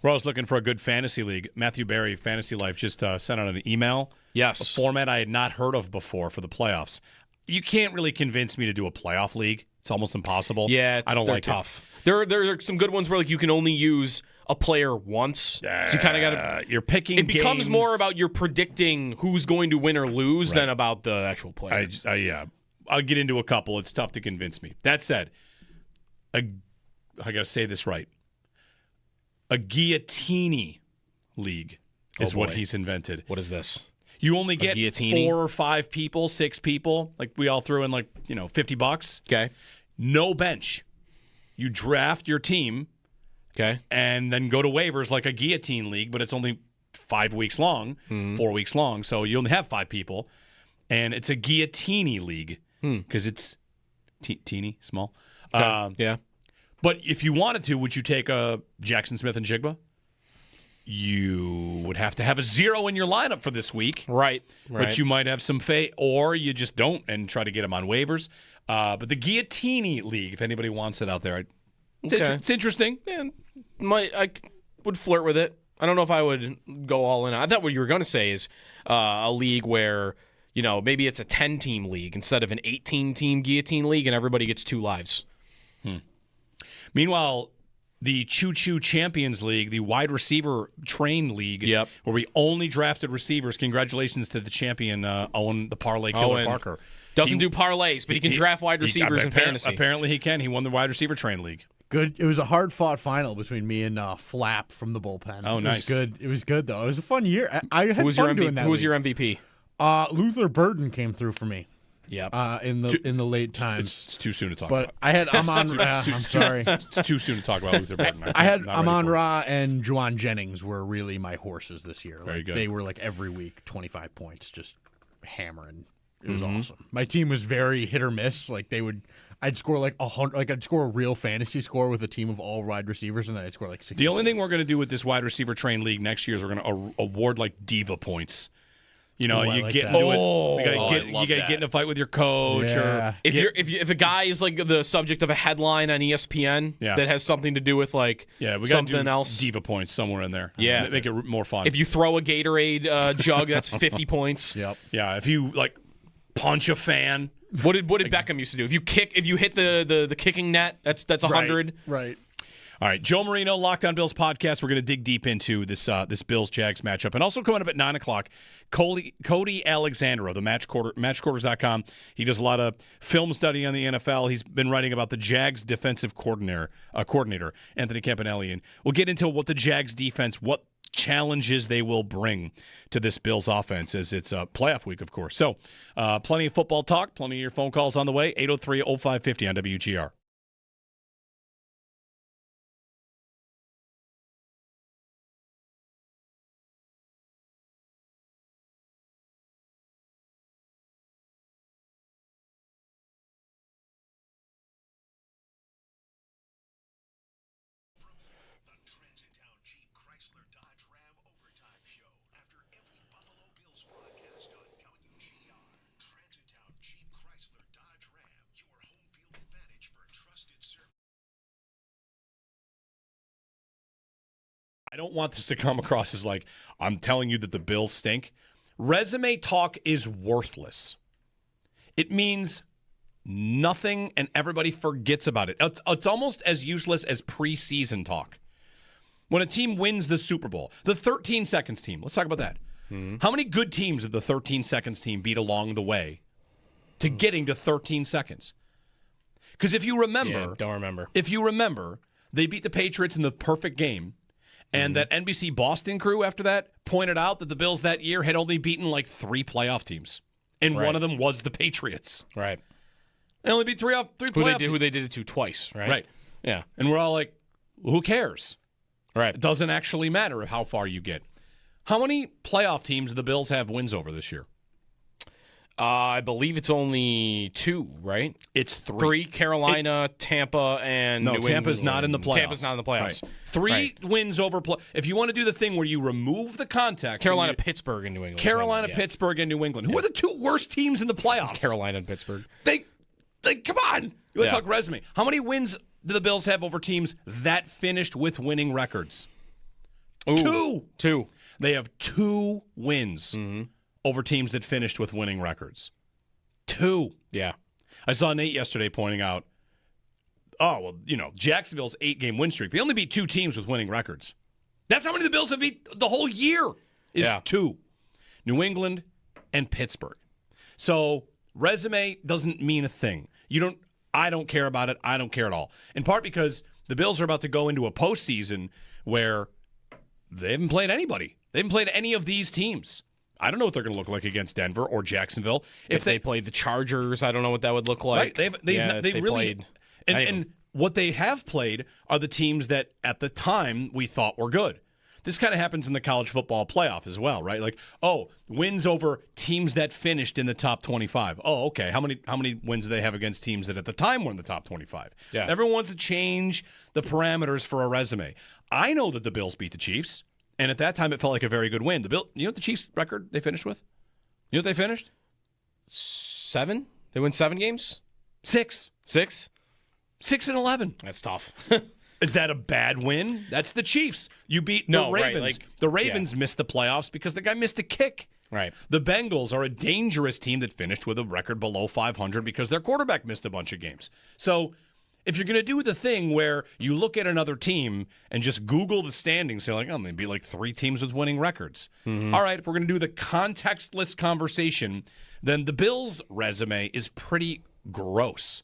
We're always looking for a good fantasy league. Matthew Berry, Fantasy Life, just sent out an email. Yes. A format I had not heard of before for the playoffs. You can't really convince me to do a playoff league. It's almost impossible. Yeah, I don't they're like tough. There are some good ones where like you can only use a player once. So you kind of got to. You're picking. It becomes games. more about you're predicting who's going to win or lose than about the actual player. I'll get into a couple. It's tough to convince me. That said, I got to say this right. A guillotine league is what he's invented. What is this? You only get guillotine? 4 or 5 people, 6 people. Like we all threw in $50. Okay. No bench. You draft your team. Okay. And then go to waivers like a guillotine league, but it's only 5 weeks long, 4 weeks long. So you only have 5 people. And it's a guillotine league because it's teeny, small. Okay. Yeah. But if you wanted to, would you take a Jackson Smith and Jigba? You would have to have a 0 in your lineup for this week. Right. But you might have some or you just don't and try to get them on waivers. But the guillotine league, if anybody wants it out there, it's interesting. Yeah, I would flirt with it. I don't know if I would go all in. I thought what you were going to say is a league where, maybe it's a 10-team league instead of an 18-team guillotine league and everybody gets 2 lives. Meanwhile, the Choo Choo Champions League, the wide receiver train league, where we only drafted receivers. Congratulations to the champion, Owen, the parlay killer Parker. Doesn't do parlays, but he can draft wide receivers in fantasy. Apparently he can. He won the wide receiver train league. Good. It was a hard-fought final between me and Flap from the bullpen. Oh, nice. It was good, though. It was a fun year. I had fun doing that. Who was your MVP? Luther Burden came through for me. Yeah. In the late times. It's too soon to talk but about. I had Amon Ra. I'm sorry. It's too soon to talk about Luther Burden. I had Amon Ra and Juwan Jennings were really my horses this year. Very good. They were every week 25 points, just hammering. It was awesome. My team was very hit or miss. I'd score 100. I'd score a real fantasy score with a team of all wide receivers, and then I'd score 60. The only thing we're going to do with this wide receiver train league next year is we're going to award diva points. You got to get in a fight with your coach, or if a guy is the subject of a headline on ESPN that has something to do with we something do else, diva points somewhere in there. Yeah, make it more fun. If you throw a Gatorade jug, that's 50 points. Yep. Yeah. If you punch a fan. What did Beckham used to do? If you hit the kicking net, that's 100. Right. All right, Joe Marino, Locked On Bills podcast. We're going to dig deep into this Bills-Jags matchup. And also coming up at 9 o'clock, Cody Alexander of the matchquarters.com. He does a lot of film study on the NFL. He's been writing about the Jags defensive coordinator, Anthony Campanelli. And we'll get into what the Jags defense, what challenges they will bring to this Bills offense as it's a playoff week, of course. So plenty of football talk, plenty of your phone calls on the way, 803-0550 on WGR. I don't want this to come across as I'm telling you that the Bills stink. Resume talk is worthless. It means nothing, and everybody forgets about it. It's almost as useless as preseason talk. When a team wins the Super Bowl, the 13 seconds team, let's talk about that. How many good teams did the 13 seconds team beat along the way to getting to 13 seconds? Because if you remember... don't remember. If you remember, they beat the Patriots in the perfect game. And that NBC Boston crew after that pointed out that the Bills that year had only beaten 3 playoff teams. And one of them was the Patriots. Right. They only beat three playoff teams. Who they did it to twice, right? Right. Yeah. And we're all like, who cares? Right. It doesn't actually matter how far you get. How many playoff teams do the Bills have wins over this year? I believe it's only 2, right? It's 3. Carolina, Tampa, and New England. Tampa's not in the playoffs. Tampa's not in the playoffs. Right. 3 wins over. If you want to do the thing where you remove the context. Carolina, Pittsburgh, and New England. Carolina, Pittsburgh, and New England. Who are the 2 worst teams in the playoffs? Carolina and Pittsburgh. They come on. You want to talk resume. How many wins do the Bills have over teams that finished with winning records? Ooh. Two. They have 2 wins over teams that finished with winning records. 2. Yeah. I saw Nate yesterday pointing out, Jacksonville's 8-game win streak. They only beat 2 teams with winning records. That's how many the Bills have beat the whole year is 2. New England and Pittsburgh. So resume doesn't mean a thing. I don't care about it. I don't care at all. In part because the Bills are about to go into a postseason where they haven't played anybody. They haven't played any of these teams. I don't know what they're going to look like against Denver or Jacksonville. If they played the Chargers, I don't know what that would look like. Right. They really played. And what they have played are the teams that at the time we thought were good. This kind of happens in the college football playoff as well, right? Like, wins over teams that finished in the top 25. Oh, okay. How many wins do they have against teams that at the time were in the top 25? Yeah. Everyone wants to change the parameters for a resume. I know that the Bills beat the Chiefs, and at that time it felt like a very good win. You know what the Chiefs record they finished with? You know what they finished? 7? They win 7 games? 6. 6? 6-11. That's tough. Is that a bad win? That's the Chiefs. You beat the Ravens. Right, the Ravens missed the playoffs because the guy missed a kick. Right. The Bengals are a dangerous team that finished with a record below 500 because their quarterback missed a bunch of games. So if you're going to do the thing where you look at another team and just Google the standings, say like, they beat like 3 teams with winning records. All right, if we're going to do the contextless conversation, then the Bills' resume is pretty gross.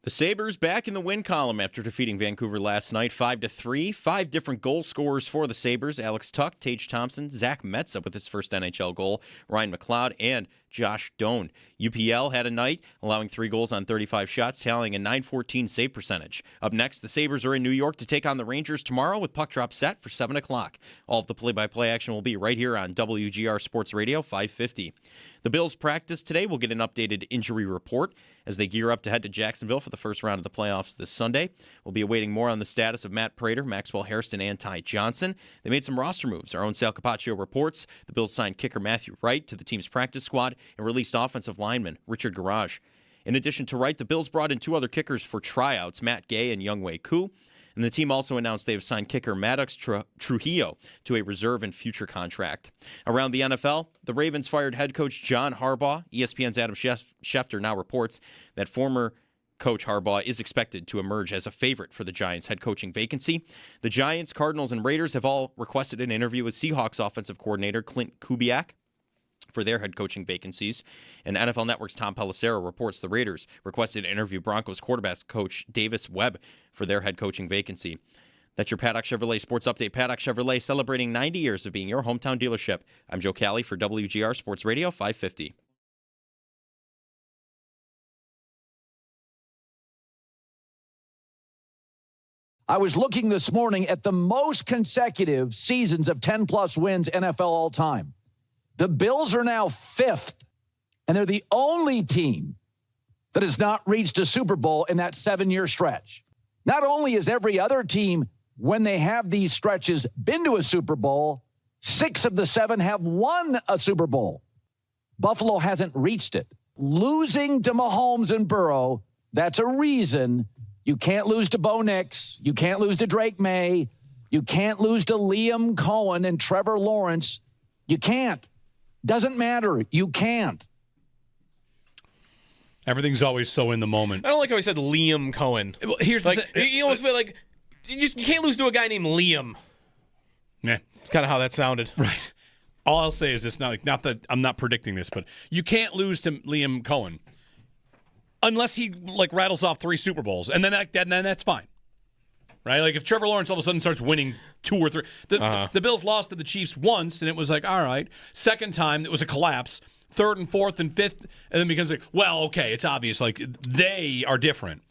The Sabres back in the win column after defeating Vancouver last night 5-3. 5 different goal scorers for the Sabres. Alex Tuch, Tage Thompson, Zach Metsa with his first NHL goal, Ryan McLeod, and Josh Doan. UPL had a night, allowing 3 goals on 35 shots, tallying a .914 save percentage. Up next, the Sabres are in New York to take on the Rangers tomorrow with puck drop set for 7 o'clock. All of the play-by-play action will be right here on WGR Sports Radio 550. The Bills practice today. We'll get an updated injury report as they gear up to head to Jacksonville for the first round of the playoffs this Sunday. We'll be awaiting more on the status of Matt Prater, Maxwell Hairston, and Ty Johnson. They made some roster moves. Our own Sal Capaccio reports the Bills signed kicker Matthew Wright to the team's practice squad and released offensive lineman Richard Garage. In addition to Wright, the Bills brought in 2 other kickers for tryouts, Matt Gay and Youngwei Koo. And the team also announced they have signed kicker Maddox Trujillo to a reserve and future contract. Around the NFL, the Ravens fired head coach John Harbaugh. ESPN's Adam Schefter now reports that former Coach Harbaugh is expected to emerge as a favorite for the Giants' head coaching vacancy. The Giants, Cardinals, and Raiders have all requested an interview with Seahawks offensive coordinator Clint Kubiak for their head coaching vacancies. And NFL Network's Tom Pelissero reports the Raiders requested to interview Broncos quarterback coach Davis Webb for their head coaching vacancy. That's your Paddock Chevrolet Sports Update. Paddock Chevrolet celebrating 90 years of being your hometown dealership. I'm Joe Cali for WGR Sports Radio 550. I was looking this morning at the most consecutive seasons of 10-plus wins NFL all time. The Bills are now 5th, and they're the only team that has not reached a Super Bowl in that 7-year stretch. Not only is every other team, when they have these stretches, been to a Super Bowl, 6 of the 7 have won a Super Bowl. Buffalo hasn't reached it. Losing to Mahomes and Burrow, that's a reason you can't lose to Bo Nix. You can't lose to Drake May. You can't lose to Liam Cohen and Trevor Lawrence. You can't. Doesn't matter. You can't. Everything's always so in the moment. I don't like how he said Liam Cohen. Well, here's the thing. You almost feel like you can't lose to a guy named Liam. Yeah, it's kind of how that sounded. Right. All I'll say is this: not that I'm not predicting this, but you can't lose to Liam Cohen unless he rattles off 3 Super Bowls, and then that's fine. Right? Like if Trevor Lawrence all of a sudden starts winning 2 or 3. The Bills lost to the Chiefs once, and it was like, all right. Second time, it was a collapse. 3rd and 4th and 5th, and then becomes like, well, okay, it's obvious. Like they are different.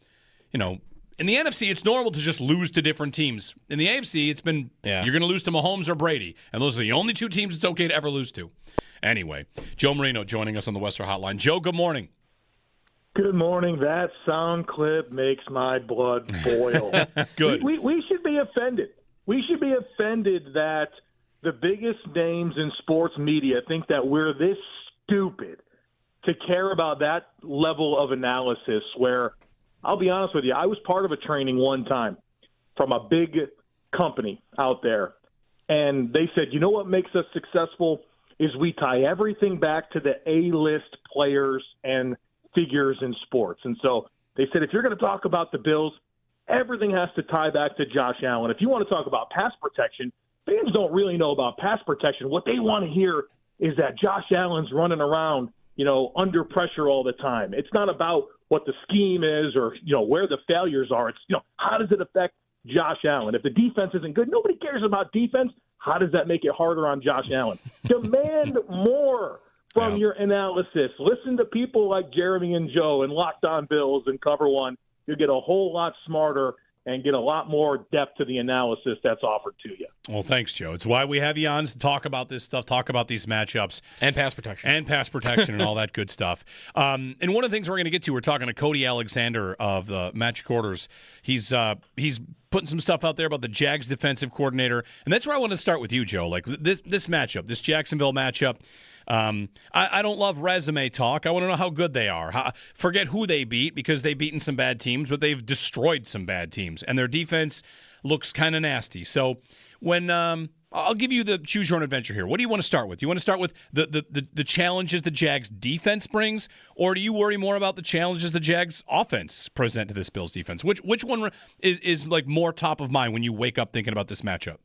You know, in the NFC, it's normal to just lose to different teams. In the AFC, it's been you're going to lose to Mahomes or Brady, and those are the only 2 teams it's okay to ever lose to. Anyway, Joe Marino joining us on the Western Hotline. Joe, good morning. Good morning. That sound clip makes my blood boil. Good. We should be offended. We should be offended that the biggest names in sports media think that we're this stupid to care about that level of analysis where, I'll be honest with you, I was part of a training one time from a big company out there, and they said, you know what makes us successful is we tie everything back to the A-list players and figures in sports. And so they said, if you're going to talk about the Bills, everything has to tie back to Josh Allen. If you want to talk about pass protection, fans don't really know about pass protection. What they want to hear is that Josh Allen's running around, under pressure all the time. It's not about what the scheme is or, where the failures are. It's, how does it affect Josh Allen? If the defense isn't good, nobody cares about defense. How does that make it harder on Josh Allen? Demand more from your analysis. Listen to people like Jeremy and Joe and Locked On Bills and Cover One. You'll get a whole lot smarter and get a lot more depth to the analysis that's offered to you. Well, thanks, Joe. It's why we have you on to talk about this stuff, talk about these matchups. And pass protection. And all that good stuff. And one of the things we're going to get to, we're talking to Cody Alexander of the Match Quarters. He's putting some stuff out there about the Jags defensive coordinator. And that's where I want to start with you, Joe. Like this matchup, this Jacksonville matchup. I don't love resume talk. I want to know how good they are. Forget who they beat because they've beaten some bad teams, but they've destroyed some bad teams. And their defense looks kind of nasty. So when I'll give you the choose your own adventure here. What do you want to start with? Do you want to start with the challenges the Jags defense brings, or do you worry more about the challenges the Jags offense present to this Bills defense? Which one is like more top of mind when you wake up thinking about this matchup?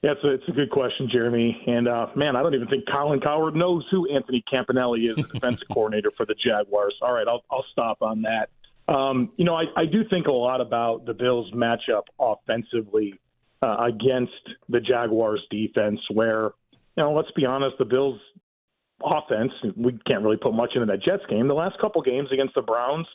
Yeah, it's a good question, Jeremy. And, man, I don't even think Colin Cowherd knows who Anthony Campanelli is, the defensive coordinator for the Jaguars. All right, I'll stop on that. I do think a lot about the Bills' matchup offensively against the Jaguars' defense, where, let's be honest, the Bills' offense, we can't really put much into that Jets game. The last couple games against the Browns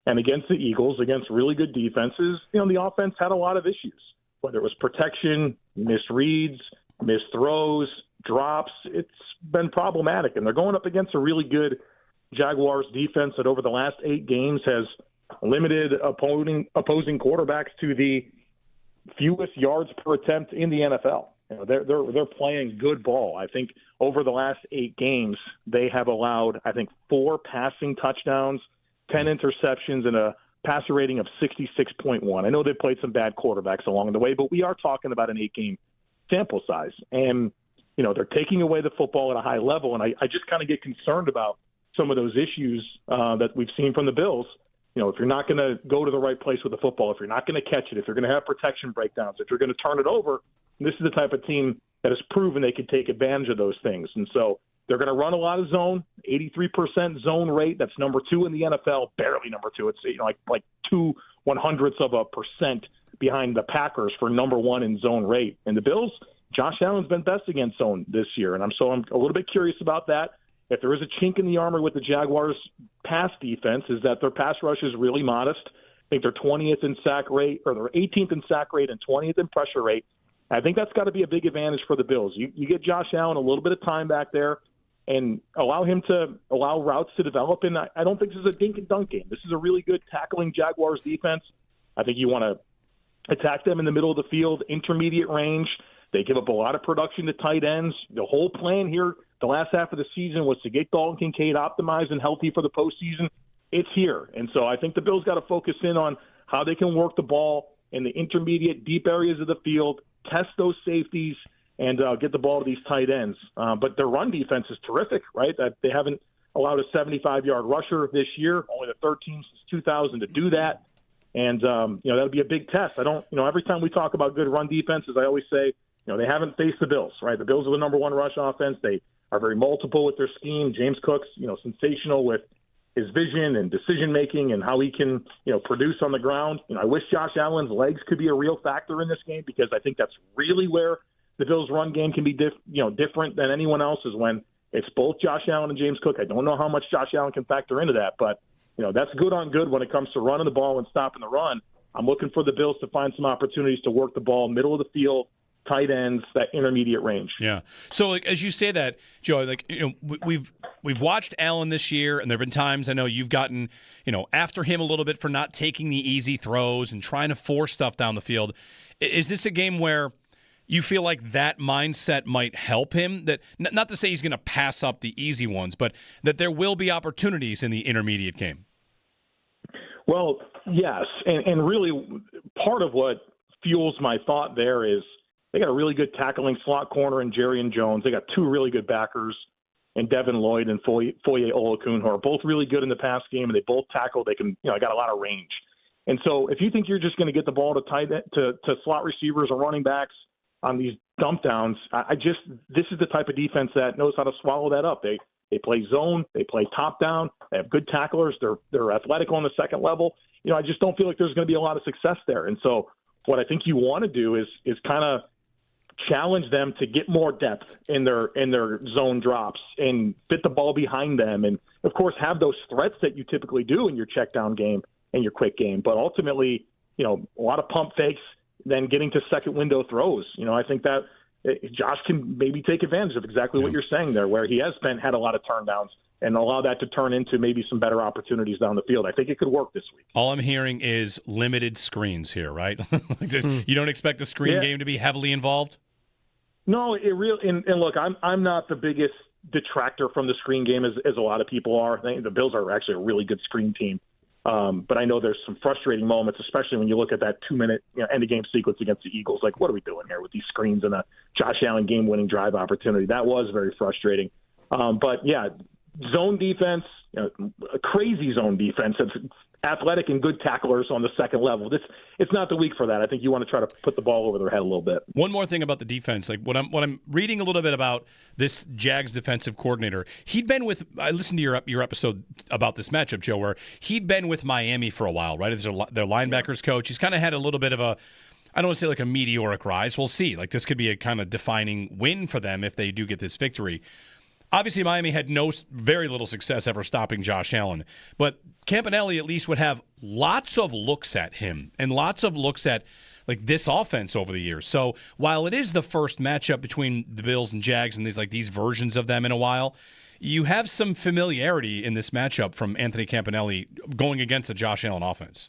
and against the Eagles, against really good defenses, the offense had a lot of issues, whether it was protection, missed reads, missed throws, drops. It's been problematic, and they're going up against a really good Jaguars defense that over the last 8 games has limited opposing quarterbacks to the fewest yards per attempt in the NFL. They're playing good ball. I think over the last 8 games, they have allowed, 4 passing touchdowns, 10 interceptions, and a passer rating of 66.1. I know they played some bad quarterbacks along the way, but we are talking about an 8-game sample size. And, they're taking away the football at a high level, and I just kind of get concerned about some of those issues that we've seen from the Bills. If you're not going to go to the right place with the football, if you're not going to catch it, if you're going to have protection breakdowns, if you're going to turn it over, this is the type of team that has proven they can take advantage of those things. And so they're going to run a lot of zone, 83% zone rate. That's number 2 in the NFL, barely number 2. It's like 0.02% behind the Packers for number 1 in zone rate. And the Bills, Josh Allen's been best against zone this year, and I'm a little bit curious about that. If there is a chink in the armor with the Jaguars' pass defense, is that their pass rush is really modest. I think they're 20th in sack rate, or they're 18th in sack rate and 20th in pressure rate. I think that's got to be a big advantage for the Bills. You get Josh Allen a little bit of time back there and allow him to allow routes to develop. And I don't think this is a dink and dunk game. This is a really good tackling Jaguars defense. I think you want to attack them in the middle of the field, intermediate range. They give up a lot of production to tight ends. The whole plan here the last half of the season was to get Dalton Kincaid optimized and healthy for the postseason. It's here. And so I think the Bills got to focus in on how they can work the ball in the intermediate, deep areas of the field, test those safeties, and get the ball to these tight ends. But their run defense is terrific, right? They haven't allowed a 75-yard rusher this year, only the third team since 2000 to do that. And, that'll be a big test. Every time we talk about good run defenses, I always say, they haven't faced the Bills, right? The Bills are the number 1 rush offense. They are very multiple with their scheme. James Cook's, sensational with his vision and decision-making and how he can, produce on the ground. I wish Josh Allen's legs could be a real factor in this game, because I think that's really where the Bills' run game can be different than anyone else's, when it's both Josh Allen and James Cook. I don't know how much Josh Allen can factor into that, but, that's good on good when it comes to running the ball and stopping the run. I'm looking for the Bills to find some opportunities to work the ball middle of the field, tight ends, that intermediate range. Yeah. So, as you say that, Joe, we've watched Allen this year, and there have been times I know you've gotten, after him a little bit for not taking the easy throws and trying to force stuff down the field. Is this a game where you feel like that mindset might help him? That not to say he's going to pass up the easy ones, but that there will be opportunities in the intermediate game. Well, yes, and really part of what fuels my thought there is they got a really good tackling slot corner in Jerry and Jones. They got 2 really good backers in Devin Lloyd and Foye Olakun, who are both really good in the pass game, and they both tackle. They can, got a lot of range. And so if you think you're just going to get the ball to slot receivers or running backs on these dump downs, this is the type of defense that knows how to swallow that up. They play zone, they play top down, they have good tacklers, they're athletic on the second level. I just don't feel like there's going to be a lot of success there. And so what I think you want to do is kind of challenge them to get more depth in their zone drops and fit the ball behind them, and of course have those threats that you typically do in your check down game and your quick game. But ultimately, a lot of pump fakes, then getting to second window throws. I think that Josh can maybe take advantage of exactly what you're saying there, where he has had a lot of turndowns, and allow that to turn into maybe some better opportunities down the field. I think it could work this week. All I'm hearing is limited screens here, right? You don't expect the screen game to be heavily involved? No, it really. And look, I'm not the biggest detractor from the screen game as a lot of people are. I think the Bills are actually a really good screen team. But I know there's some frustrating moments, especially when you look at that 2-minute end-of-game sequence against the Eagles. Like, what are we doing here with these screens and a Josh Allen game-winning drive opportunity? That was very frustrating. But, yeah, zone defense, a crazy zone defense. It's athletic and good tacklers on the second level. It's not the week for that. I think you want to try to put the ball over their head a little bit. One more thing about the defense, like what I'm reading a little bit about this Jags defensive coordinator. He'd been with. I listened to your episode about this matchup, Joe, where he'd been with Miami for a while, right? As their linebackers coach. He's kind of had a little bit of a, I don't want to say like a meteoric rise. We'll see. Like this could be a kind of defining win for them if they do get this victory. Obviously, Miami had very little success ever stopping Josh Allen, but Campanelli at least would have lots of looks at him and lots of looks at like this offense over the years. So while it is the first matchup between the Bills and Jags and these versions of them in a while, you have some familiarity in this matchup from Anthony Campanelli going against a Josh Allen offense.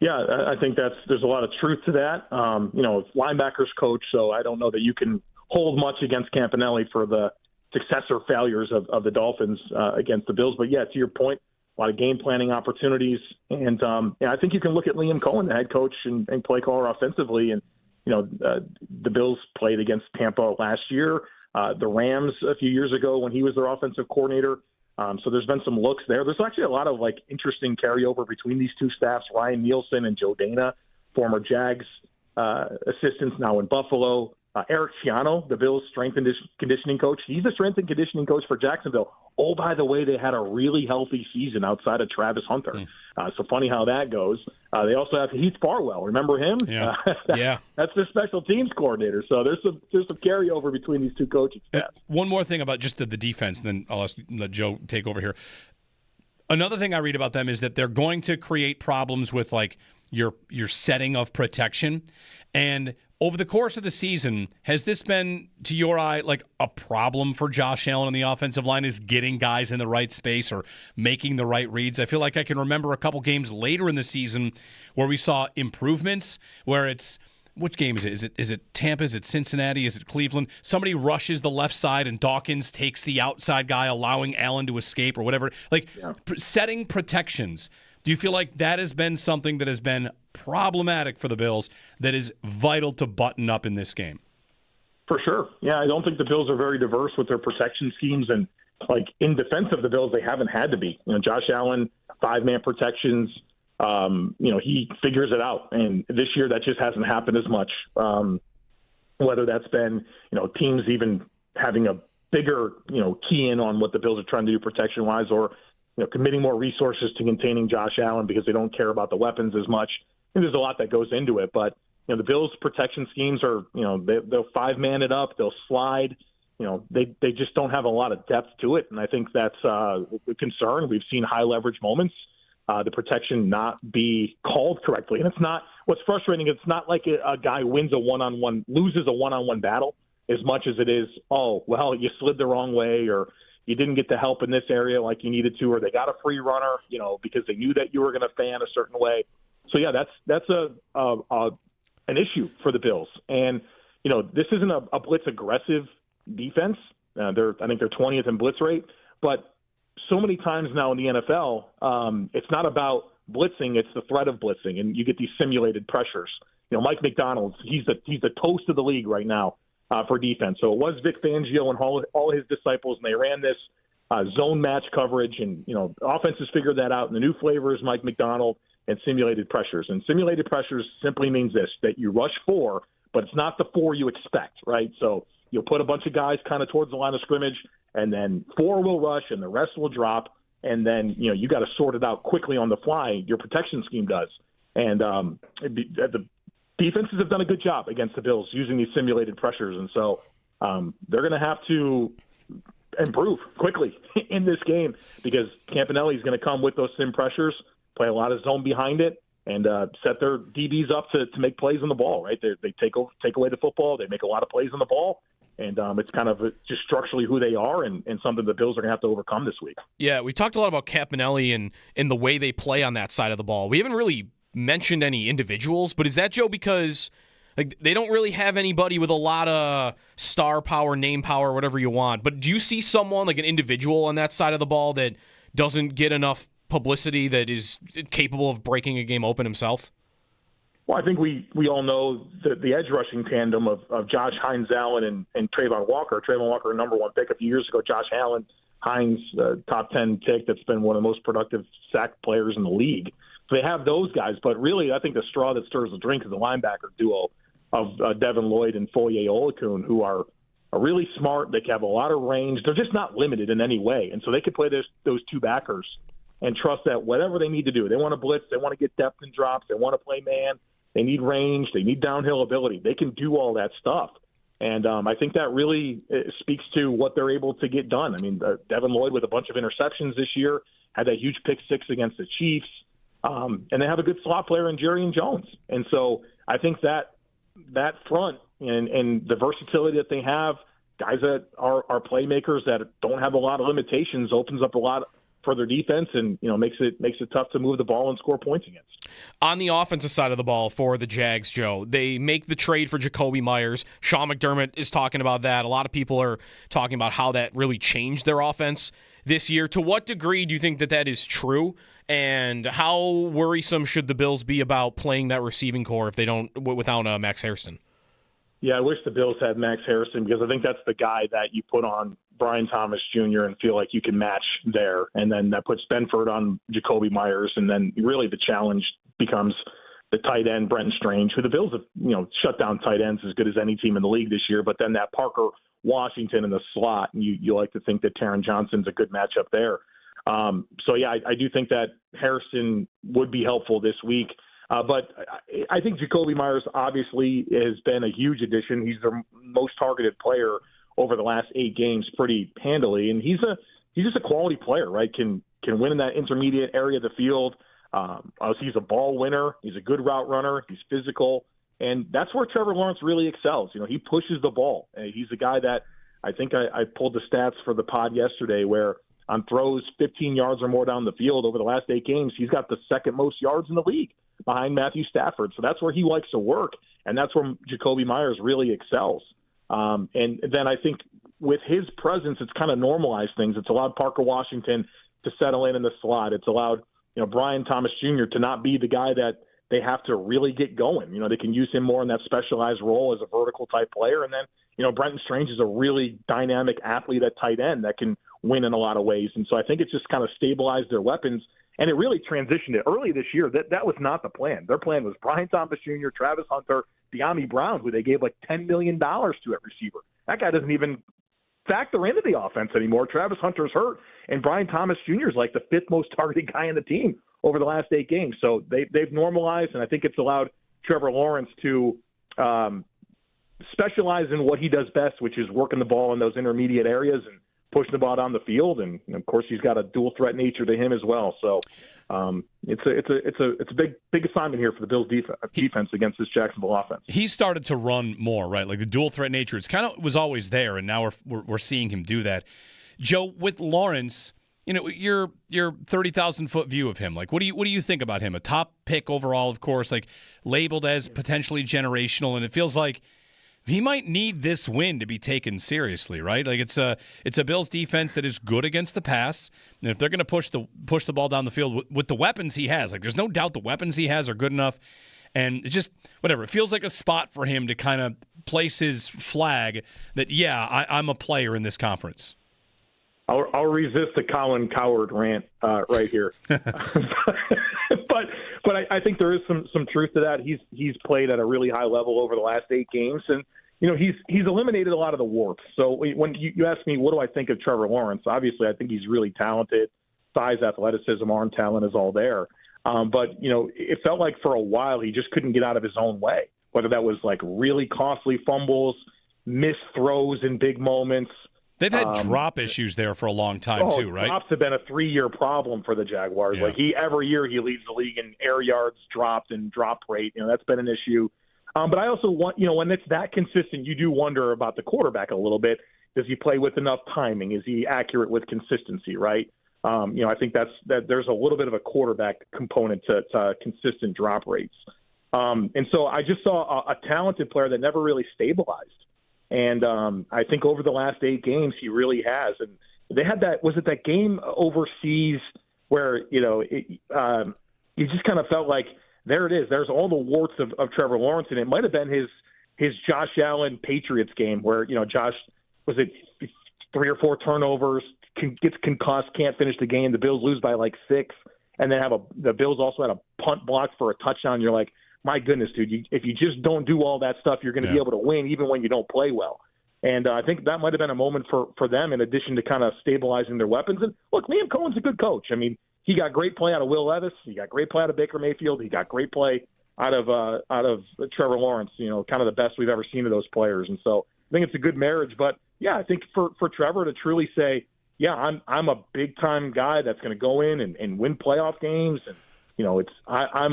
Yeah, I think there's a lot of truth to that. Linebackers coach, so I don't know that you can hold much against Campanelli for the success or failures of the Dolphins against the Bills. But, yeah, to your point, a lot of game planning opportunities. And I think you can look at Liam Cohen, the head coach and play caller offensively. And, the Bills played against Tampa last year, the Rams a few years ago when he was their offensive coordinator. So there's been some looks there. There's actually a lot of, interesting carryover between these two staffs, Ryan Nielsen and Joe Dana, former Jags assistants now in Buffalo. Eric Ciano, the Bills' strength and conditioning coach, he's the strength and conditioning coach for Jacksonville. Oh, by the way, they had a really healthy season outside of Travis Hunter. So funny how that goes. They also have Heath Farwell. Remember him? Yeah. Yeah. That's their special teams coordinator. So there's some carryover between these two coaches. One more thing about just the defense, and then I'll let Joe take over here. Another thing I read about them is that they're going to create problems with your setting of protection. And over the course of the season, has this been, to your eye, a problem for Josh Allen on the offensive line, is getting guys in the right space or making the right reads? I feel like I can remember a couple games later in the season where we saw improvements, where it's, which game is it? Is it Tampa? Is it Cincinnati? Is it Cleveland? Somebody rushes the left side and Dawkins takes the outside guy, allowing Allen to escape or whatever. Setting protections. Do you feel like that has been something that has been problematic for the Bills that is vital to button up in this game? For sure. Yeah, I don't think the Bills are very diverse with their protection schemes. And, in defense of the Bills, they haven't had to be. Josh Allen, 5-man protections, he figures it out. And this year that just hasn't happened as much. Whether that's been, teams even having a bigger, key in on what the Bills are trying to do protection-wise, or committing more resources to containing Josh Allen because they don't care about the weapons as much. And there's a lot that goes into it. But, the Bills' protection schemes are, they'll 5-man it up, they'll slide. They just don't have a lot of depth to it. And I think that's a concern. We've seen high-leverage moments, the protection not be called correctly. And it's not – what's frustrating, it's not like a guy loses a one-on-one battle as much as it is, you slid the wrong way, or – you didn't get the help in this area like you needed to, or they got a free runner, because they knew that you were going to fan a certain way. So yeah, that's an issue for the Bills. And this isn't a blitz aggressive defense. I think they're 20th in blitz rate, but so many times now in the NFL, it's not about blitzing; it's the threat of blitzing, and you get these simulated pressures. Mike McDonald, he's the toast of the league right now. For defense. So it was Vic Fangio and all his disciples, and they ran this zone match coverage, and offenses figured that out. And the new flavor is Mike McDonald and simulated pressures. And simulated pressures simply means this, that you rush 4, but it's not the 4 you expect, right? So you'll put a bunch of guys kind of towards the line of scrimmage, and then 4 will rush and the rest will drop, and then you got to sort it out quickly on the fly. Your protection scheme does. And the defenses have done a good job against the Bills using these simulated pressures, and so they're going to have to improve quickly in this game because Campanelli is going to come with those sim pressures, play a lot of zone behind it, and set their DBs up to make plays on the ball. Right, they take away the football, they make a lot of plays on the ball, and it's kind of just structurally who they are, and something the Bills are going to have to overcome this week. Yeah, we talked a lot about Campanelli and the way they play on that side of the ball. We haven't really mentioned any individuals, but is that, Joe, because they don't really have anybody with a lot of star power, name power, whatever you want, but do you see someone like an individual on that side of the ball that doesn't get enough publicity that is capable of breaking a game open himself? Well, I think we all know the edge rushing tandem of Josh Hines Allen and Trayvon Walker. Trayvon Walker, number 1 pick a few years ago. Josh Allen, Hines, top 10 pick that's been one of the most productive sack players in the league. So they have those guys. But really, I think the straw that stirs the drink is the linebacker duo of Devin Lloyd and Foye Olakun, who are really smart. They have a lot of range. They're just not limited in any way. And so they could play those two backers and trust that whatever they need to do, they want to blitz, they want to get depth and drops, they want to play man, they need range, they need downhill ability. They can do all that stuff. And I think that really speaks to what they're able to get done. I mean, Devin Lloyd with a bunch of interceptions this year, had that huge pick six against the Chiefs, and they have a good slot player in Jerry Jones. And so I think that front and the versatility that they have, guys that are playmakers that don't have a lot of limitations, opens up a lot for their defense and, makes it tough to move the ball and score points against. On the offensive side of the ball for the Jags, Joe, they make the trade for Jacoby Myers. Sean McDermott is talking about that. A lot of people are talking about how that really changed their offense this year. To what degree do you think that is true? And how worrisome should the Bills be about playing that receiving core if they don't without Max Harrison? Yeah, I wish the Bills had Max Harrison because I think that's the guy that you put on Brian Thomas Jr. and feel like you can match there. And then that puts Benford on Jacoby Myers. And then really the challenge becomes the tight end, Brenton Strange, who the Bills have, shut down tight ends as good as any team in the league this year. But then that Parker Washington in the slot, and you like to think that Taron Johnson's a good matchup there. So, yeah, I do think that Harrison would be helpful this week. But I think Jacoby Myers obviously has been a huge addition. He's the most targeted player over the last 8 games pretty handily. And he's just a quality player, right? Can win in that intermediate area of the field. He's a ball winner. He's a good route runner. He's physical. And that's where Trevor Lawrence really excels. He pushes the ball. He's a guy that I think I pulled the stats for the pod yesterday where on throws 15 yards or more down the field over the last 8 games, he's got the second most yards in the league behind Matthew Stafford. So that's where he likes to work, and that's where Jacoby Myers really excels. And then I think with his presence, it's kind of normalized things. It's allowed Parker Washington to settle in the slot. It's allowed Brian Thomas Jr. to not be the guy that they have to really get going. They can use him more in that specialized role as a vertical type player. And then, Brenton Strange is a really dynamic athlete at tight end that can win in a lot of ways. And so I think it's just kind of stabilized their weapons. And it really transitioned it early this year. That was not the plan. Their plan was Brian Thomas Jr., Travis Hunter, De'Ami Brown, who they gave like $10 million to at receiver. That guy doesn't even factor into the offense anymore. Travis Hunter's hurt, and Brian Thomas Jr. is like the 5th most targeted guy in the team over the last 8 games. So they've normalized, and I think it's allowed Trevor Lawrence to specialize in what he does best, which is working the ball in those intermediate areas and pushing the ball down the field. And of course, he's got a dual threat nature to him as well. So it's a big assignment here for the Bills defense against this Jacksonville offense. He started to run more, right? Like the dual threat nature, it's kind of was always there, and now we're seeing him do that. Joe, with Lawrence, your 30,000 foot view of him, like what do you think about him? A top pick overall, of course, like labeled as potentially generational, and it feels like he might need this win to be taken seriously, right? Like it's a Bills defense that is good against the pass, and if they're going to push the ball down the field with the weapons he has, like there's no doubt the weapons he has are good enough, and it just whatever. It feels like a spot for him to kind of place his flag that I'm a player in this conference. I'll resist the Colin Coward rant right here, but I think there is some truth to that. He's played at a really high level over the last 8 games, and he's eliminated a lot of the warts. So when you ask me, what do I think of Trevor Lawrence? Obviously, I think he's really talented. Size, athleticism, arm talent is all there. But it felt like for a while he just couldn't get out of his own way. Whether that was like really costly fumbles, missed throws in big moments. They've had drop issues there for a long time too, right? Drops have been a 3-year problem for the Jaguars. Yeah. Like every year he leads the league in air yards dropped and drop rate. That's been an issue. But I also want, when it's that consistent, you do wonder about the quarterback a little bit. Does he play with enough timing? Is he accurate with consistency? Right. I think that there's a little bit of a quarterback component to consistent drop rates. And so I just saw a talented player that never really stabilized. And I think over the last 8 games, he really has. And they had that game overseas where, you just kind of felt like, there it is. There's all the warts of Trevor Lawrence. And it might have been his Josh Allen Patriots game where, Josh, was it 3 or 4 turnovers, gets concussed, can't finish the game. The Bills lose by like 6, and then the Bills also had a punt block for a touchdown. You're like, my goodness, dude, if you just don't do all that stuff, you're going to be able to win even when you don't play well. And I think that might have been a moment for them in addition to kind of stabilizing their weapons. And look, Liam Cohen's a good coach. I mean, he got great play out of Will Levis. He got great play out of Baker Mayfield. He got great play out of Trevor Lawrence, kind of the best we've ever seen of those players. And so I think it's a good marriage. But, yeah, I think for Trevor to truly say, yeah, I'm a big-time guy that's going to go in and win playoff games. And, I'm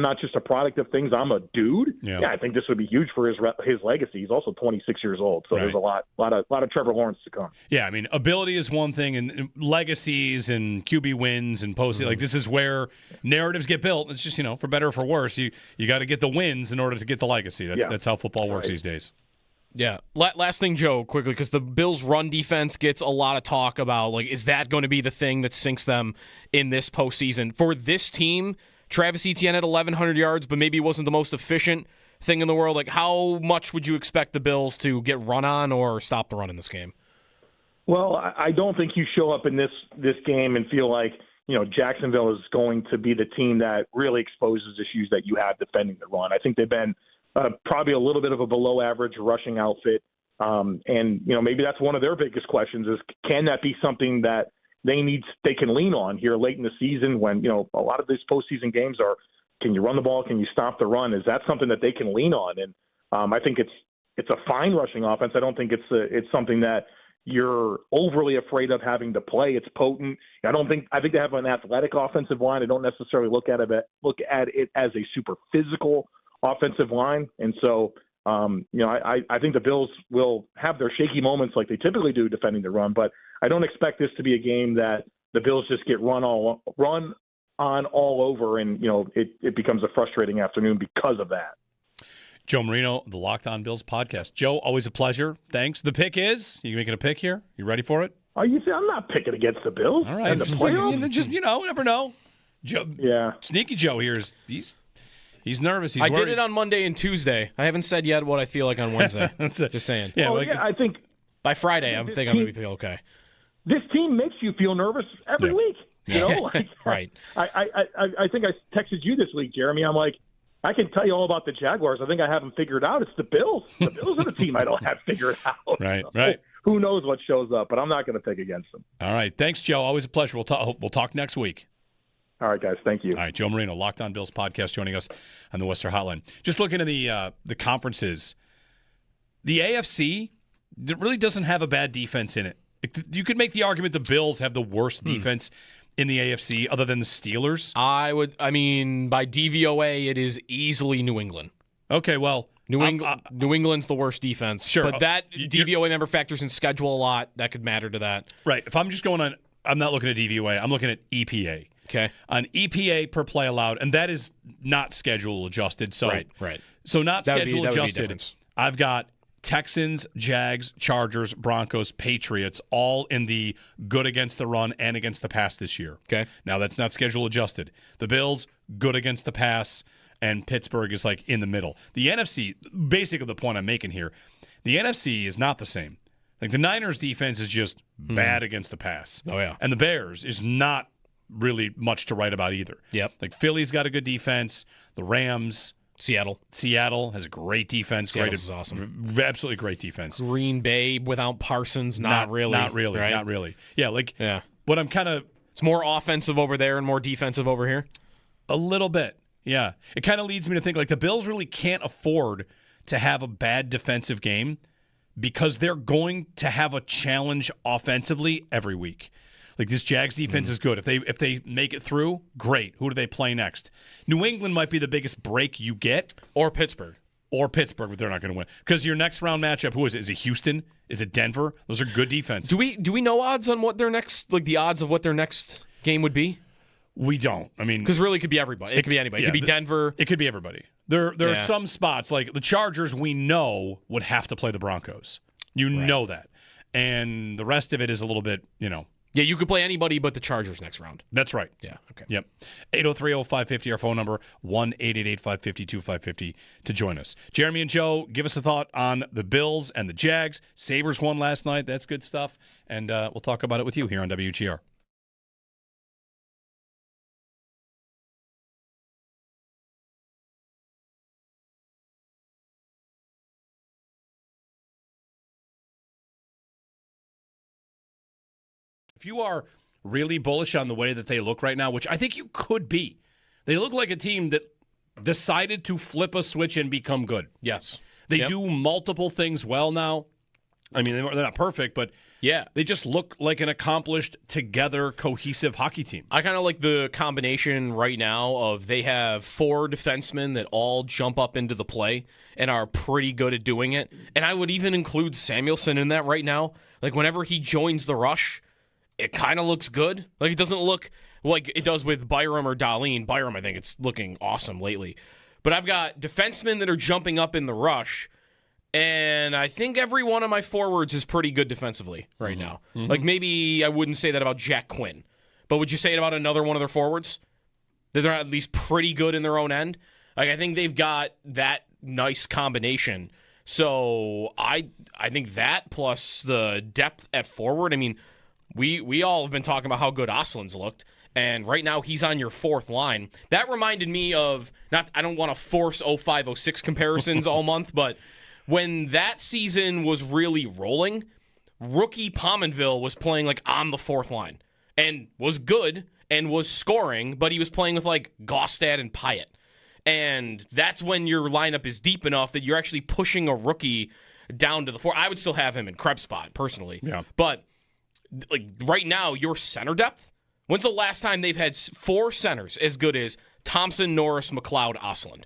not just a product of things. I'm a dude. Yeah, I think this would be huge for his legacy. He's also 26 years old, so there's a lot of Trevor Lawrence to come. Yeah, I mean, ability is one thing, and legacies and QB wins and post like this is where narratives get built. It's just for better or for worse, you got to get the wins in order to get the legacy. That's how football works these days. Yeah. Last thing, Joe, quickly, because the Bills' run defense gets a lot of talk about, like, is that going to be the thing that sinks them in this postseason? For this team, Travis Etienne had 1,100 yards, but maybe wasn't the most efficient thing in the world. Like, how much would you expect the Bills to get run on or stop the run in this game? Well, I don't think you show up in this game and feel like, Jacksonville is going to be the team that really exposes issues that you have defending the run. I think they've been probably a little bit of a below-average rushing outfit. And maybe that's one of their biggest questions is, can that be something that they can lean on here late in the season when, a lot of these postseason games are, can you run the ball? Can you stop the run? Is that something that they can lean on? And I think it's a fine rushing offense. I don't think it's something that you're overly afraid of having to play. It's potent. I think they have an athletic offensive line. I don't necessarily look at it as a super physical offensive line. And so, I think the Bills will have their shaky moments like they typically do defending the run, but I don't expect this to be a game that the Bills just get run on all over and, it becomes a frustrating afternoon because of that. Joe Marino, the Locked On Bills podcast. Joe, always a pleasure. Thanks. The pick is, you making a pick here? You ready for it? Oh, you see, I'm not picking against the Bills. All right. And the playoffs. Just, never know. Joe, Sneaky Joe here He's nervous. He's I worried. did it on Monday and Tuesday. I haven't said yet what I feel like on Wednesday. That's it. Just saying. Yeah, I think by Friday, I'm going to feel okay. This team makes you feel nervous every week. Right. I think I texted you this week, Jeremy. I'm like, I can tell you all about the Jaguars. I think I have them figured out. It's the Bills. The Bills are the team I don't have figured out. Right. Who knows what shows up, but I'm not going to pick against them. All right. Thanks, Joe. Always a pleasure. We'll talk next week. All right, guys. Thank you. All right, Joe Marino, Locked On Bills podcast, joining us on the Western Hotline. Just looking at the conferences, the AFC really doesn't have a bad defense in it. You could make the argument the Bills have the worst defense in the AFC, other than the Steelers. By DVOA, it is easily New England. Okay, well, New England's the worst defense. Sure, but that DVOA member factors in schedule a lot. That could matter to that. Right. If I'm just going on, I'm not looking at DVOA. I'm looking at EPA. Okay. On EPA per play allowed, and that is not schedule adjusted. So right. So not that schedule adjusted. I've got Texans, Jags, Chargers, Broncos, Patriots, all in the good against the run and against the pass this year. Okay. Now that's not schedule adjusted. The Bills, good against the pass, and Pittsburgh is like in the middle. The NFC, basically the point I'm making here, the NFC is not the same. Like the Niners defense is just bad against the pass. Oh yeah. And the Bears is not really much to write about either. Yep. Like Philly's got a good defense. The Rams, Seattle has a great defense. Seattle's awesome. Absolutely great defense. Green Bay without Parsons, not really. Right? Not really. Yeah, what I'm kind of... It's more offensive over there and more defensive over here? A little bit, yeah. It kind of leads me to think like the Bills really can't afford to have a bad defensive game because they're going to have a challenge offensively every week. Like this Jags defense is good. If they make it through, great. Who do they play next? New England might be the biggest break you get. Or Pittsburgh, but they're not going to win. Because your next round matchup, who is it? Is it Houston? Is it Denver? Those are good defenses. Do we know odds on what their next, like the odds of what their next game would be? We don't. I mean, because really it could be everybody. It could be anybody. It could be Denver. It could be everybody. There are some spots like the Chargers we know would have to play the Broncos. You know that. And the rest of it is a little bit, Yeah, you could play anybody but the Chargers next round. That's right. Yeah. Okay. Yep. 803-0550, our phone number, 1-888-550-2550 to join us. Jeremy and Joe, give us a thought on the Bills and the Jags. Sabres won last night. That's good stuff. And we'll talk about it with you here on WGR. If you are really bullish on the way that they look right now, which I think you could be, they look like a team that decided to flip a switch and become good. Yes. They do multiple things well now. I mean, they're not perfect, but yeah, they just look like an accomplished, together, cohesive hockey team. I kind of like the combination right now of they have 4 defensemen that all jump up into the play and are pretty good at doing it. And I would even include Samuelson in that right now. Like, whenever he joins the rush, it kind of looks good. Like, it doesn't look like it does with Byram or Dahlin. Byram, I think it's looking awesome lately. But I've got defensemen that are jumping up in the rush, and I think every one of my forwards is pretty good defensively right now. Mm-hmm. Like, maybe I wouldn't say that about Jack Quinn, but would you say it about another one of their forwards? That they're at least pretty good in their own end? Like, I think they've got that nice combination. So I think that plus the depth at forward, I mean, we all have been talking about how good Oslin's looked, and right now he's on your 4th line. That reminded me of, I don't want to force 05-06 comparisons all month, but when that season was really rolling, rookie Pominville was playing like on the 4th line and was good and was scoring, but he was playing with like Gaustad and Pyatt. And that's when your lineup is deep enough that you're actually pushing a rookie down to the 4. I would still have him in Krebs spot, personally. Yeah. But like right now, your center depth, when's the last time they've had 4 centers as good as Thompson, Norris, McLeod, Oslin?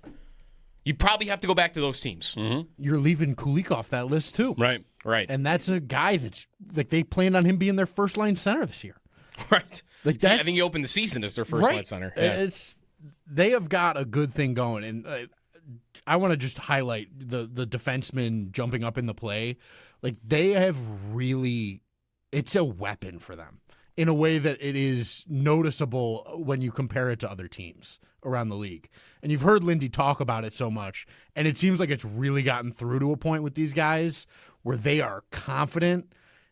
You probably have to go back to those teams. Mm-hmm. You're leaving Kulik off that list, too. Right. And that's a guy that's, like, they planned on him being their first-line center this year. Right. Like, I think he opened the season as their first-line center. Yeah. They have got a good thing going, and I want to just highlight the defensemen jumping up in the play. Like, they have really... It's a weapon for them in a way that it is noticeable when you compare it to other teams around the league. And you've heard Lindy talk about it so much, and it seems like it's really gotten through to a point with these guys where they are confident.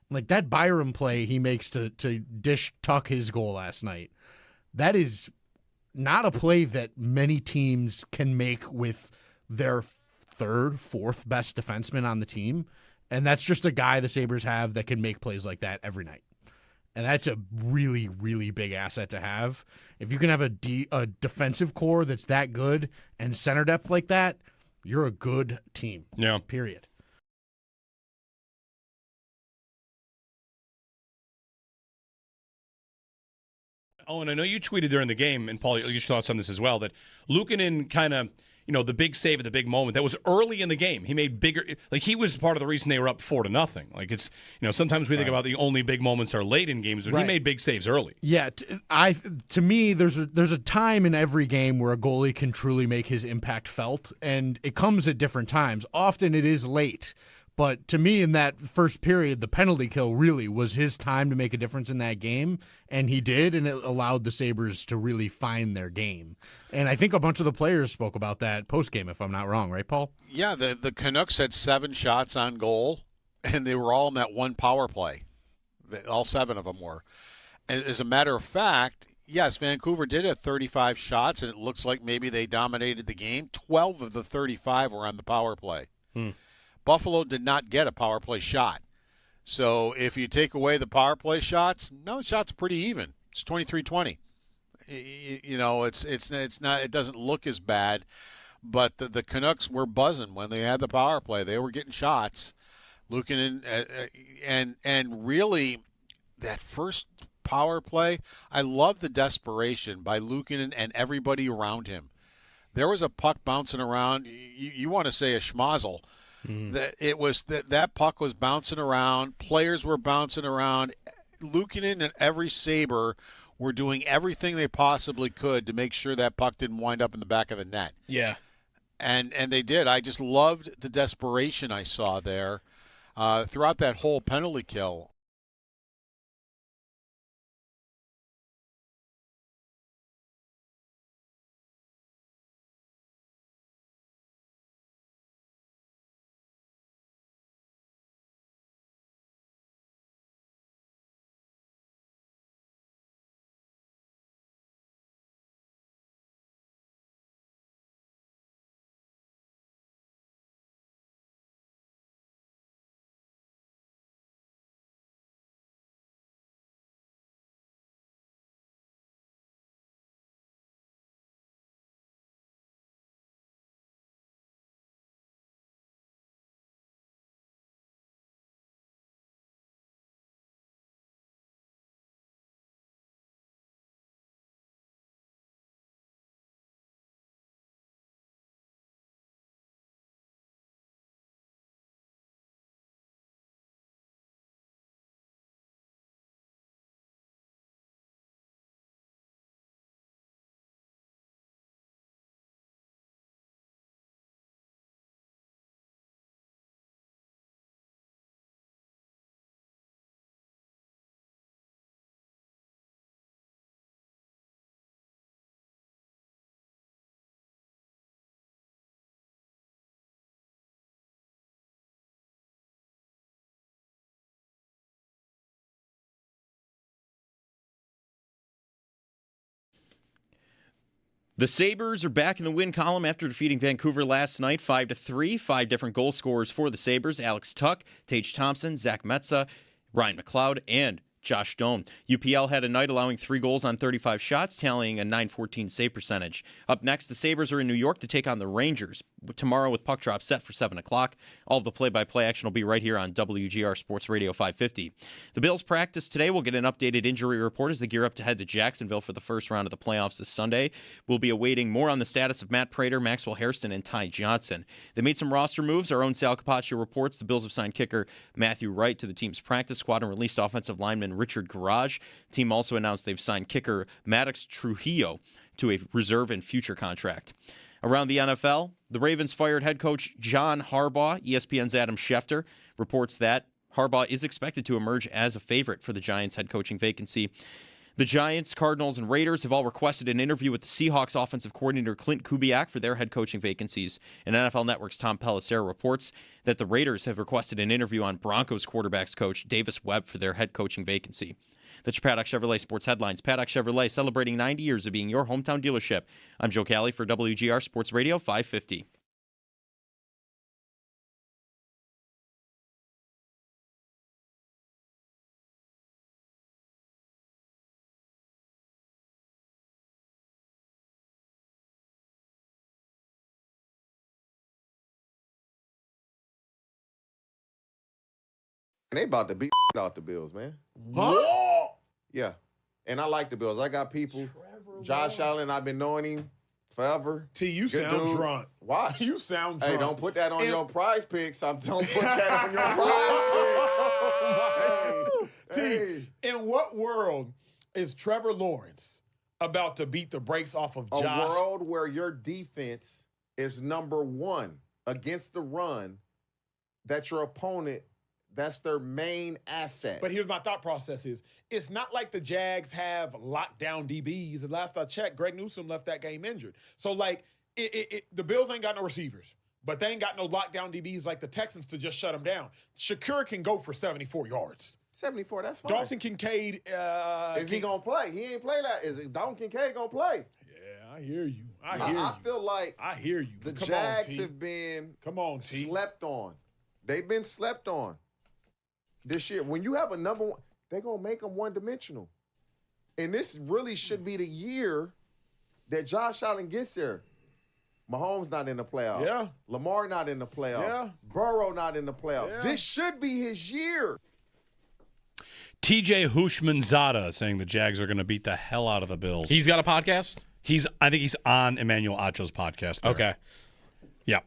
Like that Byram play he makes to dish tuck his goal last night, that is not a play that many teams can make with their 3rd, 4th best defenseman on the team. And that's just a guy the Sabres have that can make plays like that every night. And that's a really, really big asset to have. If you can have a defensive core that's that good and center depth like that, you're a good team. Yeah. Period. Oh, and I know you tweeted during the game, and Paul, your thoughts on this as well, that Luukkonen kind of, the big save at the big moment, that was early in the game. He made bigger, like he was part of the reason they were up 4-0. Like it's, sometimes we think about the only big moments are late in games, but he made big saves early. Yeah, to me, there's a time in every game where a goalie can truly make his impact felt, and it comes at different times. Often it is late. But to me, in that first period, the penalty kill really was his time to make a difference in that game, and he did, and it allowed the Sabres to really find their game. And I think a bunch of the players spoke about that post-game, if I'm not wrong, right, Paul? Yeah, the Canucks had 7 shots on goal, and they were all in that one power play. All 7 of them were. And as a matter of fact, yes, Vancouver did have 35 shots, and it looks like maybe they dominated the game. 12 of the 35 were on the power play. Buffalo did not get a power play shot. So if you take away the power play shots, no, the shots are pretty even. It's 23-20. It's not, it doesn't look as bad, but the Canucks were buzzing when they had the power play. They were getting shots. Luukkonen, and really that first power play, I love the desperation by Luukkonen and everybody around him. There was a puck bouncing around. You want to say a schmozzle. That puck was bouncing around. Players were bouncing around. Luukkonen and every Sabre were doing everything they possibly could to make sure that puck didn't wind up in the back of the net. Yeah. And they did. I just loved the desperation I saw there throughout that whole penalty kill. The Sabres are back in the win column after defeating Vancouver last night 5-3. 5 different goal scorers for the Sabres: Alex Tuch, Tage Thompson, Zach Metza, Ryan McLeod, and Josh Doan. UPL had a night allowing 3 goals on 35 shots, tallying a .914 save percentage. Up next, the Sabres are in New York to take on the Rangers tomorrow with puck drop set for 7 o'clock. All of the play-by-play action will be right here on WGR Sports Radio 550. The Bills practice today. We'll get an updated injury report as they gear up to head to Jacksonville for the first round of the playoffs this Sunday. We'll be awaiting more on the status of Matt Prater, Maxwell Hairston, and Ty Johnson. They made some roster moves. Our own Sal Capaccio reports the Bills have signed kicker Matthew Wright to the team's practice squad and released offensive lineman Richard Garage. The team also announced they've signed kicker Maddox Trujillo to a reserve and future contract. Around the NFL, the Ravens fired head coach John Harbaugh. ESPN's Adam Schefter reports that Harbaugh is expected to emerge as a favorite for the Giants' head coaching vacancy. The Giants, Cardinals, and Raiders have all requested an interview with the Seahawks offensive coordinator Clint Kubiak for their head coaching vacancies. And NFL Network's Tom Pelissero reports that the Raiders have requested an interview on Broncos quarterbacks coach Davis Webb for their head coaching vacancy. That's your Paddock Chevrolet Sports Headlines. Paddock Chevrolet celebrating 90 years of being your hometown dealership. I'm Joe Cali for WGR Sports Radio 550. They about to beat out the Bills, man. Huh? Yeah. And I like the Bills. I got people. Josh Allen, I've been knowing him forever. T, you Good sound dude. drunk. Watch. You sound drunk. Hey, don't put that on your prize picks. Don't put that on your prize picks. T, in what world is Trevor Lawrence about to beat the brakes off of Josh? A world where your defense is number 1 against the run, that your opponent, that's their main asset. But here's my thought process is, it's not like the Jags have lockdown DBs. And last I checked, Greg Newsome left that game injured. So, like, the Bills ain't got no receivers, but they ain't got no lockdown DBs like the Texans to just shut them down. Shakur can go for 74 yards. 74, that's fine. Dalton Kincaid. Is he going to play? He ain't play that. Is Dalton Kincaid going to play? Yeah, I hear you. I feel like I hear you. The Come Jags on, T. have been slept on. They've been slept on this year. When you have a number 1, they're going to make them one-dimensional. And this really should be the year that Josh Allen gets there. Mahomes not in the playoffs. Yeah. Lamar not in the playoffs. Yeah. Burrow not in the playoffs. Yeah. This should be his year. TJ Hushmanzada saying the Jags are going to beat the hell out of the Bills. He's got a podcast? I think he's on Emmanuel Acho's podcast there. Okay. Yeah.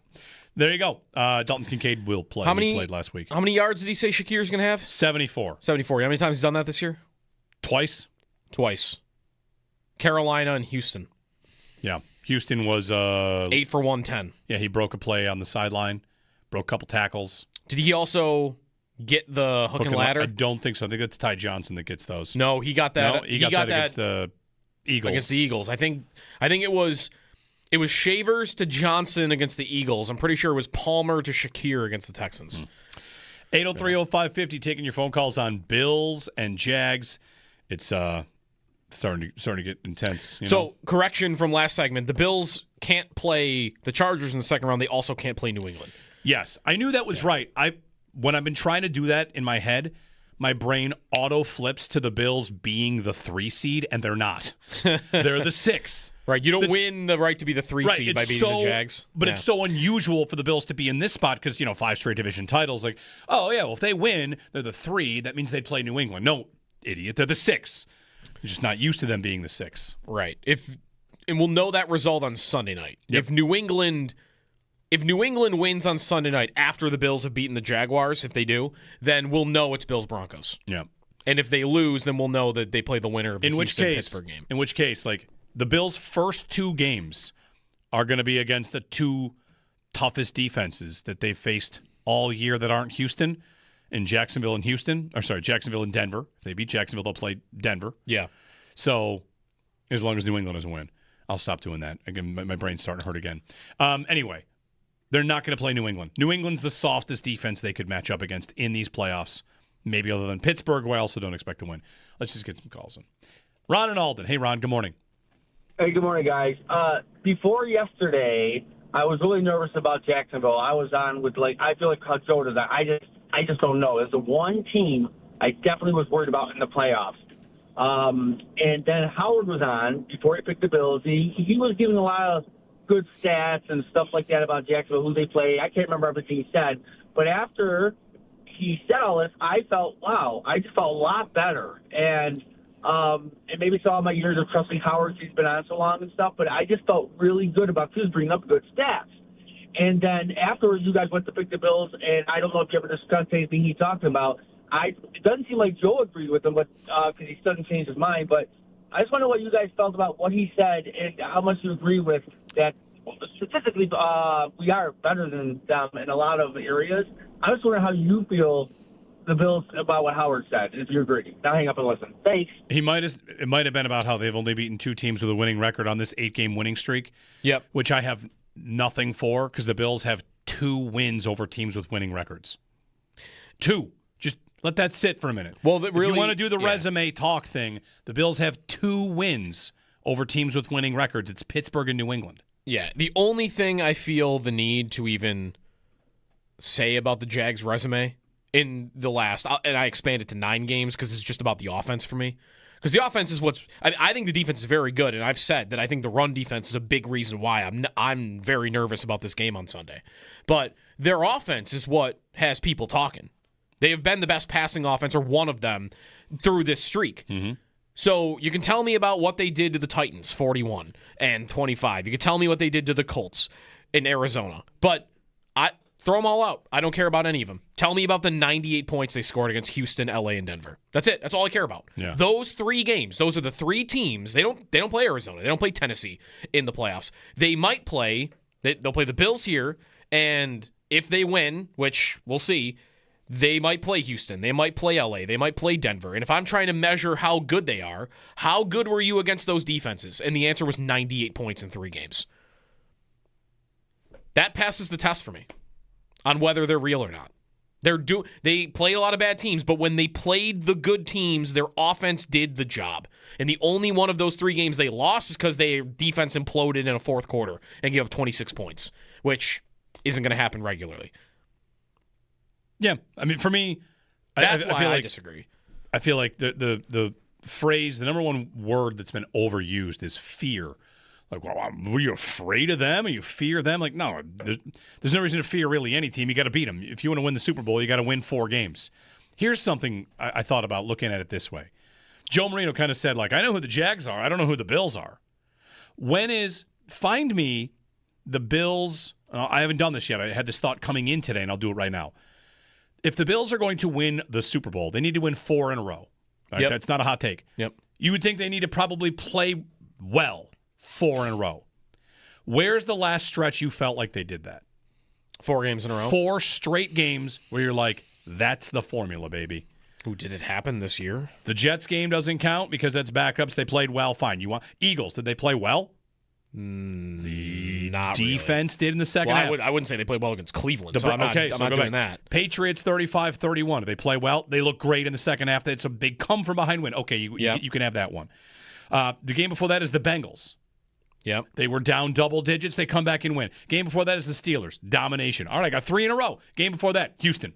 There you go. Dalton Kincaid will play. He played last week. How many yards did he say Shakir's going to have? 74. 74. How many times has he done that this year? Twice. Carolina and Houston. Yeah. Houston was 8 for 110. Yeah, he broke a play on the sideline, broke a couple tackles. Did he also get the hook and ladder? I don't think so. I think it's Ty Johnson that gets those. No, he got that. No, he got that against the Eagles. Against the Eagles. I think it was Shavers to Johnson against the Eagles. I'm pretty sure it was Palmer to Shakir against the Texans. 803-0550, taking your phone calls on Bills and Jags. It's starting to get intense. So, correction from last segment. The Bills can't play the Chargers in the second round. They also can't play New England. Yes, I knew that was right. When I've been trying to do that in my head, my brain auto flips to the Bills being the 3 seed, and they're not. They're the 6. Right, you don't win the right to be the 3 seed by beating the Jags. But it's so unusual for the Bills to be in this spot because, 5 straight division titles. Like, oh, yeah, well, if they win, they're the 3. That means they play New England. No, idiot, they're the 6. You're just not used to them being the 6. Right. And we'll know that result on Sunday night. Yep. If New England wins on Sunday night after the Bills have beaten the Jaguars, if they do, then we'll know it's Bills-Broncos. Yeah. And if they lose, then we'll know that they play the winner of the Houston-Pittsburgh game. In which case, the Bills' first 2 games are going to be against the 2 toughest defenses that they've faced all year that aren't Houston, in Jacksonville and Jacksonville and Denver. If they beat Jacksonville, they'll play Denver. Yeah. So as long as New England doesn't win, I'll stop doing that. Again, my brain's starting to hurt again. Anyway, they're not going to play New England. New England's the softest defense they could match up against in these playoffs, maybe other than Pittsburgh, who I also don't expect to win. Let's just get some calls in. Ron and Alden. Hey, Ron, good morning. Hey, good morning, guys. Before yesterday, I was really nervous about Jacksonville. I was on with, I feel like Coach Joe does that. I just don't know. There's the one team I definitely was worried about in the playoffs. And then Howard was on before he picked the Bills. He was giving a lot of good stats and stuff like that about Jacksonville, who they play. I can't remember everything he said. But after he said all this, I felt, wow, I just felt a lot better. And maybe it's all my years of trusting Howard. He's been on so long and stuff. But I just felt really good about his bringing up good stats. And then afterwards, you guys went to pick the Bills, and I don't know if you ever discussed anything he talked about. It doesn't seem like Joe agreed with him, but because he doesn't change his mind. But I just want to know what you guys felt about what he said and how much you agree with that. Statistically, we are better than them in a lot of areas. I just wonder how you feel the Bills about what Howard said, if you agree. Now hang up and listen. Thanks. It might have been about how they've only beaten 2 teams with a winning record on this 8-game winning streak. Yep. Which I have nothing for because the Bills have 2 wins over teams with winning records. 2. Just let that sit for a minute. Well, if you want to do the resume talk thing, the Bills have 2 wins over teams with winning records. It's Pittsburgh and New England. Yeah, the only thing I feel the need to even say about the Jags' resume in the last, and I expand it to 9 games because it's just about the offense for me. Because the offense is I think the defense is very good, and I've said that I think the run defense is a big reason why I'm very nervous about this game on Sunday. But their offense is what has people talking. They have been the best passing offense, or one of them, through this streak. Mm-hmm. So you can tell me about what they did to the Titans, 41 and 25. You can tell me what they did to the Colts in Arizona. But throw them all out. I don't care about any of them. Tell me about the 98 points they scored against Houston, LA, and Denver. That's it. That's all I care about. Yeah. Those 3 games, those are the 3 teams. They don't play Arizona. They don't play Tennessee in the playoffs. They might play. They'll play the Bills here, and if they win, which we'll see, they might play Houston. They might play LA. They might play Denver. And if I'm trying to measure how good they are, how good were you against those defenses? And the answer was 98 points in 3 games. That passes the test for me on whether they're real or not. They played a lot of bad teams, but when they played the good teams, their offense did the job. And the only one of those 3 games they lost is because their defense imploded in a fourth quarter and gave up 26 points, which isn't going to happen regularly. Yeah, I mean, for me, that's I why feel I like, disagree. I feel like the phrase, the number one word that's been overused is fear. Like, well, were you afraid of them? Or you fear them? Like, no, there's no reason to fear really any team. You got to beat them. If you want to win the Super Bowl, you got to win 4 games. Here's something I thought about looking at it this way. Joe Marino kind of said, like, I know who the Jags are. I don't know who the Bills are. Find me the Bills. I haven't done this yet. I had this thought coming in today, and I'll do it right now. If the Bills are going to win the Super Bowl, they need to win 4 in a row. Right? Yep. That's not a hot take. Yep. You would think they need to probably play well 4 in a row. Where's the last stretch you felt like they did that? 4 games in a row. 4 straight games where you're like, that's the formula, baby. Ooh, did it happen this year? The Jets game doesn't count because that's backups. They played well. Fine. You want Eagles? Did they play well? The Not defense really. did in the second half. I wouldn't say they played well against Cleveland, so I'm not doing that. Patriots 35-31. Did they play well? They look great in the second half. They had some big come-from-behind win. Okay, you can have that one. The game before that is the Bengals. Yep. They were down double digits. They come back and win. Game before that is the Steelers. Domination. All right, I got 3 in a row. Game before that, Houston.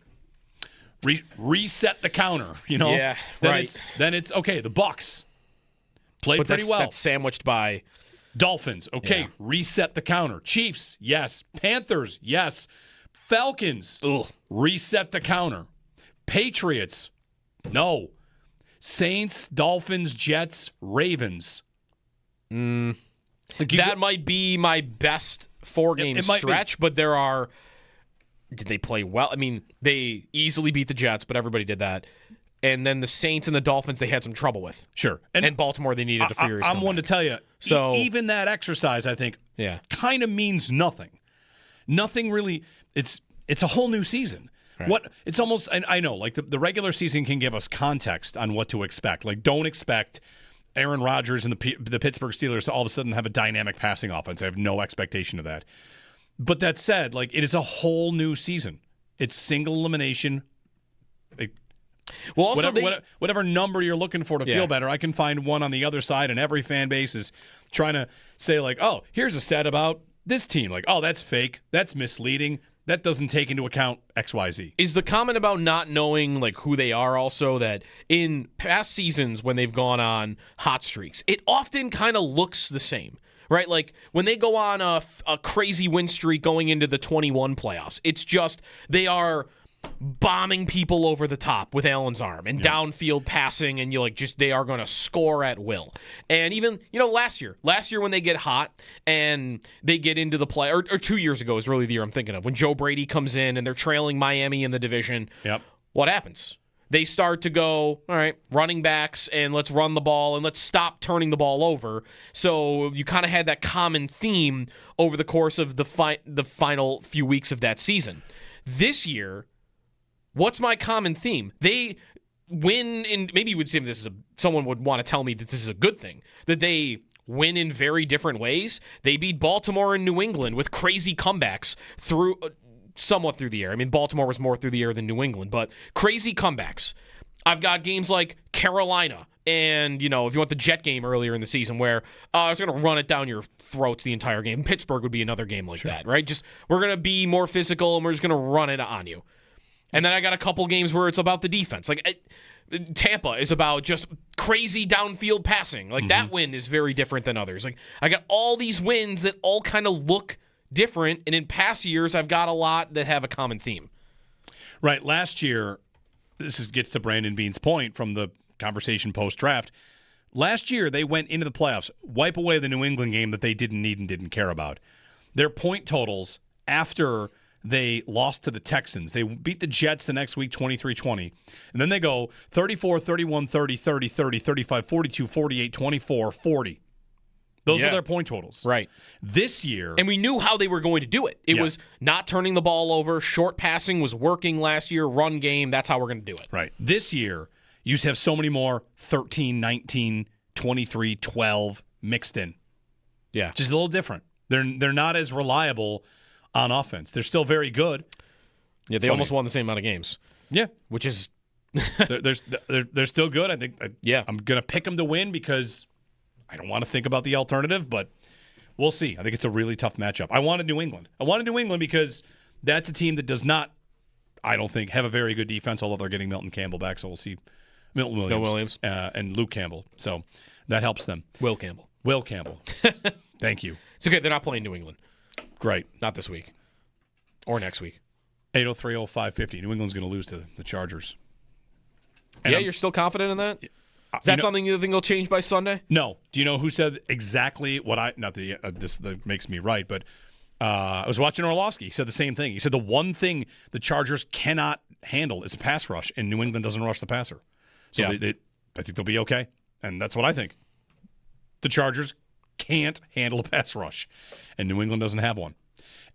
Reset the counter, you know? Yeah, Then it's okay, the Bucks. Played pretty well. That's sandwiched by Dolphins. Okay, reset the counter. Chiefs, yes. Panthers, yes. Falcons, reset the counter. Patriots, no. Saints, Dolphins, Jets, Ravens. That might be my best 4-game stretch, but there are... Did they play well? I mean, they easily beat the Jets, but everybody did that. And then the Saints and the Dolphins, they had some trouble with. Sure. And Baltimore, they needed a furious I'm one to tell you, so, even that exercise, I think, kind of means nothing. Nothing really. It's a whole new season. Right. It's almost, and I know, like the regular season can give us context on what to expect. Like, don't expect Aaron Rodgers and the Pittsburgh Steelers to all of a sudden have a dynamic passing offense. I have no expectation of that. But that said, like, it is a whole new season. It's single elimination. Well, also whatever number you're looking for to feel better, I can find one on the other side, and every fan base is trying to say like, oh, here's a stat about this team. Like, oh, that's fake. That's misleading. That doesn't take into account XYZ. Is the comment about not knowing like who they are also that in past seasons when they've gone on hot streaks, it often kind of looks the same, right? Like when they go on a crazy win streak going into the 21 playoffs, it's just they are bombing people over the top with Allen's arm and downfield passing, and they are going to score at will. And even last year when they get hot and they get into the play, or 2 years ago is really the year I'm thinking of, when Joe Brady comes in and they're trailing Miami in the division. Yep. What happens? They start to go, all right, running backs, and let's run the ball and let's stop turning the ball over. So you kind of had that common theme over the course of the final few weeks of that season. This year, what's my common theme? They win in, maybe you would say someone would want to tell me that this is a good thing, that they win in very different ways. They beat Baltimore and New England with crazy comebacks somewhat through the air. I mean, Baltimore was more through the air than New England, but crazy comebacks. I've got games like Carolina and, if you want the Jet game earlier in the season where I was going to run it down your throats the entire game. Pittsburgh would be another game like that, right? Just we're going to be more physical and we're just going to run it on you. And then I got a couple games where it's about the defense. Like Tampa is about just crazy downfield passing. Like that win is very different than others. Like I got all these wins that all kind of look different. And in past years, I've got a lot that have a common theme. Right. Last year, gets to Brandon Bean's point from the conversation post-draft. Last year, they went into the playoffs, wipe away the New England game that they didn't need and didn't care about. Their point totals after they lost to the Texans. They beat the Jets the next week 23-20. And then they go 34, 31, 30, 30, 30, 35, 42, 48, 24, 40. Those are their point totals. Right. This year. And we knew how they were going to do it. It was not turning the ball over. Short passing was working last year. Run game. That's how we're going to do it. Right. This year, you have so many more 13, 19, 23, 12 mixed in. Yeah. Just a little different. They're not as reliable on offense. They're still very good. Yeah, they almost won the same amount of games. Yeah. Which is... they're still good. I think I'm going to pick them to win because I don't want to think about the alternative, but we'll see. I think it's a really tough matchup. I wanted New England. Because that's a team that does not, I don't think, have a very good defense, although they're getting Milton Campbell back, so we'll see Milton Williams. And Luke Campbell. So that helps them. Will Campbell. Thank you. It's okay. They're not playing New England. Great. Not this week. Or next week. 803-0550. New England's going to lose to the Chargers. And you're still confident in that? Is that something you think will change by Sunday? No. Do you know who said exactly what this makes me right, but I was watching Orlovsky. He said the same thing. He said the one thing the Chargers cannot handle is a pass rush, and New England doesn't rush the passer. So I think they'll be okay, and that's what I think. The Chargers can't handle a pass rush, and New England doesn't have one.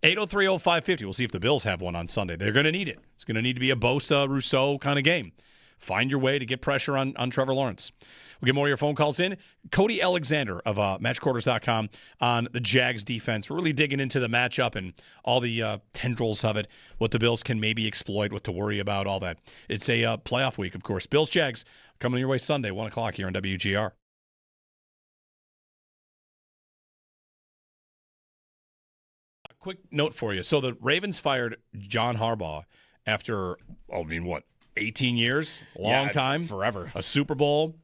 803-0550. We'll see if the Bills have one on Sunday. They're going to need it. It's going to need to be a Bosa-Rousseau kind of game. Find your way to get pressure on Trevor Lawrence. We'll get more of your phone calls in. Cody Alexander of MatchQuarters.com on the Jags defense. We're really digging into the matchup and all the tendrils of it, what the Bills can maybe exploit, what to worry about, all that. It's a playoff week, of course. Bills-Jags coming your way Sunday, 1 o'clock here on WGR. Quick note for you. So the Ravens fired John Harbaugh after, 18 years? Long time. Forever. A Super Bowl.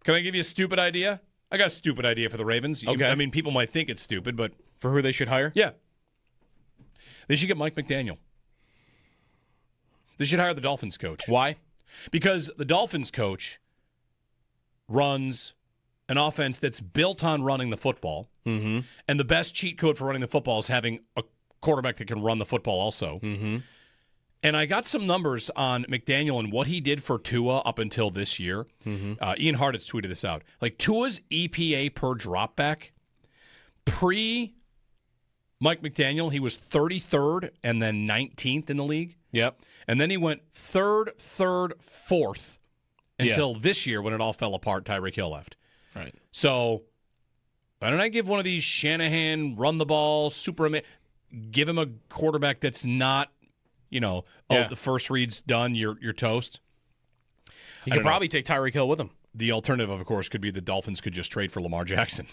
Can I give you a stupid idea? I got a stupid idea for the Ravens. Okay. I mean, people might think it's stupid, but... For who they should hire? Yeah. They should get Mike McDaniel. They should hire the Dolphins coach. Why? Because the Dolphins coach runs an offense that's built on running the football, and the best cheat code for running the football is having a quarterback that can run the football also. And I got some numbers on McDaniel and what he did for Tua up until this year. Ian Hartitz tweeted this out. Like, Tua's EPA per dropback, pre-Mike McDaniel, he was 33rd and then 19th in the league. Yep. And then he went third, fourth until this year when it all fell apart. Tyreek Hill left. Right. So, why don't I give one of these Shanahan, run the ball, give him a quarterback that's not, the first read's done, you're toast. He could probably take Tyreek Hill with him. The alternative, of course, could be the Dolphins could just trade for Lamar Jackson.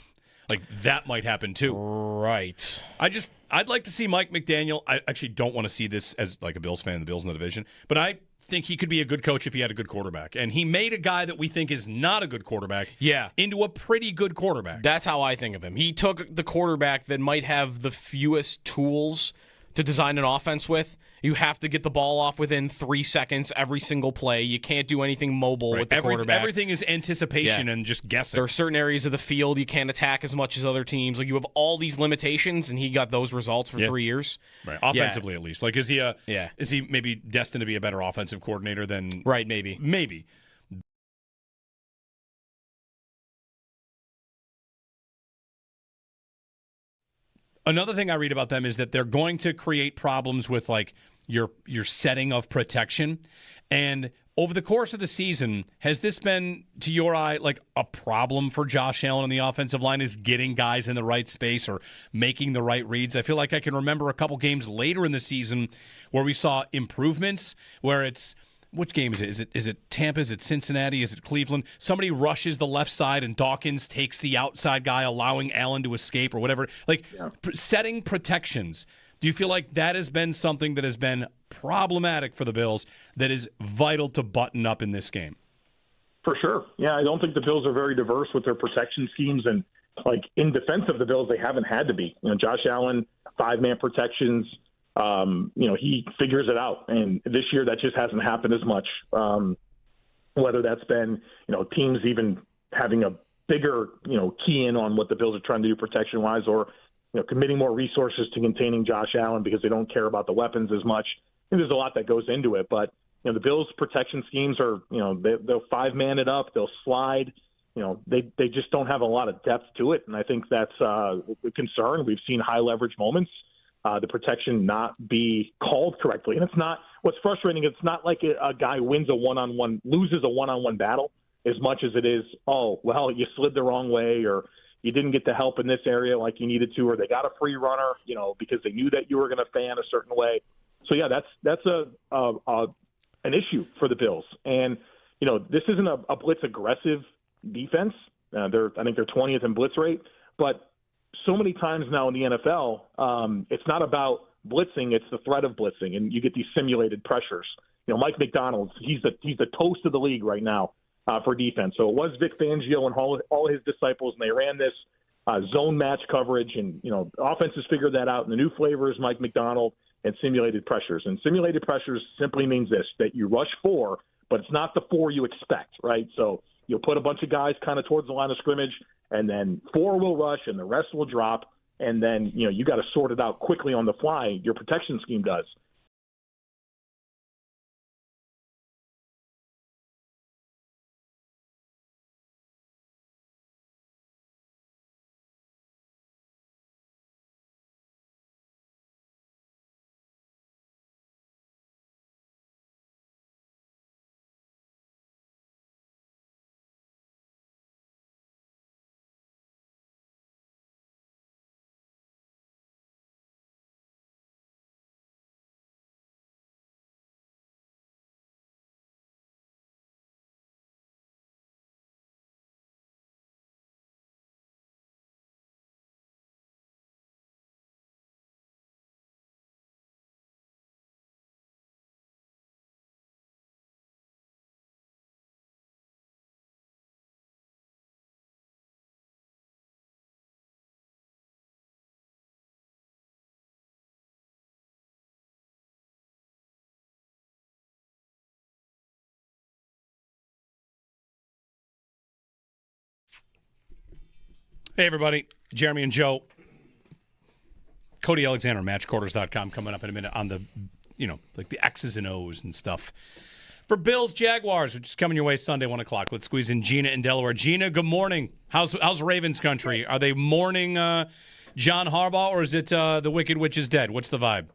Like, that might happen, too. Right. I'd like to see Mike McDaniel. I actually don't want to see this as, like, a Bills fan, the Bills in the division. But I think he could be a good coach if he had a good quarterback. And he made a guy that we think is not a good quarterback into a pretty good quarterback. That's how I think of him. He took the quarterback that might have the fewest tools to design an offense with. You have to get the ball off within 3 seconds every single play. You can't do anything mobile with the quarterback. Everything is anticipation and just guessing. There are certain areas of the field you can't attack as much as other teams. Like, you have all these limitations, and he got those results for 3 years. Right. Offensively, at least. Like, is he maybe destined to be a better offensive coordinator than... Right, maybe. Maybe. Another thing I read about them is that they're going to create problems with, like, your setting of protection. And over the course of the season, has this been, to your eye, like a problem for Josh Allen on the offensive line, is getting guys in the right space or making the right reads? I feel like I can remember a couple games later in the season where we saw improvements, where it's, which game is it? Is it Tampa? Is it Cincinnati? Is it Cleveland? Somebody rushes the left side and Dawkins takes the outside guy, allowing Allen to escape or whatever. Like, setting protections. Do you feel like that has been something that has been problematic for the Bills that is vital to button up in this game? For sure. Yeah, I don't think the Bills are very diverse with their protection schemes. And, like, in defense of the Bills, they haven't had to be. You know, Josh Allen, 5-man protections, he figures it out. And this year that just hasn't happened as much. Whether that's been, teams even having a bigger, key in on what the Bills are trying to do protection-wise, or committing more resources to containing Josh Allen because they don't care about the weapons as much. And there's a lot that goes into it. But, the Bills' protection schemes are, they'll 5-man it up, they'll slide. They just don't have a lot of depth to it. And I think that's a concern. We've seen high-leverage moments, the protection not be called correctly. And it's not – what's frustrating, it's not like a guy loses a one-on-one battle as much as it is, you slid the wrong way, or – you didn't get the help in this area like you needed to, or they got a free runner, because they knew that you were going to fan a certain way. So yeah, that's an issue for the Bills. And this isn't a blitz aggressive defense. I think they're 20th in blitz rate, but so many times now in the NFL, it's not about blitzing; it's the threat of blitzing, and you get these simulated pressures. Mike McDonald, he's the toast of the league right now. For defense. So it was Vic Fangio and all his disciples, and they ran this zone match coverage, and offenses figured that out. And the new flavor is Mike McDonald and simulated pressures. And simulated pressures simply means this, that you rush 4, but it's not the 4 you expect, right? So you'll put a bunch of guys kind of towards the line of scrimmage, and then 4 will rush, and the rest will drop, and then you got to sort it out quickly on the fly. Your protection scheme does. Hey, everybody. Jeremy and Joe. Cody Alexander, matchquarters.com, coming up in a minute on the, like the X's and O's and stuff. For Bills-Jaguars, which is coming your way Sunday, 1 o'clock. Let's squeeze in Gina in Delaware. Gina, good morning. How's Ravens country? Are they mourning John Harbaugh, or is it the Wicked Witch is dead? What's the vibe?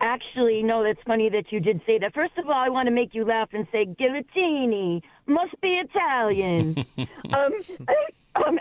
Actually, no, that's funny that you did say that. First of all, I want to make you laugh and say, Guillotini, must be Italian.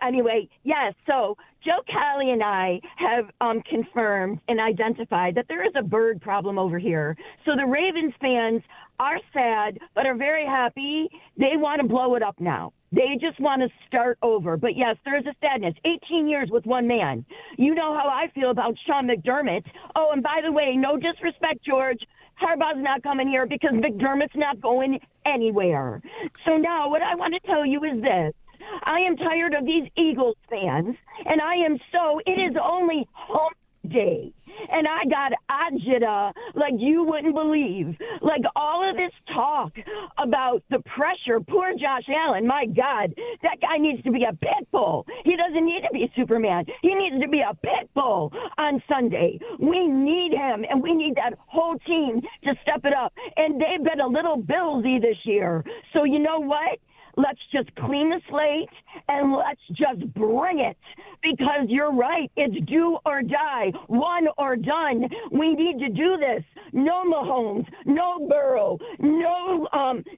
Anyway, yes, so Joe Kelly and I have confirmed and identified that there is a bird problem over here. So the Ravens fans are sad, but are very happy. They want to blow it up now. They just want to start over. But yes, there is a sadness. 18 years with one man. You know how I feel about Sean McDermott. Oh, and by the way, no disrespect, George. Harbaugh's not coming here because McDermott's not going anywhere. So now what I want to tell you is this. I am tired of these Eagles fans, and it is only home day, and I got agita like you wouldn't believe. Like all of this talk about the pressure, poor Josh Allen, my God, that guy needs to be a pit bull. He doesn't need to be Superman. He needs to be a pit bull on Sunday. We need him, and we need that whole team to step it up, and they've been a little Billsy this year. So you know what? Let's just clean the slate and let's just bring it, because you're right. It's do or die, one or done. We need to do this. No Mahomes, no Burrow, no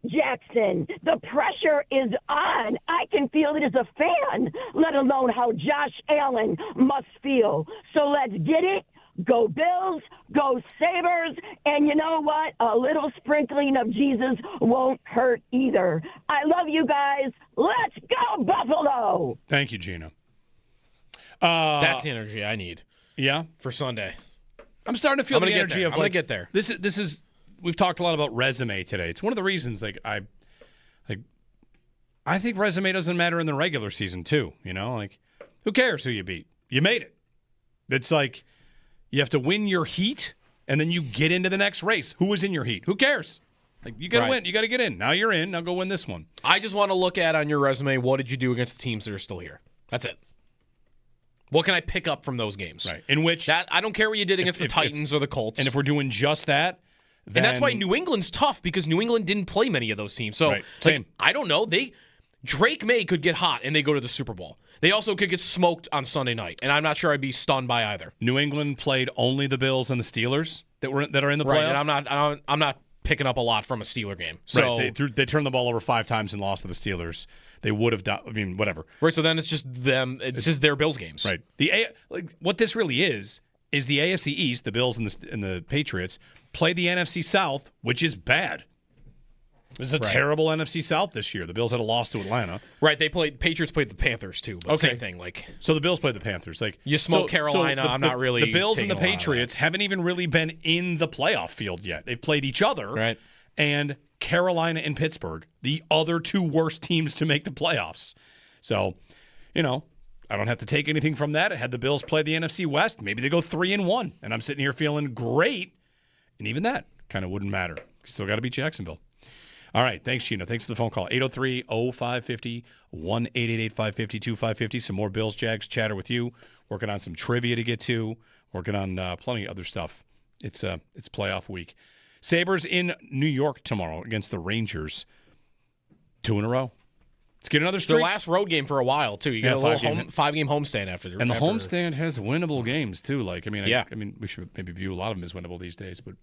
Jackson. The pressure is on. I can feel it as a fan, let alone how Josh Allen must feel. So let's get it. Go Bills, go Sabres, and you know what? A little sprinkling of Jesus won't hurt either. I love you guys. Let's go Buffalo! Thank you, Gina. That's the energy I need. Yeah? For Sunday. I'm starting to feel the energy of I'm going to get there. This is we've talked a lot about resume today. It's one of the reasons I think resume doesn't matter in the regular season too, you know? Like, who cares who you beat? You made it. It's like you have to win your heat, and then you get into the next race. Who was in your heat? Who cares? Like, you got to win. You got to get in. Now you're in. Now go win this one. I just want to look at on your resume, what did you do against the teams that are still here? That's it. What can I pick up from those games? Right. In which I don't care what you did against the Titans or the Colts. And if we're doing just that, then, and that's why New England's tough, because New England didn't play many of those teams. So Same. I don't know. Drake May could get hot and they go to the Super Bowl. They also could get smoked on Sunday night, and I'm not sure I'd be stunned by either. New England played only the Bills and the Steelers that are in the playoffs. Right, and I'm not picking up a lot from a Steeler game. So right, they turned the ball over 5 times and lost to the Steelers. They would have done. I mean, whatever. Right. So then it's just them. It's just their Bills games. Right. What this really is the AFC East, the Bills and the Patriots play the NFC South, which is bad. This is a terrible NFC South this year. The Bills had a loss to Atlanta. Right. Patriots played the Panthers too. But same thing. So the Bills played the Panthers. You smoke Carolina. I'm not really. The Bills and the Patriots haven't even really been in the playoff field yet. They've played each other. Right. And Carolina and Pittsburgh, the other 2 worst teams to make the playoffs. So, I don't have to take anything from that. I had the Bills play the NFC West. Maybe they go 3-1, and I'm sitting here feeling great. And even that kind of wouldn't matter. Still got to beat Jacksonville. All right. Thanks, Gina. Thanks for the phone call. 803-0550, 1-888-550-2550. Some more Bills Jags chatter with you. Working on some trivia to get to. Working on plenty of other stuff. It's playoff week. Sabres in New York tomorrow against the Rangers. 2 in a row. Let's get another streak. Their last road game for a while, too. You got a little 5-game homestand after. And the homestand has winnable games, too. We should maybe view a lot of them as winnable these days. But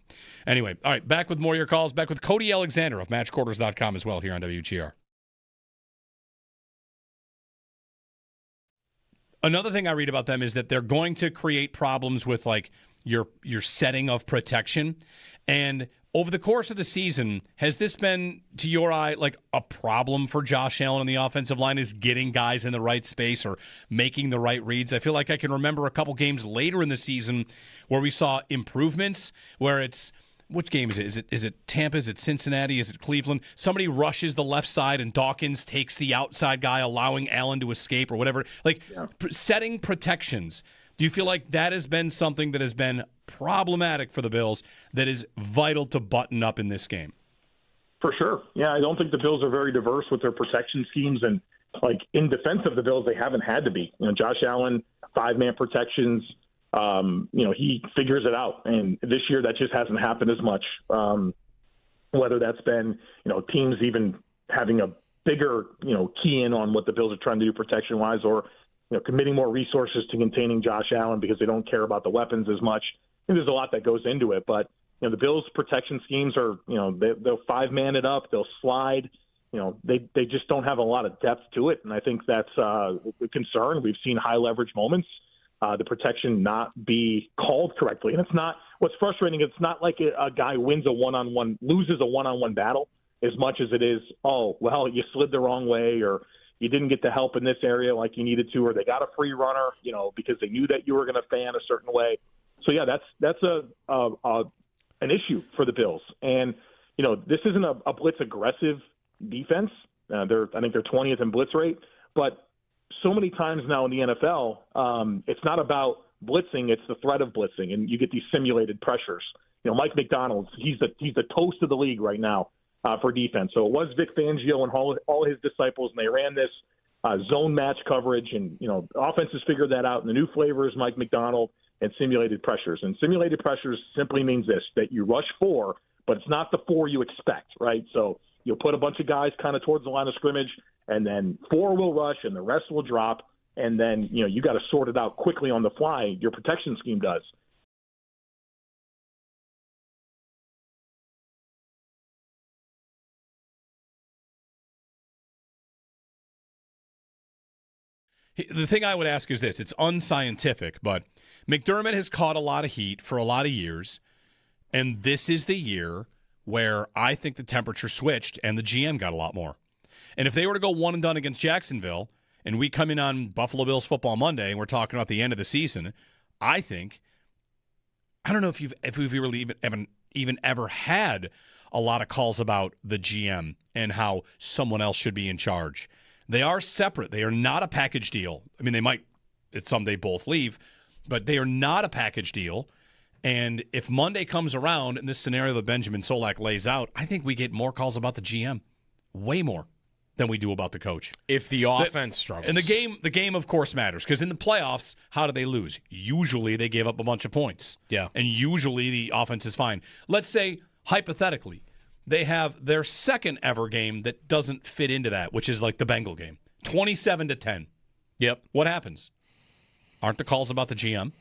anyway, all right, back with more of your calls. Back with Cody Alexander of MatchQuarters.com as well here on WGR. Another thing I read about them is that they're going to create problems with, your setting of protection. And over the course of the season, has this been, to your eye, a problem for Josh Allen on the offensive line, is getting guys in the right space or making the right reads? I feel like I can remember a couple games later in the season where we saw improvements, where it's, which game is it? Is it Tampa? Is it Cincinnati? Is it Cleveland? Somebody rushes the left side and Dawkins takes the outside guy, allowing Allen to escape or whatever. Setting protections. Do you feel like that has been something that has been problematic for the Bills that is vital to button up in this game? For sure. Yeah, I don't think the Bills are very diverse with their protection schemes. And, in defense of the Bills, they haven't had to be. Josh Allen, 5-man protections, he figures it out. And this year that just hasn't happened as much. Whether that's been, teams even having a bigger, key in on what the Bills are trying to do protection-wise, or committing more resources to containing Josh Allen because they don't care about the weapons as much. And there's a lot that goes into it. But, the Bills' protection schemes are, they'll 5-man it up. They'll slide. they just don't have a lot of depth to it, and I think that's a concern. We've seen high leverage moments, the protection not be called correctly, and it's not. What's frustrating, it's not like a guy loses a one-on-one battle as much as it is, oh, well, you slid the wrong way, or you didn't get the help in this area like you needed to, or they got a free runner, because they knew that you were going to fan a certain way. So yeah, that's an issue for the Bills, and this isn't a blitz aggressive defense. I think they're 20th in blitz rate, but so many times now in the NFL, it's not about blitzing; it's the threat of blitzing, and you get these simulated pressures. Mike McDonald, he's the toast of the league right now for defense. So it was Vic Fangio and all his disciples, and they ran this zone match coverage, and offenses figured that out. And the new flavor is Mike McDonald and simulated pressures. And simulated pressures simply means this: that you rush 4, but it's not the 4 you expect, right? So you'll put a bunch of guys kind of towards the line of scrimmage, and then 4 will rush, and the rest will drop. And then, you got to sort it out quickly on the fly. Your protection scheme does. The thing I would ask is this. It's unscientific, but McDermott has caught a lot of heat for a lot of years, and this is the year where I think the temperature switched and the GM got a lot more. And if they were to go one and done against Jacksonville, and we come in on Buffalo Bills Football Monday, and we're talking about the end of the season, I don't know if we've really even ever had a lot of calls about the GM and how someone else should be in charge. They are separate. They are not a package deal. I mean, they might someday both leave, but they are not a package deal. And if Monday comes around in this scenario that Benjamin Solak lays out, I think we get more calls about the GM, way more than we do about the coach. If the offense struggles. And the game, of course, matters, because in the playoffs, how do they lose? Usually they gave up a bunch of points. Yeah. And usually the offense is fine. Let's say, hypothetically, they have their second ever game that doesn't fit into that, which is like the Bengal game. 27-10. Yep. What happens? Aren't the calls about the GM?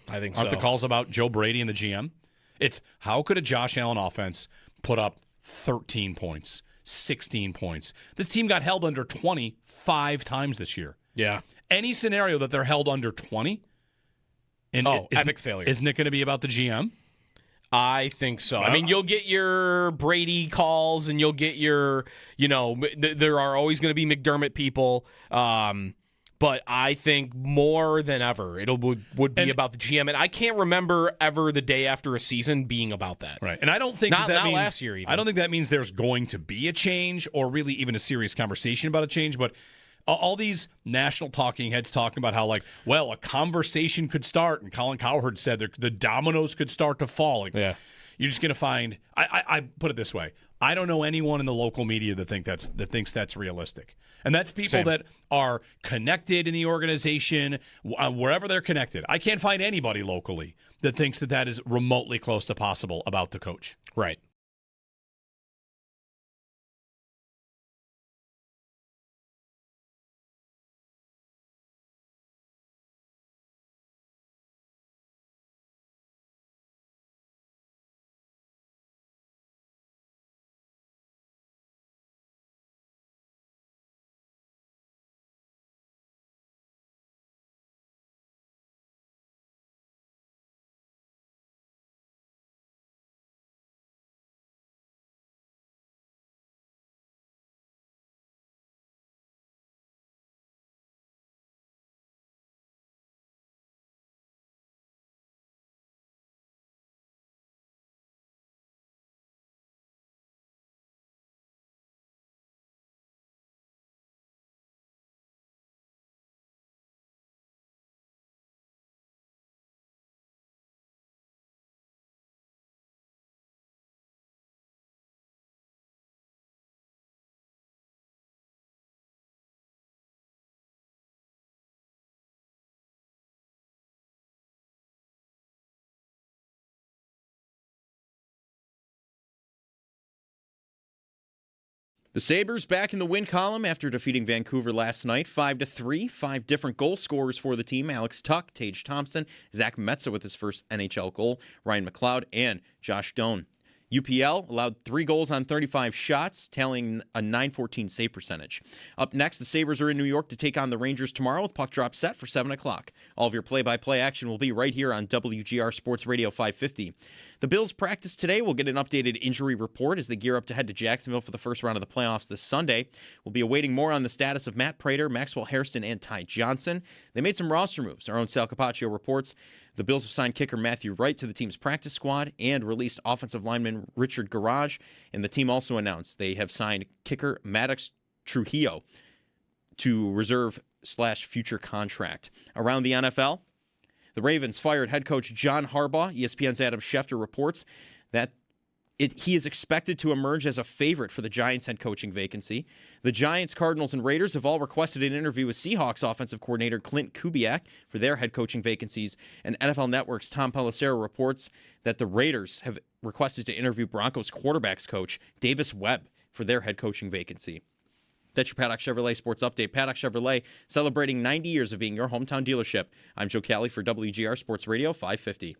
I think Aren't so. the calls about Joe Brady and the GM? It's how could a Josh Allen offense put up 13 points, 16 points? This team got held under 20 5 times this year. Yeah. Any scenario that they're held under 20, epic failure. Isn't it going to be about the GM? I think so. I mean, you'll get your Brady calls, and you'll get your, there are always going to be McDermott people. But I think more than ever, would be about the GM. And I can't remember ever the day after a season being about that. Right. And I don't think not that means, last year even. I don't think that means there's going to be a change or really even a serious conversation about a change. But all these national talking heads talking about how, a conversation could start. And Colin Cowherd said the dominoes could start to fall. Yeah. You're just going to find – I put it this way. I don't know anyone in the local media that thinks that's realistic. And that's people that are connected in the organization, wherever they're connected. I can't find anybody locally that thinks that is remotely close to possible about the coach. Right. The Sabres back in the win column after defeating Vancouver last night, 5-3. 5 different goal scorers for the team: Alex Tuch, Tage Thompson, Zach Metsa with his first NHL goal, Ryan McLeod, and Josh Doan. UPL allowed 3 goals on 35 shots, tallying a .914 save percentage. Up next, the Sabres are in New York to take on the Rangers tomorrow with puck drop set for 7 o'clock. All of your play-by-play action will be right here on WGR Sports Radio 550. The Bills practice today. We'll get an updated injury report as they gear up to head to Jacksonville for the first round of the playoffs this Sunday. We'll be awaiting more on the status of Matt Prater, Maxwell Hairston, and Ty Johnson. They made some roster moves. Our own Sal Capaccio reports the Bills have signed kicker Matthew Wright to the team's practice squad and released offensive lineman Richard Garage. And the team also announced they have signed kicker Maddox Trujillo to reserve/future contract. Around the NFL, the Ravens fired head coach John Harbaugh. ESPN's Adam Schefter reports that he is expected to emerge as a favorite for the Giants' head coaching vacancy. The Giants, Cardinals, and Raiders have all requested an interview with Seahawks offensive coordinator Clint Kubiak for their head coaching vacancies. And NFL Network's Tom Pelissero reports that the Raiders have requested to interview Broncos quarterbacks coach Davis Webb for their head coaching vacancy. That's your Paddock Chevrolet Sports Update. Paddock Chevrolet, celebrating 90 years of being your hometown dealership. I'm Joe Cali for WGR Sports Radio 550.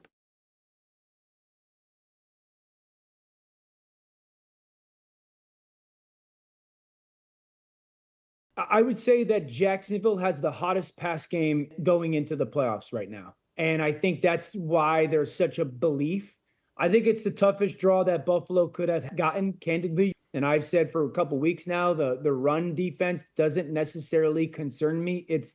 I would say that Jacksonville has the hottest pass game going into the playoffs right now. And I think that's why there's such a belief. I think it's the toughest draw that Buffalo could have gotten, candidly. And I've said for a couple weeks now, the run defense doesn't necessarily concern me. It's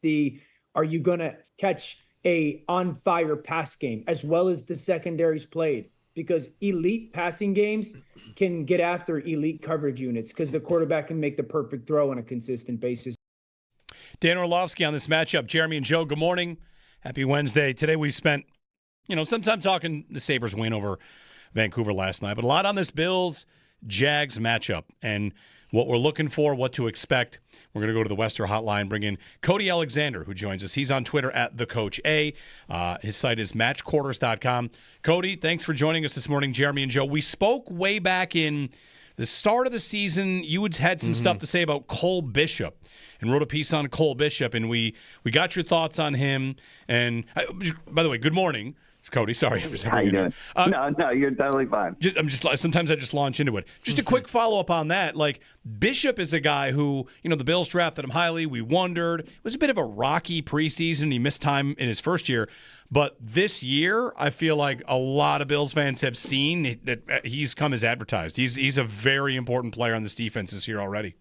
are you going to catch a on-fire pass game as well as the secondaries played? Because elite passing games can get after elite coverage units because the quarterback can make the perfect throw on a consistent basis. Dan Orlovsky on this matchup. Jeremy and Joe, good morning. Happy Wednesday. Today we spent, some time talking the Sabres win over Vancouver last night, but a lot on this Bills-Jags matchup and what we're looking for, what to expect. We're going to go to the Wester Hotline, bring in Cody Alexander, who joins us. He's on Twitter at @TheCoachA. His site is matchquarters.com. Cody, thanks for joining us this morning, Jeremy and Joe. We spoke way back in the start of the season. You had some stuff to say about Cole Bishop and wrote a piece on Cole Bishop, and we got your thoughts on him. And by the way, good morning. Cody, sorry. How you doing? No, you're totally fine. Sometimes I just launch into it. Just a quick follow-up on that. Bishop is a guy who, the Bills drafted him highly. We wondered. It was a bit of a rocky preseason. He missed time in his first year. But this year, I feel like a lot of Bills fans have seen that he's come as advertised. He's a very important player on this defense this year already.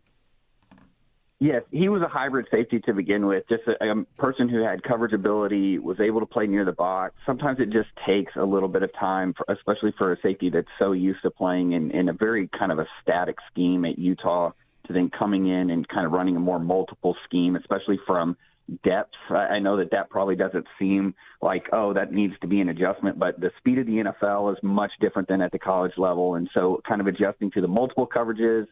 Yes, he was a hybrid safety to begin with, just a person who had coverage ability, was able to play near the box. Sometimes it just takes a little bit of time, especially for a safety that's so used to playing in a very kind of a static scheme at Utah, to then coming in and kind of running a more multiple scheme, especially from depth. I know that probably doesn't seem like, that needs to be an adjustment, but the speed of the NFL is much different than at the college level. And so kind of adjusting to the multiple coverages,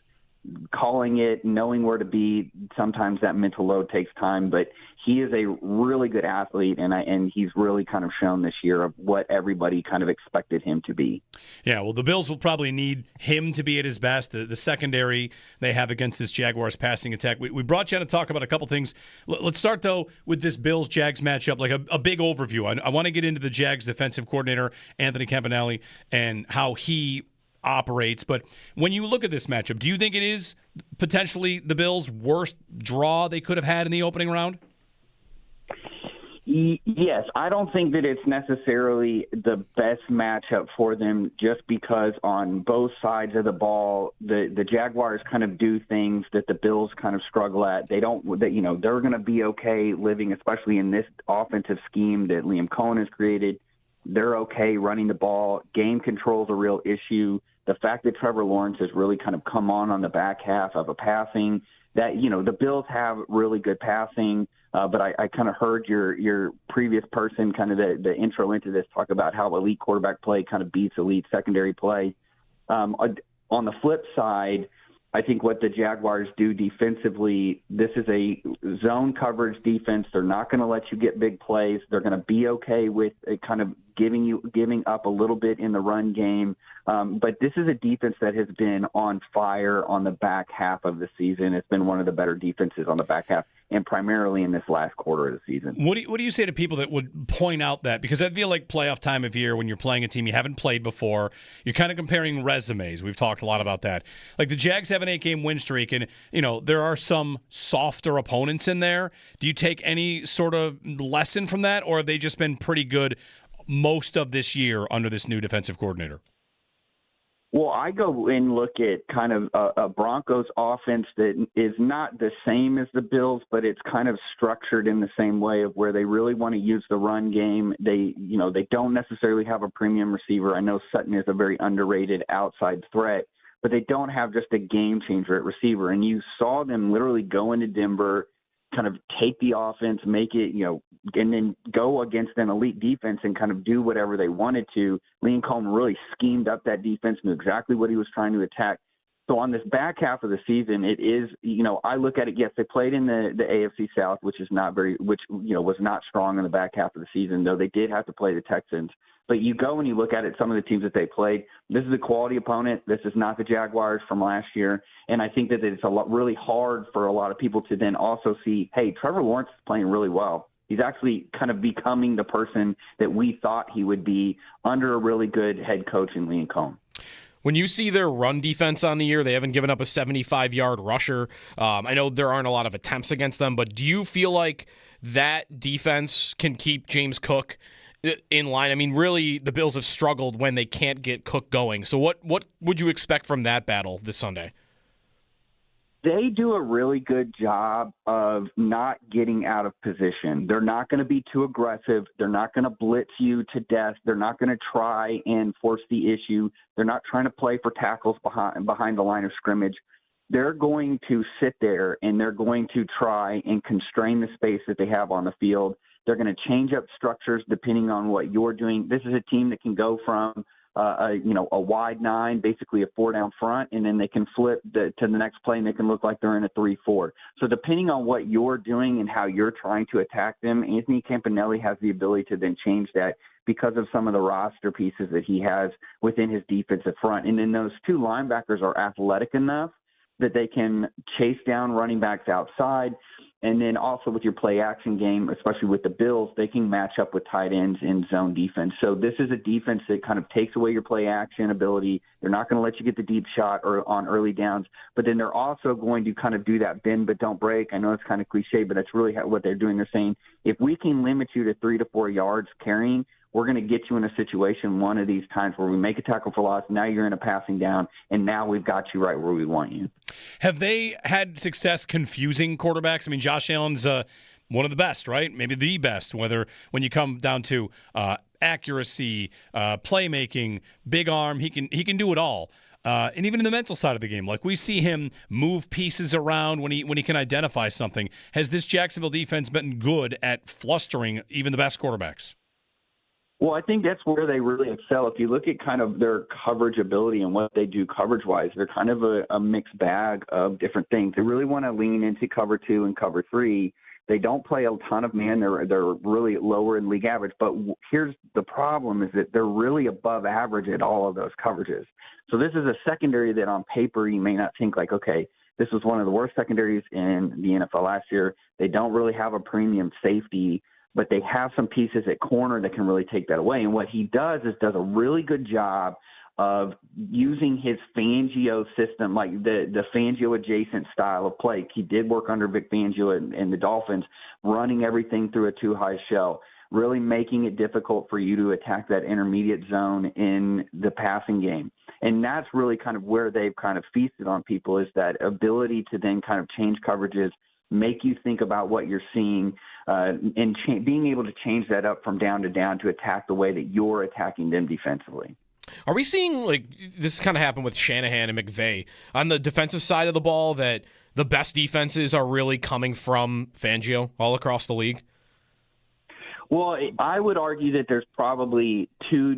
calling it, knowing where to be, sometimes that mental load takes time, but he is a really good athlete, and he's really kind of shown this year of what everybody kind of expected him to be. Yeah, well, the Bills will probably need him to be at his best. The secondary they have against this Jaguars passing attack. We brought you on to talk about a couple things. Let's start, though, with this Bills-Jags matchup, like a big overview. I want to get into the Jags defensive coordinator, Anthony Campanelli, and how he operates. But when you look at this matchup, do you think it is potentially the Bills' worst draw they could have had in the opening round? Yes, I don't think that it's necessarily the best matchup for them, just because on both sides of the ball, the Jaguars kind of do things that the Bills kind of struggle at. They're going to be okay living, especially in this offensive scheme that Liam Cohen has created. They're okay running the ball. Game control is a real issue. The fact that Trevor Lawrence has really kind of come on the back half of a passing, that, the Bills have really good passing. But I kind of heard your previous person, kind of the intro into this, talk about how elite quarterback play kind of beats elite secondary play. On the flip side, I think what the Jaguars do defensively, this is a zone coverage defense. They're not going to let you get big plays. They're going to be okay with kind of giving up a little bit in the run game. But this is a defense that has been on fire on the back half of the season. It's been one of the better defenses on the back half. and primarily in this last quarter of the season. What do you say to people that would point out that? Because I feel like playoff time of year when you're playing a team you haven't played before, you're kind of comparing resumes. We've talked a lot about that. Like the Jags have an 8-game win streak, and there are some softer opponents in there. Do you take any sort of lesson from that, or have they just been pretty good most of this year under this new defensive coordinator? Well, I go and look at kind of a Broncos offense that is not the same as the Bills, but it's kind of structured in the same way of where they really want to use the run game. They don't necessarily have a premium receiver. I know Sutton is a very underrated outside threat, but they don't have just a game changer at receiver. And you saw them literally go into Denver, kind of take the offense, make it, and then go against an elite defense and kind of do whatever they wanted to. Liam Coleman really schemed up that defense, knew exactly what he was trying to attack. So on this back half of the season, it is, I look at it, yes, they played in the AFC South, which was not strong in the back half of the season, though they did have to play the Texans. But you go and you look at it, some of the teams that they played, this is a quality opponent. This is not the Jaguars from last year. And I think that it's really hard for a lot of people to then also see, hey, Trevor Lawrence is playing really well. He's actually kind of becoming the person that we thought he would be under a really good head coach in Liam Cohen. When you see their run defense on the year, they haven't given up a 75-yard rusher. I know there aren't a lot of attempts against them, but do you feel like that defense can keep James Cook in line? I mean, really, the Bills have struggled when they can't get Cook going. So what would you expect from that battle this Sunday? They do a really good job of not getting out of position. They're not going to be too aggressive. They're not going to blitz you to death. They're not going to try and force the issue. They're not trying to play for tackles behind the line of scrimmage. They're going to sit there and they're going to try and constrain the space that they have on the field. They're going to change up structures depending on what you're doing. This is a team that can go from a wide 9, basically a 4 down front, and then they can flip to the next play and they can look like they're in a 3-4. So depending on what you're doing and how you're trying to attack them, Anthony Campanelli has the ability to then change that because of some of the roster pieces that he has within his defensive front. And then those two linebackers are athletic enough that they can chase down running backs outside. And then also with your play action game, especially with the Bills, they can match up with tight ends in zone defense. So this is a defense that kind of takes away your play action ability. They're not going to let you get the deep shot or on early downs, but then they're also going to kind of do that bend but don't break. I know it's kind of cliche, but that's really what they're doing. They're saying, if we can limit you to 3 to 4 yards carrying, we're going to get you in a situation one of these times where we make a tackle for loss. Now you're in a passing down, and now we've got you right where we want you. Have they had success confusing quarterbacks? I mean, Josh Allen's one of the best, right? Maybe the best, whether when you come down to accuracy, playmaking, big arm, he can do it all. And even in the mental side of the game, like we see him move pieces around when he can identify something. Has this Jacksonville defense been good at flustering even the best quarterbacks? Well, I think that's where they really excel. If you look at kind of their coverage ability and what they do coverage-wise, they're kind of a mixed bag of different things. They really want to lean into cover 2 and cover 3. They don't play a ton of man. They're really lower in league average. But here's the problem is that they're really above average at all of those coverages. So this is a secondary that on paper you may not think like, okay, this was one of the worst secondaries in the NFL last year. They don't really have a premium safety, but they have some pieces at corner that can really take that away. And what he does a really good job of using his Fangio system, like the Fangio adjacent style of play. He did work under Vic Fangio and the Dolphins, running everything through a 2-high shell, really making it difficult for you to attack that intermediate zone in the passing game. And that's really kind of where they've kind of feasted on people, is that ability to then kind of change coverages, make you think about what you're seeing, and being able to change that up from down to down to attack the way that you're attacking them defensively. Are we seeing, like, this kind of happened with Shanahan and McVay on the defensive side of the ball, that the best defenses are really coming from Fangio all across the league? Well, I would argue that there's probably three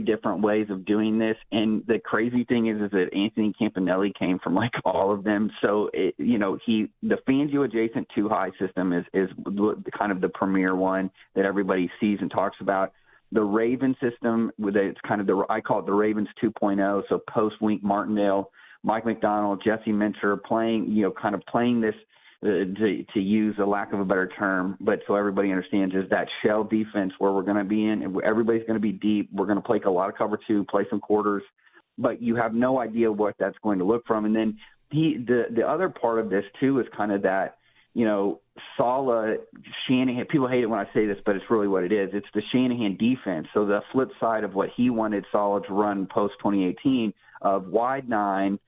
different ways of doing this. And the crazy thing is that Anthony Campanelli came from like all of them. So, the Fangio adjacent 2-high system is kind of the premier one that everybody sees and talks about. The Raven system, it's kind of I call it the Ravens 2.0. So post Wink Martindale, Mike McDonald, Jesse Minter playing, kind of playing this, to use a lack of a better term, but so everybody understands, is that shell defense where we're going to be in, and everybody's going to be deep. We're going to play a lot of cover two, play some quarters, but you have no idea what that's going to look from. And then the other part of this too is kind of that, Saleh, Shanahan, people hate it when I say this, but it's really what it is. It's the Shanahan defense. So the flip side of what he wanted Saleh to run post 2018 of wide 9,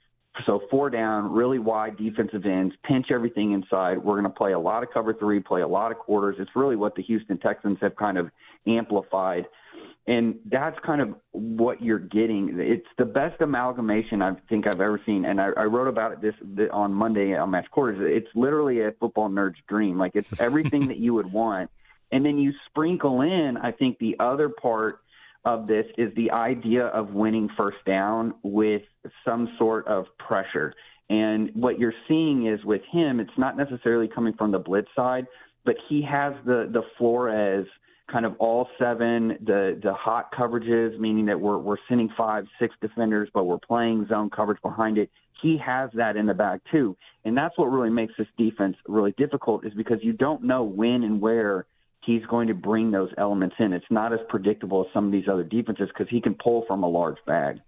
so 4 down, really wide defensive ends, pinch everything inside. We're going to play a lot of cover 3, play a lot of quarters. It's really what the Houston Texans have kind of amplified. And that's kind of what you're getting. It's the best amalgamation I think I've ever seen. And I wrote about it on Monday on Match Quarters. It's literally a football nerd's dream. Like, it's everything that you would want. And then you sprinkle in, I think the other part of this is the idea of winning first down with some sort of pressure. And what you're seeing is with him, it's not necessarily coming from the blitz side, but he has the Flores kind of all 7, the hot coverages, meaning that we're sending 5, 6 defenders, but we're playing zone coverage behind it. He has that in the bag too. And that's what really makes this defense really difficult, is because you don't know when and where he's going to bring those elements in. It's not as predictable as some of these other defenses because he can pull from a large bag.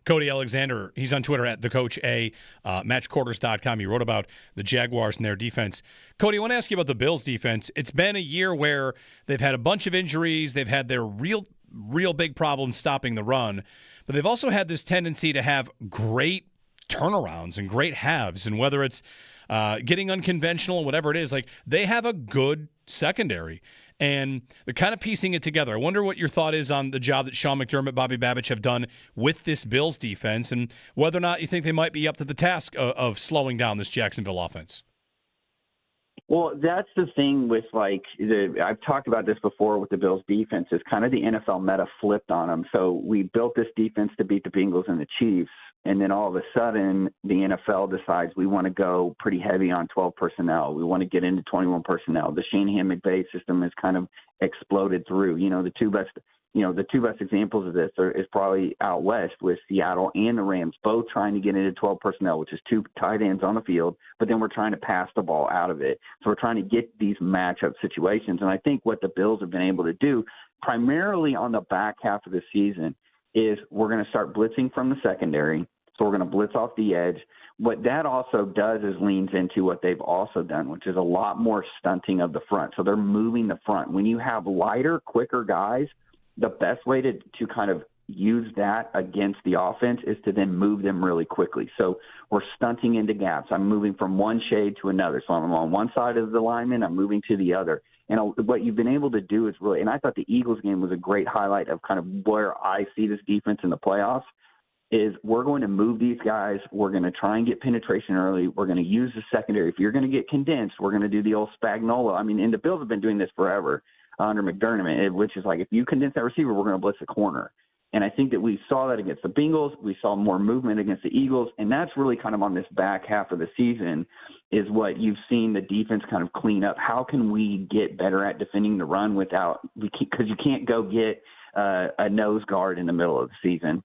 Cody Alexander, he's on Twitter at thecoacha, matchquarters.com. He wrote about the Jaguars and their defense. Cody, I want to ask you about the Bills' defense. It's been a year where they've had a bunch of injuries. They've had their real big problems stopping the run, but they've also had this tendency to have great turnarounds and great halves, and whether it's getting unconventional, whatever it is, like, they have a good secondary, and they're kind of piecing it together. I wonder what your thought is on the job that Sean McDermott, Bobby Babich have done with this Bills defense, and whether or not you think they might be up to the task of slowing down this Jacksonville offense. Well, that's the thing with, I've talked about this before with the Bills defense, is kind of the NFL meta flipped on them. So we built this defense to beat the Bengals and the Chiefs, and then all of a sudden the NFL decides we want to go pretty heavy on 12 personnel. We want to get into 21 personnel. The Shanahan-McVay system has kind of exploded through. The two best examples of this is probably out west with Seattle and the Rams, both trying to get into 12 personnel, which is 2 tight ends on the field, but then we're trying to pass the ball out of it. So we're trying to get these matchup situations. And I think what the Bills have been able to do, primarily on the back half of the season, is we're going to start blitzing from the secondary. So we're going to blitz off the edge. What that also does is leans into what they've also done, which is a lot more stunting of the front. So they're moving the front. When you have lighter, quicker guys, the best way to kind of use that against the offense is to then move them really quickly. So we're stunting into gaps. I'm moving from one shade to another. So I'm on one side of the lineman, I'm moving to the other. And what you've been able to do is really, and I thought the Eagles game was a great highlight of kind of where I see this defense in the playoffs, is we're going to move these guys. We're going to try and get penetration early. We're going to use the secondary. If you're going to get condensed, we're going to do the old Spagnuolo. I mean, and the Bills have been doing this forever under McDermott, which is like, if you condense that receiver, we're going to blitz the corner. And I think that we saw that against the Bengals. We saw more movement against the Eagles. And that's really kind of on this back half of the season is what you've seen the defense kind of clean up. How can we get better at defending the run because you can't go get a nose guard in the middle of the season.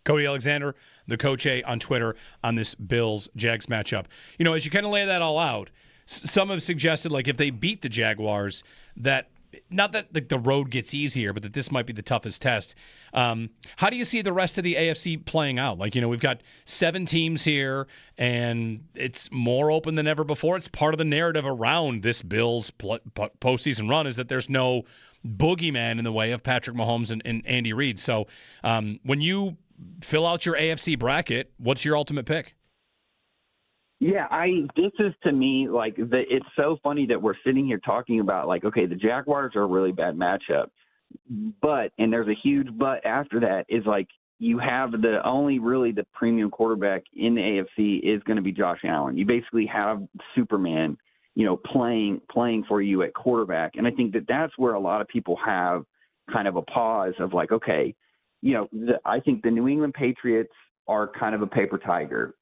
Cody Alexander, the Coach A on Twitter on this Bills-Jags matchup. As you kind of lay that all out, some have suggested, like, if they beat the Jaguars, that not that the road gets easier, but that this might be the toughest test. How do you see the rest of the AFC playing out? Like, we've got 7 teams here, and it's more open than ever before. It's part of the narrative around this Bills postseason run is that there's no boogeyman in the way of Patrick Mahomes and Andy Reid. So when you fill out your AFC bracket, what's your ultimate pick? Yeah, this is to me it's so funny that we're sitting here talking about okay, the Jaguars are a really bad matchup, and there's a huge but after that is you have the premium quarterback in the AFC is going to be Josh Allen. You basically have Superman, playing for you at quarterback, and I think that's where a lot of people have kind of a pause of okay, I think the New England Patriots are kind of a paper tiger.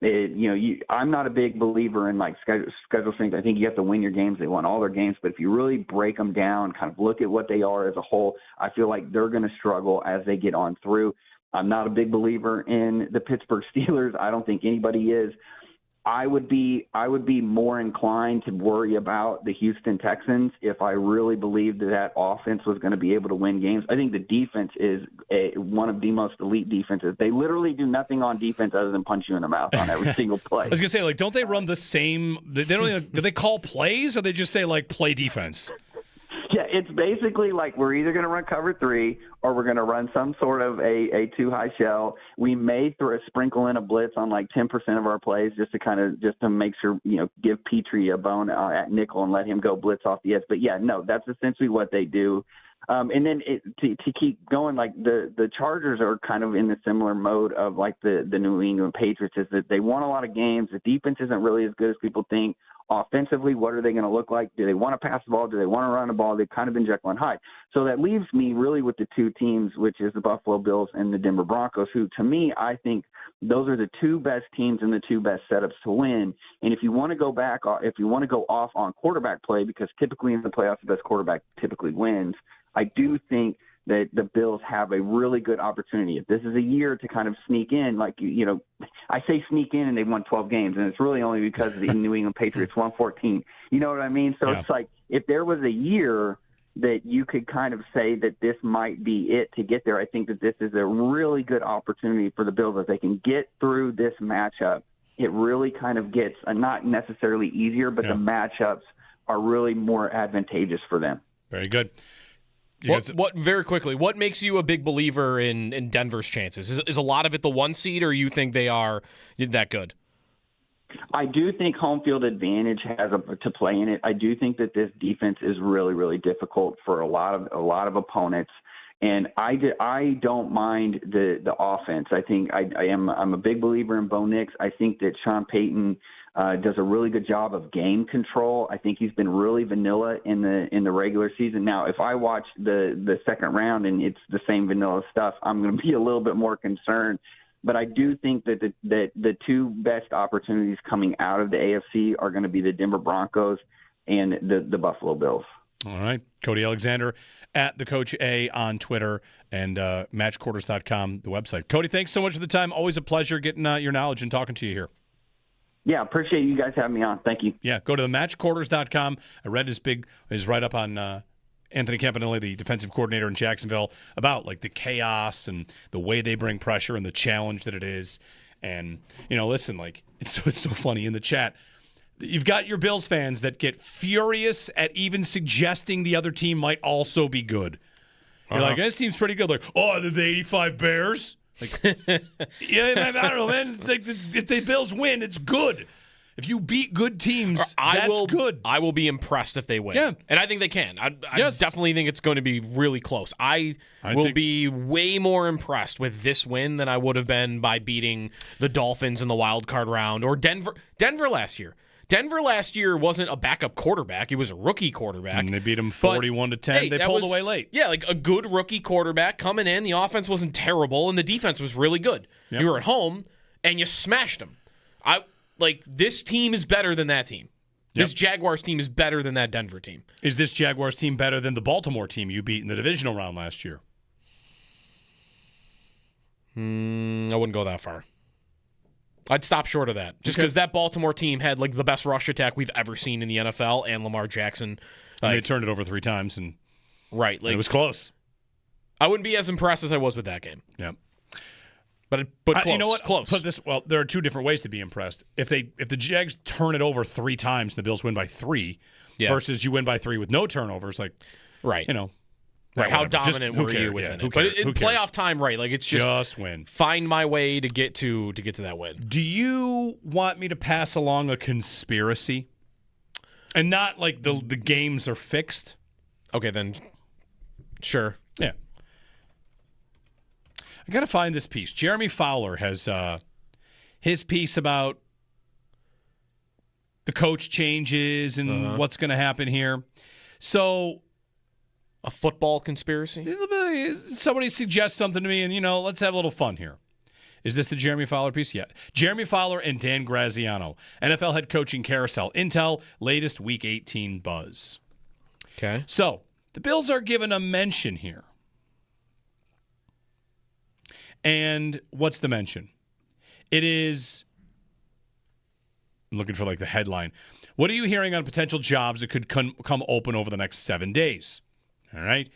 I'm not a big believer in schedule strength. I think you have to win your games. They won all their games, but if you really break them down, kind of look at what they are as a whole, I feel like they're going to struggle as they get on through. I'm not a big believer in the Pittsburgh Steelers. I don't think anybody is. I would be more inclined to worry about the Houston Texans if I really believed that offense was going to be able to win games. I think the defense is one of the most elite defenses. They literally do nothing on defense other than punch you in the mouth on every single play. I was going to say, like, don't they run the same – they don't even, do they call plays or they just say, like, play defense? Yeah, it's basically like we're either going to run cover 3 or we're going to run some sort of a too high shell. We may sprinkle in a blitz on like 10% of our plays just to make sure, give Petrie a bone at nickel and let him go blitz off the edge. But yeah, no, that's essentially what they do. And then to keep going, like the Chargers are kind of in the similar mode of like the New England Patriots, is that they won a lot of games. The defense isn't really as good as people think. Offensively, what are they going to look like? Do they want to pass the ball? Do they want to run the ball? They've kind of been Jekyll and Hyde. So that leaves me really with the two teams, which is the Buffalo Bills and the Denver Broncos, who to me, I think those are the two best teams and the two best setups to win. And if you want to go off on quarterback play, because typically in the playoffs, the best quarterback typically wins, I do think that the Bills have a really good opportunity. If this is a year to kind of sneak in, like, I say sneak in and they've won 12 games, and it's really only because the New England Patriots won 14. You know what I mean? So It's like if there was a year that you could kind of say that this might be it to get there, I think that this is a really good opportunity for the Bills. If they can get through this matchup, it really kind of gets not necessarily easier, but the matchups are really more advantageous for them. Very good. Very quickly, what makes you a big believer in Denver's chances? Is a lot of it the 1 seed, or you think they are that good? I do think home field advantage has to play in it. I do think that this defense is really, really difficult for a lot of opponents, and I don't mind the offense. I think I'm a big believer in Bo Nix. I think that Sean Payton does a really good job of game control. I think he's been really vanilla in the regular season. Now, if I watch the second round and it's the same vanilla stuff, I'm going to be a little bit more concerned. But I do think that the two best opportunities coming out of the AFC are going to be the Denver Broncos and the Buffalo Bills. All right. Cody Alexander at the Coach A on Twitter and matchquarters.com, the website. Cody, thanks so much for the time. Always a pleasure getting your knowledge and talking to you here. Yeah, appreciate you guys having me on. Thank you. Yeah, go to the matchquarters.com. I read his write-up on Anthony Campanelli, the defensive coordinator in Jacksonville, about like the chaos and the way they bring pressure and the challenge that it is. And, listen, like it's so funny in the chat. You've got your Bills fans that get furious at even suggesting the other team might also be good. You're like, this team's pretty good. Like, oh, they're the 85 Bears? Like, yeah, I don't know, man. If the Bills win, it's good. If you beat good teams, that's good. I will be impressed if they win. Yeah. And I think they can. I definitely think it's going to be really close. I will be way more impressed with this win than I would have been by beating the Dolphins in the wild card round or Denver last year. Denver last year wasn't a backup quarterback. He was a rookie quarterback. And they beat him 41-10. Hey, they pulled away late. Yeah, like a good rookie quarterback coming in. The offense wasn't terrible, and the defense was really good. Yep. You were at home, and you smashed them. This team is better than that team. This Jaguars team is better than that Denver team. Is this Jaguars team better than the Baltimore team you beat in the divisional round last year? I wouldn't go that far. I'd stop short of that. Just because that Baltimore team had like the best rush attack we've ever seen in the NFL, and Lamar Jackson. And they turned it over 3 times. And it was close. I wouldn't be as impressed as I was with that game. Yeah. But close. You know what? Close. There are 2 different ways to be impressed. If the Jags turn it over 3 times and the Bills win by 3, versus you win by 3 with no turnovers, right. Right. How dominant were you within it? But in playoff time, right? Like it's just win. Find my way to get to that win. Do you want me to pass along a conspiracy, and not like the games are fixed? Okay, then sure. Yeah. I got to find this piece. Jeremy Fowler has his piece about the coach changes and what's going to happen here. So. A football conspiracy? Somebody suggests something to me, and, let's have a little fun here. Is this the Jeremy Fowler piece? Yeah. Jeremy Fowler and Dan Graziano, NFL head coaching carousel. Intel, latest Week 18 buzz. Okay. So, the Bills are given a mention here. And what's the mention? It is, I'm looking for like the headline. What are you hearing on potential jobs that could come open over the next 7 days? All right.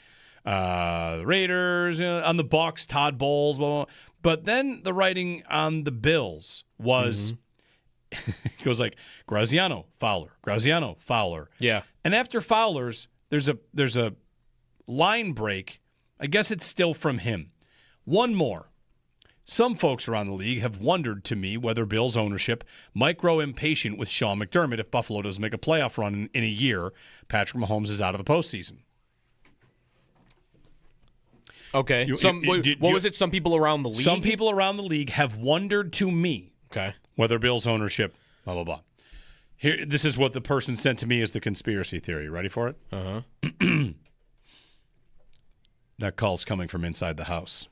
The Raiders, on the Bucs, Todd Bowles, blah, blah, blah. But then the writing on the Bills was, it goes like Graziano, Fowler, Graziano, Fowler. Yeah. And after Fowler's, there's a line break. I guess it's still from him. One more. Some folks around the league have wondered to me whether Bills ownership might grow impatient with Sean McDermott if Buffalo doesn't make a playoff run in a year. Patrick Mahomes is out of the postseason. Okay. What was it? Some people around the league? Some people around the league have wondered to me whether Bills ownership, blah, blah, blah. Here, this is what the person sent to me as the conspiracy theory. Ready for it? Uh-huh. That call's coming from inside the house.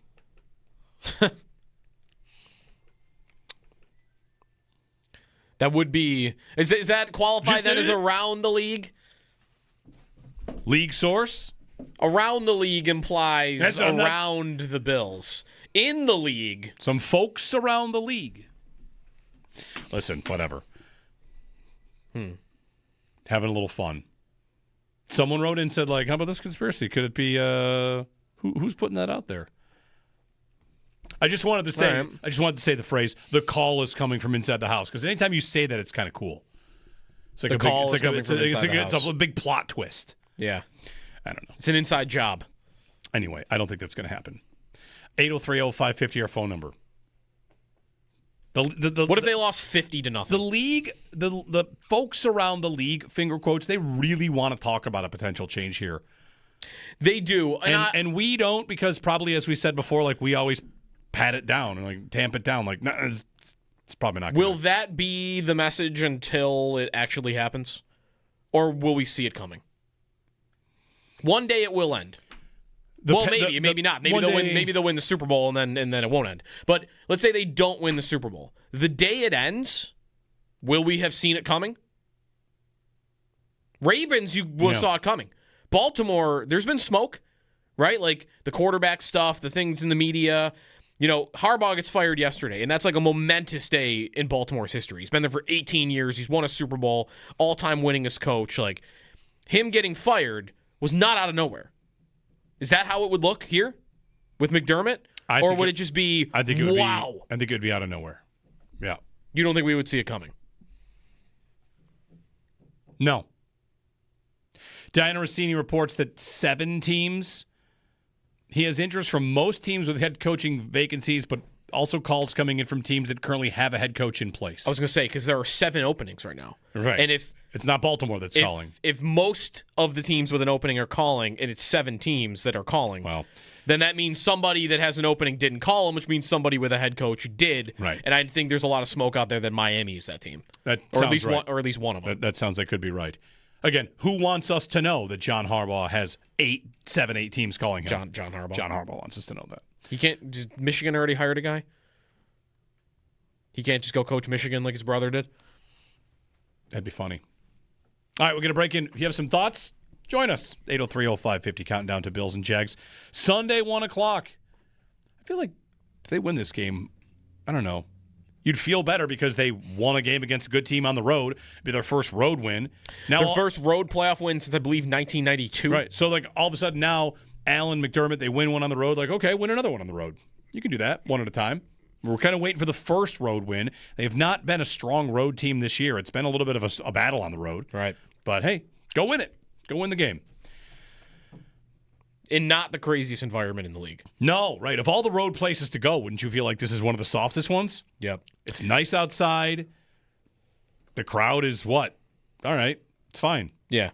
That would be... Is that qualified then as around the league? League source? Around the league implies around the Bills. In the league. Some folks around the league. Listen, whatever. Having a little fun. Someone wrote in and said, like, how about this conspiracy? Could it be, who's putting that out there? I just wanted to say the phrase, the call is coming from inside the house. Because anytime you say that, it's kind of cool. It's like it's a big plot twist. Yeah. I don't know. It's an inside job. Anyway, I don't think that's going to happen. 803-0550, our phone number. What if they lost 50-0? The league, the folks around the league, finger quotes, they really want to talk about a potential change here. They do. And we don't, because probably, as we said before, like we always pat it down and like tamp it down. Like, it's probably not going to. Will that be the message until it actually happens? Or will we see it coming? One day it will end. Maybe not. Maybe they'll win the Super Bowl and then it won't end. But let's say they don't win the Super Bowl. The day it ends, will we have seen it coming? Ravens, saw it coming. Baltimore, there's been smoke, right? Like the quarterback stuff, the things in the media. Harbaugh gets fired yesterday, and that's like a momentous day in Baltimore's history. He's been there for 18 years. He's won a Super Bowl, all-time winningest coach. Like, him getting fired was not out of nowhere. Is that how it would look here with McDermott? Or would it just be, I think it would wow? I think it would be out of nowhere. Yeah. You don't think we would see it coming? No. Diana Rossini reports that 7 teams. He has interest from most teams with head coaching vacancies, but also calls coming in from teams that currently have a head coach in place. I was going to say, because there are 7 openings right now. Right. And if it's not Baltimore that's calling. If most of the teams with an opening are calling, and it's 7 teams that are calling, then that means somebody that has an opening didn't call them, which means somebody with a head coach did. Right. And I think there's a lot of smoke out there that Miami is that team. Or at least one of them. That sounds like could be right. Again, who wants us to know that John Harbaugh has 7, 8 teams calling him? John Harbaugh. John Harbaugh wants us to know that. He can't. Just, Michigan already hired a guy. He can't just go coach Michigan like his brother did. That'd be funny. All right, we're going to break in. If you have some thoughts, join us. 803-0550, counting down to Bills and Jags. Sunday, 1 o'clock. I feel like if they win this game, I don't know. You'd feel better because they won a game against a good team on the road. It'd be their first road win. Now, their first road playoff win since, I believe, 1992. Right. So, like, all of a sudden now, Allen, McDermott, they win one on the road. Like, okay, win another one on the road. You can do that one at a time. We're kind of waiting for the first road win. They have not been a strong road team this year. It's been a little bit of a battle on the road. Right. But, hey, go win it. Go win the game. In not the craziest environment in the league. No, right. Of all the road places to go, wouldn't you feel like this is one of the softest ones? Yep. It's nice outside. The crowd is what? All right. It's fine. Yeah.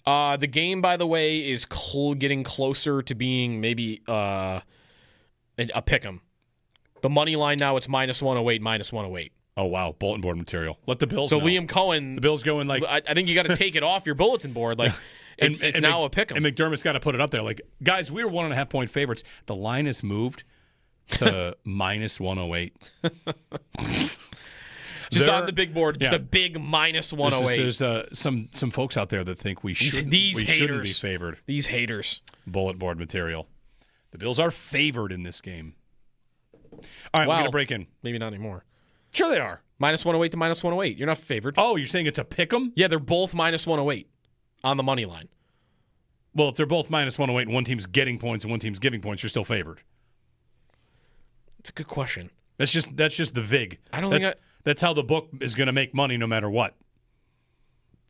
The game, by the way, is getting closer to being maybe a pick'em. The money line now, it's -108, -108. Oh, wow. Bulletin board material. Let the Bills know. Liam Cohen. The Bills going like... I think you got to take it off your bulletin board. Like, it's now a pick'em. And McDermott's got to put it up there. Like, guys, we were 1.5-point favorites. The line has moved to -108. Just on the big board, just a big -108. There's some folks out there that think we shouldn't be favored. These haters. Bulletin board material. The Bills are favored in this game. All right, we're Well, going to break in. Maybe not anymore. Sure they are. Minus 108 to minus 108. You're not favored. Oh, you're saying it's a pick 'em? Yeah, they're both minus 108 on the money line. Well, if they're both minus 108 and one team's getting points and one team's giving points, you're still favored. It's a good question. That's just the VIG. I don't think that's how the book is going to make money no matter what.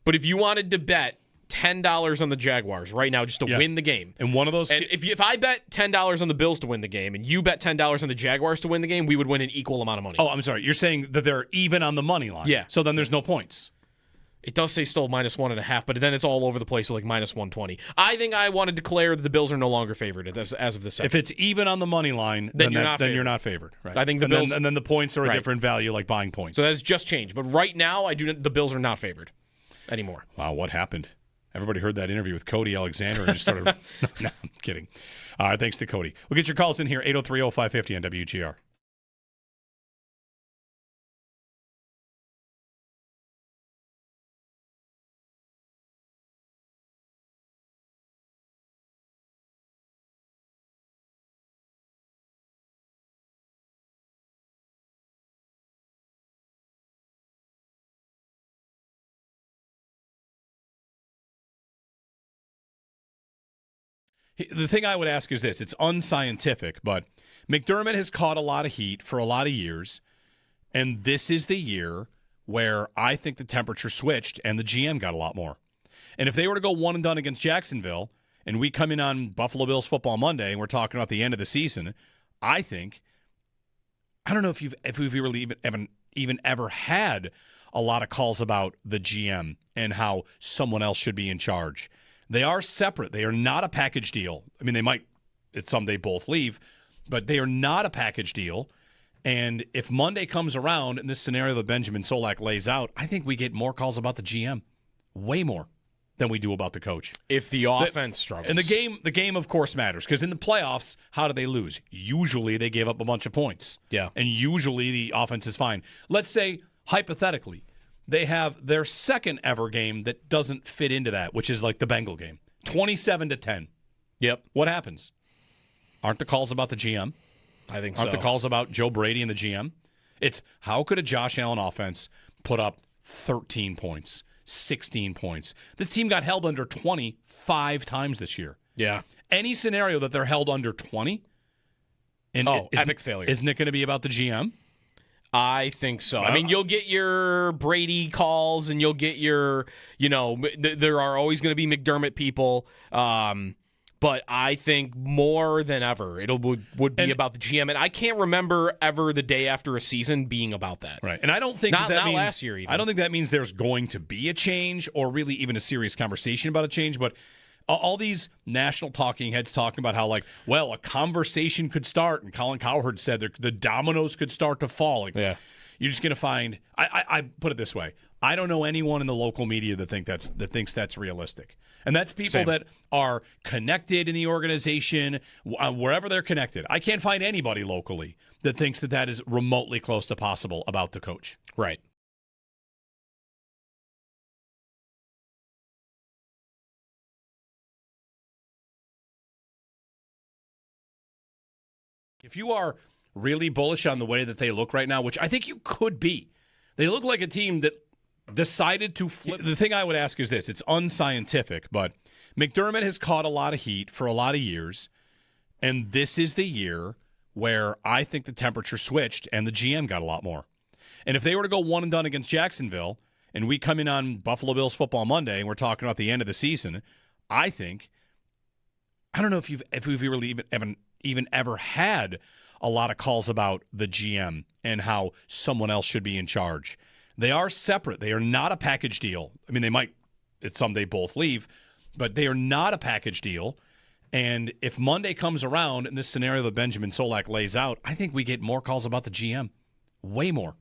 But if you wanted to bet $10 on the Jaguars right now just to win the game. And one of those and if I bet $10 on the Bills to win the game and you bet $10 on the Jaguars to win the game, we would win an equal amount of money. Oh, I'm sorry. You're saying that they're even on the money line. Yeah. So then there's no points. It does say still minus 1.5, but then it's all over the place with like minus 120. I think I want to declare that the Bills are no longer favored as of this second. If it's even on the money line, then you're not favored. Right. I think the and Bills, then the points are a different value, like buying points. So that's just changed. But right now, the Bills are not favored anymore. Wow, what happened? Everybody heard that interview with Cody Alexander and just started. No, I'm kidding. All right, thanks to Cody. We'll get your calls in here, 803-0550 on WGR. The thing I would ask is this. It's unscientific, but McDermott has caught a lot of heat for a lot of years, and this is the year where I think the temperature switched and the GM got a lot more. And if they were to go one and done against Jacksonville, and we come in on Buffalo Bills Football Monday, and we're talking about the end of the season, I don't know if we've really even ever had a lot of calls about the GM and how someone else should be in charge. They are separate. They are not a package deal. I mean, they might someday both leave, but they are not a package deal. And if Monday comes around in this scenario that Benjamin Solak lays out, I think we get more calls about the GM, way more than we do about the coach. If the offense struggles. And the game, of course, matters because in the playoffs, how do they lose? Usually they give up a bunch of points. Yeah. And usually the offense is fine. Let's say, hypothetically, they have their second ever game that doesn't fit into that, which is like the Bengal game. 27-10. Yep. What happens? Aren't the calls about the GM? I think Aren't so. the calls about Joe Brady and the GM? It's how could a Josh Allen offense put up 13 points, 16 points? This team got held under 20 5 times this year. Yeah. Any scenario that they're held under 20, epic failure. Isn't it going to be about the GM? I think so. I mean, you'll get your Brady calls and you'll get your, there are always going to be McDermott people. But I think more than ever, it would be about the GM. And I can't remember ever the day after a season being about that. Right. And I don't think not that means last year even. I don't think that means there's going to be a change or really even a serious conversation about a change. But all these national talking heads talking about how, a conversation could start. And Colin Cowherd said the dominoes could start to fall. Yeah. You're just going to find – I put it this way. I don't know anyone in the local media that thinks that's realistic. And that's people that are connected in the organization, wherever they're connected. I can't find anybody locally that thinks that is remotely close to possible about the coach. Right. If you are really bullish on the way that they look right now, which I think you could be, they look like a team that decided to flip. The thing I would ask is this. It's unscientific, but McDermott has caught a lot of heat for a lot of years, and this is the year where I think the temperature switched and the GM got a lot more. And if they were to go one and done against Jacksonville, and we come in on Buffalo Bills Football Monday, and we're talking about the end of the season, I don't know if we've really even ever had a lot of calls about the GM and how someone else should be in charge. They are separate. They are not a package deal. I mean, they might someday both leave, but they are not a package deal. And if Monday comes around in this scenario that Benjamin Solak lays out, I think we get more calls about the GM, way more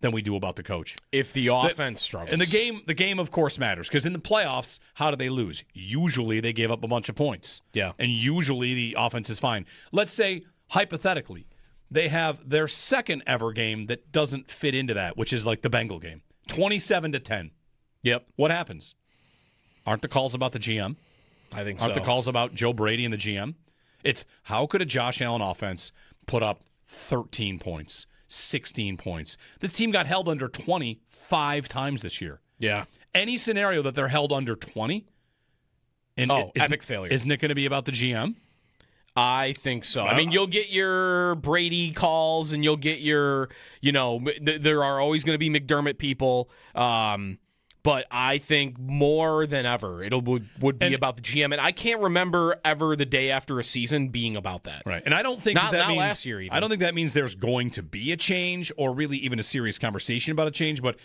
than we do about the coach. If the offense struggles. And the game, of course, matters because in the playoffs, how do they lose? Usually they give up a bunch of points. Yeah. And usually the offense is fine. Let's say, hypothetically, they have their second ever game that doesn't fit into that, which is like the Bengal game. 27-10. Yep. What happens? Aren't the calls about the GM? I think Aren't so. the calls about Joe Brady and the GM? It's how could a Josh Allen offense put up 13 points, 16 points. This team got held under 20 5 times this year. Yeah. Any scenario that they're held under 20, epic failure. Isn't it going to be about the GM? I think so. Well, I mean, you'll get your Brady calls, and you'll get your, there are always going to be McDermott people. But I think more than ever, would be about the GM. And I can't remember ever the day after a season being about that. Right. And I don't think not that means, last year even. I don't think that means there's going to be a change or really even a serious conversation about a change. But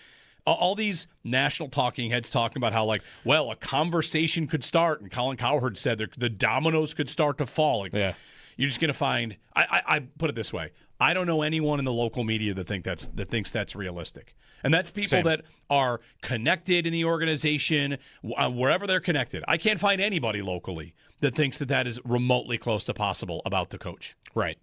all these national talking heads talking about how, a conversation could start. And Colin Cowherd said the dominoes could start to fall. Yeah. You're just going to find – I put it this way. I don't know anyone in the local media that thinks that's realistic. And that's people that are connected in the organization, wherever they're connected. I can't find anybody locally that thinks that is remotely close to possible about the coach. Right.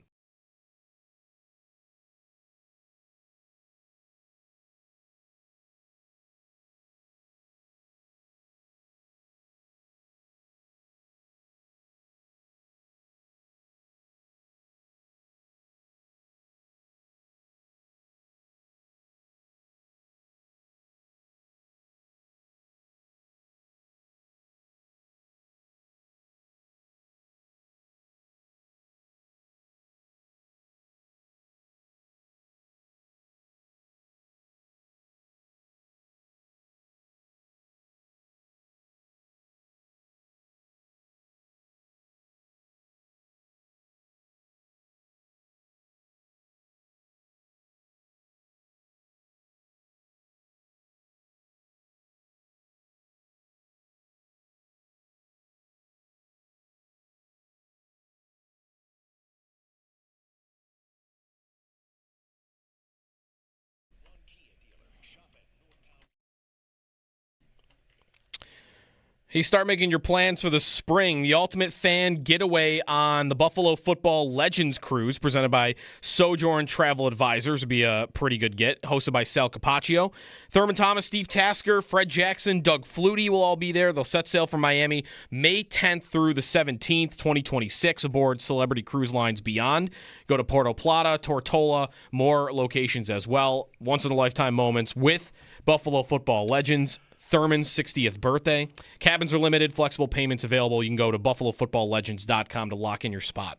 Hey, start making your plans for the spring. The ultimate fan getaway on the Buffalo Football Legends Cruise, presented by Sojourn Travel Advisors, would be a pretty good get. Hosted by Sal Capaccio. Thurman Thomas, Steve Tasker, Fred Jackson, Doug Flutie will all be there. They'll set sail from Miami May 10th through the 17th, 2026, aboard Celebrity Cruise Lines Beyond. Go to Porto Plata, Tortola, more locations as well. Once-in-a-lifetime moments with Buffalo Football Legends. Thurman's 60th birthday. Cabins are limited, flexible payments available. You can go to buffalofootballlegends.com to lock in your spot.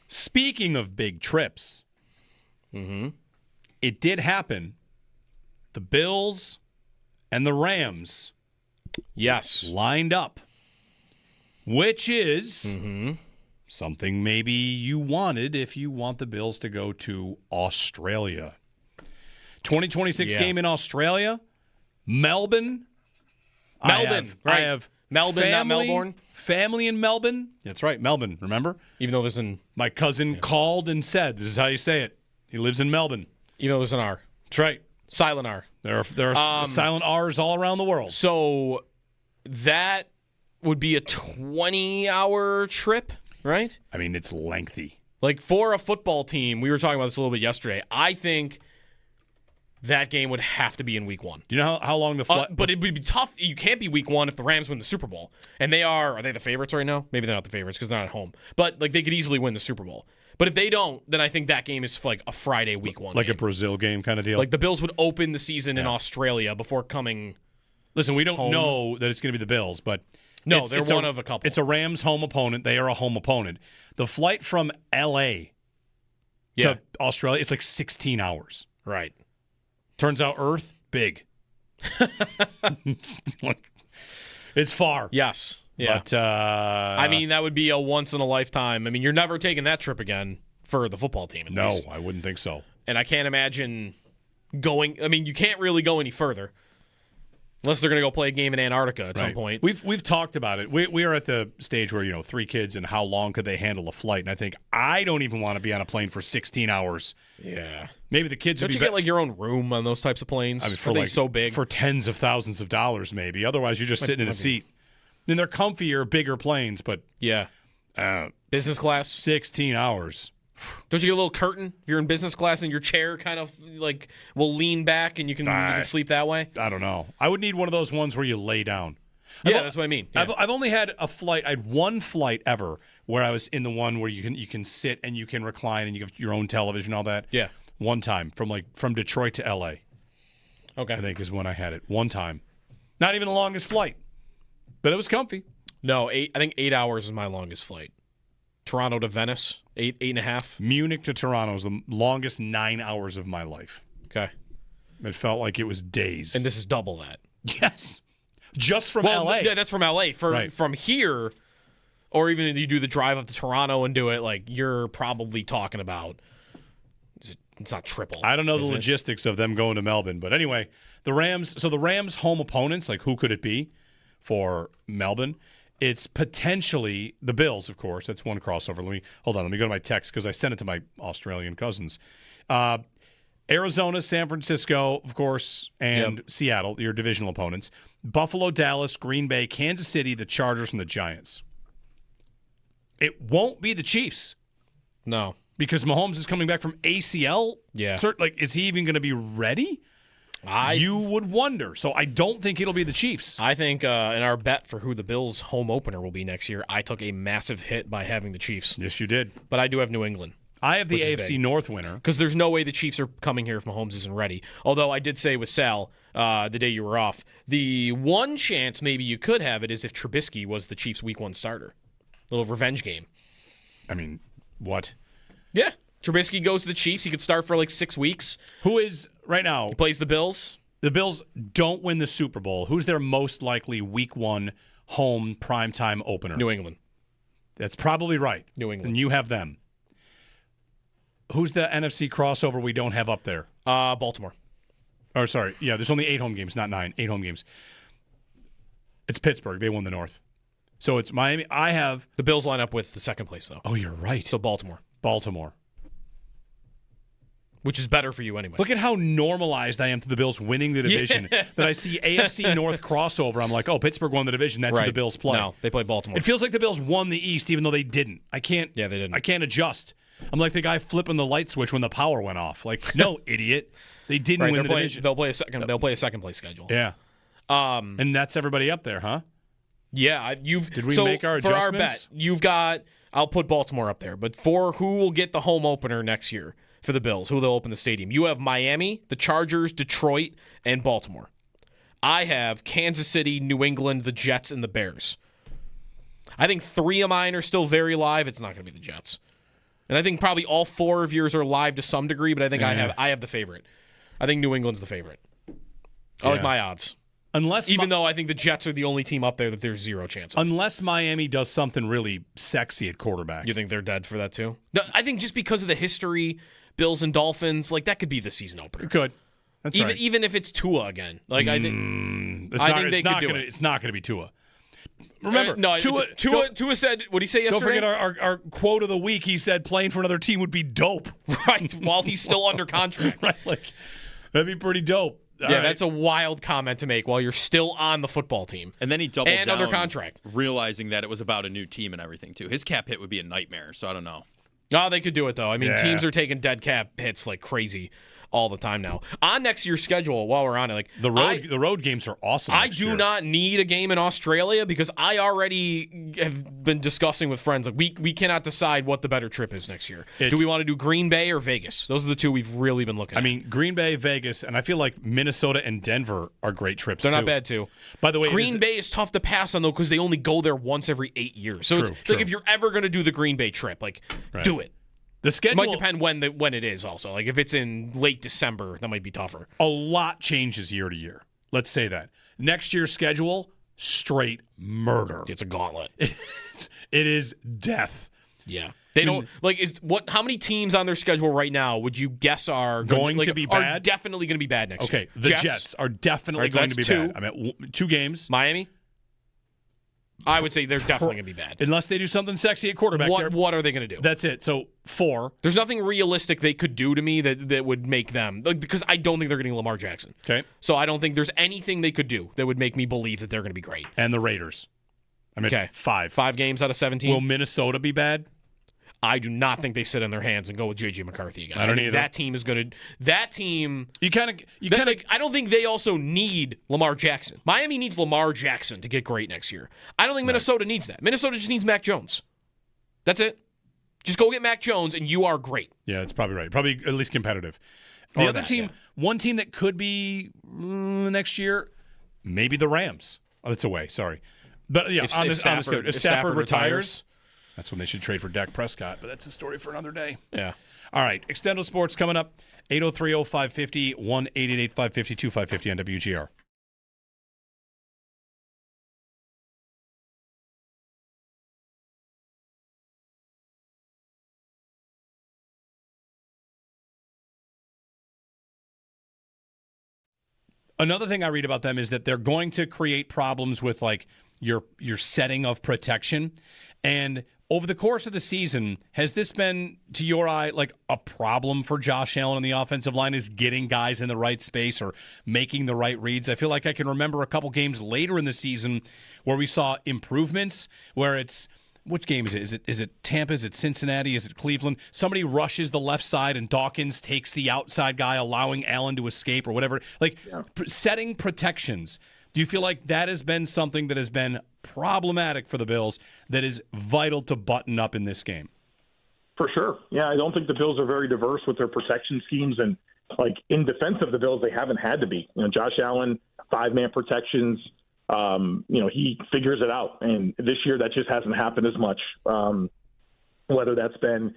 Speaking of big trips, it did happen. The Bills and the Rams, lined up, which is something maybe you wanted if you want the Bills to go to Australia. 2026 game in Australia, Melbourne. Right. I have Melbourne, family, not Melbourne. Family in Melbourne. That's right, Melbourne, remember? Even though there's an... My cousin called and said, this is how you say it. He lives in Melbourne. Even though there's an R. That's right. Silent R. There are silent R's all around the world. So that would be a 20-hour trip, right? I mean, it's lengthy. Like, for a football team, we were talking about this a little bit yesterday, I think that game would have to be in week 1. Do you know how long the flight... but it would be tough. You can't be week 1 if the Rams win the Super Bowl. And are they the favorites right now? Maybe they're not the favorites because they're not at home. But, they could easily win the Super Bowl. But if they don't, then I think that game is a Friday week 1 Like game. a Brazil game kind of deal? The Bills would open the season in Australia before coming Listen, we don't home. know that it's going to be the Bills, but... No, they're one of a couple. It's a Rams home opponent. They are a home opponent. The flight from L.A. to Australia is 16 hours. Right. Turns out Earth, big. It's far. Yes. Yeah. But, I mean, that would be a once-in-a-lifetime. I mean, you're never taking that trip again for the football team, at least. No, I wouldn't think so. And I can't imagine going – I mean, you can't really go any further unless they're going to go play a game in Antarctica at some point. We've talked about it. We are at the stage where, 3 kids and how long could they handle a flight. And I think I don't even want to be on a plane for 16 hours. Yeah. Maybe the kids Don't would you be get your own room on those types of planes? I mean, for so big? For tens of thousands of dollars, maybe. Otherwise, you're just sitting in a seat. And they're comfier, bigger planes, but business class, 16 hours. Don't you get a little curtain if you're in business class and your chair kind of will lean back and you can sleep that way? I don't know. I would need one of those ones where you lay down. Yeah, that's what I mean. Yeah. I've only had a flight. I had one flight ever where I was in the one where you can sit and you can recline and you have your own television, all that. Yeah. One time from Detroit to L.A. Okay. I think is when I had it. One time. Not even the longest flight, but it was comfy. No, I think 8 hours is my longest flight. Toronto to Venice, 8.5. Munich to Toronto was the longest 9 hours of my life. Okay. It felt like it was days. And this is double that. Yes. Just from L.A. Yeah, that's from L.A. From here, or even if you do the drive up to Toronto and do it, like, you're probably talking about, it's not triple. I don't know the logistics of them going to Melbourne. But anyway, the Rams' home opponents, like who could it be for Melbourne? It's potentially the Bills, of course. That's one crossover. Let me go to my text because I sent it to my Australian cousins. Arizona, San Francisco, of course, and Seattle, your divisional opponents. Buffalo, Dallas, Green Bay, Kansas City, the Chargers, and the Giants. It won't be the Chiefs. No. Because Mahomes is coming back from ACL. Yeah. Like, is he even going to be ready? You would wonder. So I don't think it'll be the Chiefs. I think in our bet for who the Bills' home opener will be next year, I took a massive hit by having the Chiefs. Yes, you did. But I do have New England. I have the AFC North winner. Because there's no way the Chiefs are coming here if Mahomes isn't ready. Although I did say with Sal the day you were off, the one chance maybe you could have it is if Trubisky was the Chiefs' Week 1 starter. Little revenge game. I mean, what? Yeah. Trubisky goes to the Chiefs. He could start for like 6 weeks. Who is, right now... He plays the Bills. The Bills don't win the Super Bowl. Who's their most likely Week 1 home primetime opener? New England. That's probably right. New England. And you have them. Who's the NFC crossover we don't have up there? Baltimore. Or sorry, yeah, there's only 8 home games, not 9. 8 home games. It's Pittsburgh. They won the North. So it's Miami. I have... The Bills line up with the second place, though. Oh, you're right. So Baltimore. Which is better for you anyway. Look at how normalized I am to the Bills winning the division. Yeah. That I see AFC North crossover. I'm like, oh, Pittsburgh won the division. That's who the Bills play. No, they play Baltimore. It feels like the Bills won the East, even though they didn't. Yeah, they didn't. I can't adjust. I'm like the guy flipping the light switch when the power went off. Like, no, idiot. They didn't win the division. They'll play a second place schedule. Yeah. And that's everybody up there, huh? Yeah. Did we make our adjustments? For our bet, you've got... I'll put Baltimore up there. But for who will get the home opener next year for the Bills, who they'll open the stadium, you have Miami, the Chargers, Detroit, and Baltimore. I have Kansas City, New England, the Jets, and the Bears. I think 3 of mine are still very live. It's not going to be the Jets. And I think probably all 4 of yours are live to some degree, but I think I have the favorite. I think New England's the favorite. I like my odds. Even though I think the Jets are the only team up there that there's 0 chance of. Unless Miami does something really sexy at quarterback. You think they're dead for that too? No, I think just because of the history, Bills and Dolphins, like that could be the season opener. It could. That's right. Even if it's Tua again. Like I think they could do it. It's not going to be Tua. Remember, Tua said, what did he say yesterday? Don't forget our quote of the week. He said playing for another team would be dope. Right, while he's still under contract. Right, like that'd be pretty dope. That's a wild comment to make while you're still on the football team. And then he doubled down under contract, realizing that it was about a new team and everything, too. His cap hit would be a nightmare, so I don't know. No, they could do it, though. I mean, teams are taking dead cap hits like crazy all the time now. On next year's schedule, while we're on it, like the road games are awesome. I do not need a game in Australia because I already have been discussing with friends. Like we cannot decide what the better trip is next year. Do we want to do Green Bay or Vegas? Those are the 2 we've really been looking at. I mean, Green Bay, Vegas, and I feel like Minnesota and Denver are great trips. They're not bad too. By the way, Green Bay is tough to pass on though because they only go there once every 8 years. So it's like if you're ever going to do the Green Bay trip, like do it. The schedule might depend when it is also. Like if it's in late December, that might be tougher. A lot changes year to year. Let's say that. Next year's schedule, straight murder. It's a gauntlet. It is death. Yeah. They don't like how many teams on their schedule right now would you guess are going to be bad? Are definitely going to be bad next year. Okay, the Jets are definitely going to be bad. I'm at 2 games. Miami? I would say they're definitely going to be bad. Unless they do something sexy at quarterback. What are they going to do? That's it. So 4. There's nothing realistic they could do to me that would make them, because I don't think they're getting Lamar Jackson. Okay. So I don't think there's anything they could do that would make me believe that they're going to be great. And the Raiders. I'm at 5. 5 games out of 17. Will Minnesota be bad? I do not think they sit on their hands and go with J.J. McCarthy again. I don't either. That team is going to. That team. You kind of. I don't think they also need Lamar Jackson. Miami needs Lamar Jackson to get great next year. I don't think Minnesota needs that. Minnesota just needs Mac Jones. That's it. Just go get Mac Jones, and you are great. Yeah, that's probably right. Probably at least competitive. The Or other that, team, yeah. one team that could be next year, maybe the Rams. Oh, that's away. Sorry. But yeah, If on this Stafford- schedule, if if Stafford Stafford retires, retires. that's when they should trade for Dak Prescott. But that's a story for another day. Yeah. All right. Extendo Sports coming up. 803-0550, 1-888-550-2550 on WGR. Another thing I read about them is that they're going to create problems with like your setting of protection. And over the course of the season, has this been, to your eye, like a problem for Josh Allen on the offensive line, is getting guys in the right space or making the right reads? I feel like I can remember a couple games later in the season where we saw improvements, where it's, which game is it? Is it Tampa? Is it Cincinnati? Is it Cleveland? Somebody rushes the left side and Dawkins takes the outside guy, allowing Allen to escape or whatever. Like setting protections. Do you feel like that has been something that has been problematic for the Bills that is vital to button up in this game? For sure. Yeah, I don't think the Bills are very diverse with their protection schemes. And, like, in defense of the Bills, they haven't had to be. Josh Allen, 5-man protections, he figures it out. And this year that just hasn't happened as much. Whether that's been,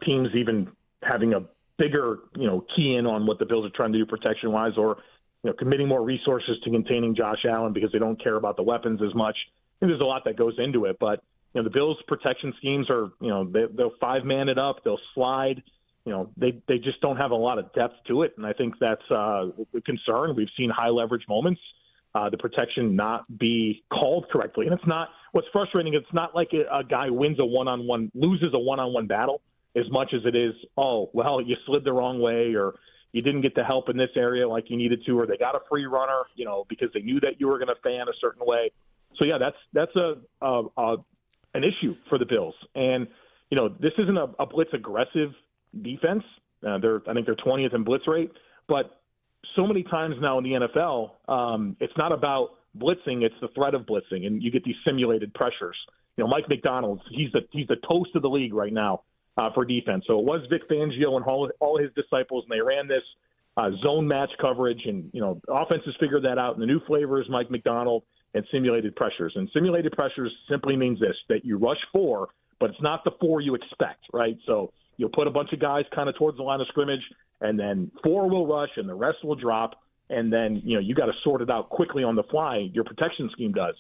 teams even having a bigger, key in on what the Bills are trying to do protection-wise, or, committing more resources to containing Josh Allen because they don't care about the weapons as much. And there's a lot that goes into it. But, the Bills' protection schemes are, they'll 5-man it up, they'll slide. They just don't have a lot of depth to it. And I think that's a concern. We've seen high leverage moments. The protection not be called correctly. And it's not, what's frustrating, it's not like a guy loses a one-on-one battle as much as it is, oh, well, you slid the wrong way, or you didn't get the help in this area like you needed to, or they got a free runner, because they knew that you were going to fan a certain way. So yeah, that's an issue for the Bills. And, this isn't a blitz aggressive defense. I think they're 20th in blitz rate, but so many times now in the NFL, it's not about blitzing, it's the threat of blitzing, and you get these simulated pressures. Mike McDonald, he's the toast of the league right now for defense. So it was Vic Fangio and all his disciples, and they ran this zone match coverage, and offenses figured that out. And the new flavor is Mike McDonald and simulated pressures. And simulated pressures simply means this, that you rush 4, but it's not the 4 you expect, right? So you'll put a bunch of guys kind of towards the line of scrimmage, and then 4 will rush and the rest will drop. And then, you got to sort it out quickly on the fly. Your protection scheme does.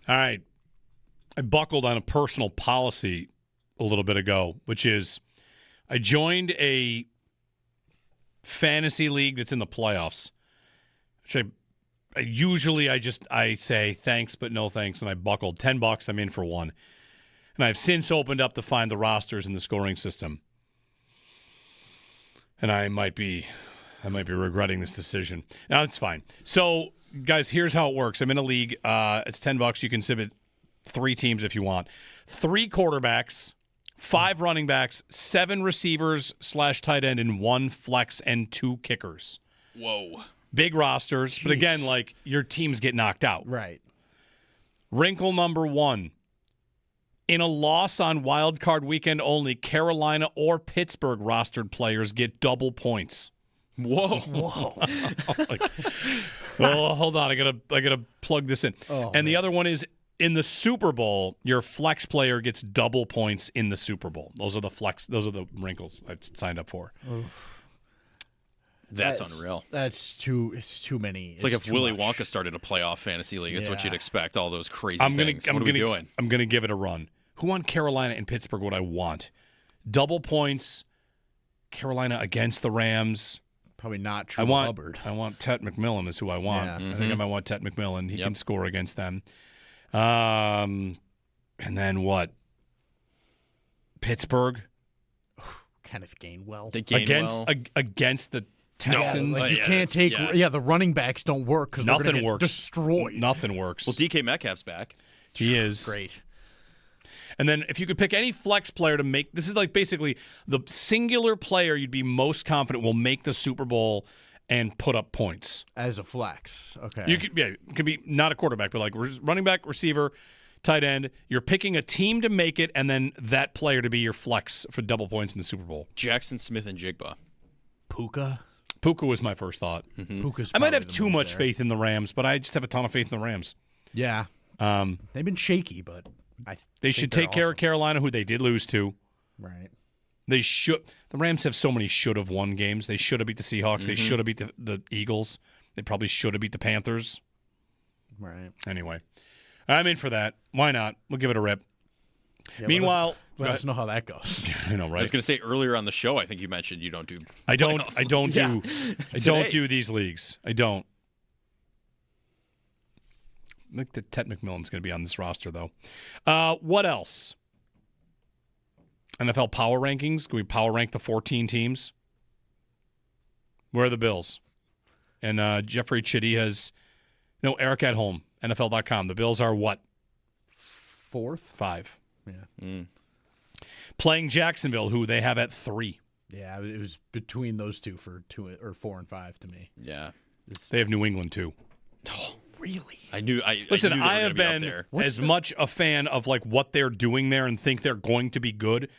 All right. I buckled on a personal policy a little bit ago, which is I joined a fantasy league that's in the playoffs. Which I say thanks, but no thanks, and I buckled $10. I'm in for one. And I've since opened up to find the rosters in the scoring system. And I might be regretting this decision. Now, it's fine. So, guys, here's how it works. I'm in a league. It's $10. You can submit 3 teams if you want. 3 quarterbacks, 5 running backs, 7 receivers / tight end, and 1 flex and 2 kickers. Whoa. Big rosters. Jeez. But again, like, your teams get knocked out. Right. Wrinkle number 1. In a loss on wild card weekend only, Carolina or Pittsburgh rostered players get double points. Whoa. Oh, hold on. I gotta plug this in. The other one is in the Super Bowl, your flex player gets double points in the Super Bowl. Those are the wrinkles I've signed up for. That's unreal. It's too many. It's like if Willy Wonka started a playoff fantasy league. That's what you'd expect. All those crazy things. What are we doing? I'm gonna give it a run. Who on Carolina and Pittsburgh would I want? Double points. Carolina against the Rams. Probably not True Hubbard. I want Tet McMillan is who I want. Yeah. I think I might want Tet McMillan. He can score against them. And then what? Pittsburgh. Kenneth Gainwell. Against the Texans. No, you can't take. Yeah, the running backs don't work because nothing works. Destroyed. Nothing works. Well, DK Metcalf's back. He is great. And then if you could pick any flex player to make, this is like basically the singular player you'd be most confident will make the Super Bowl and put up points. As a flex. Okay. It could be not a quarterback, but like running back, receiver, tight end. You're picking a team to make it, and then that player to be your flex for double points in the Super Bowl. Jackson Smith and Jigba. Puka was my first thought. Mm-hmm. Puka's I might have too much faith in the Rams, but I just have a ton of faith in the Rams. Yeah. They've been shaky, but they should take care of Carolina, who they did lose to. Right. They should. The Rams have so many should have won games. They should have beat the Seahawks. They should have beat the Eagles. They probably should have beat the Panthers. Right. Anyway, I'm in for that. Why not? We'll give it a rip. Yeah, Meanwhile, let us know how that goes. I know, right? I was going to say earlier on the show, I think you mentioned you don't do. I don't do these leagues. I don't. I think that Tet McMillan's going to be on this roster, though. What else? NFL power rankings. Can we power rank the 14 teams? Where are the Bills? And Jeffrey Chitty has... No, Eric at home, NFL.com. The Bills are what? 4th? 5. Yeah. Playing Jacksonville, who they have at 3. Yeah, it was between those two for 2 or 4 and 5 to me. Yeah. They have New England, too. Oh, really? Listen, I have been as much a fan of like what they're doing there and think they're going to be good.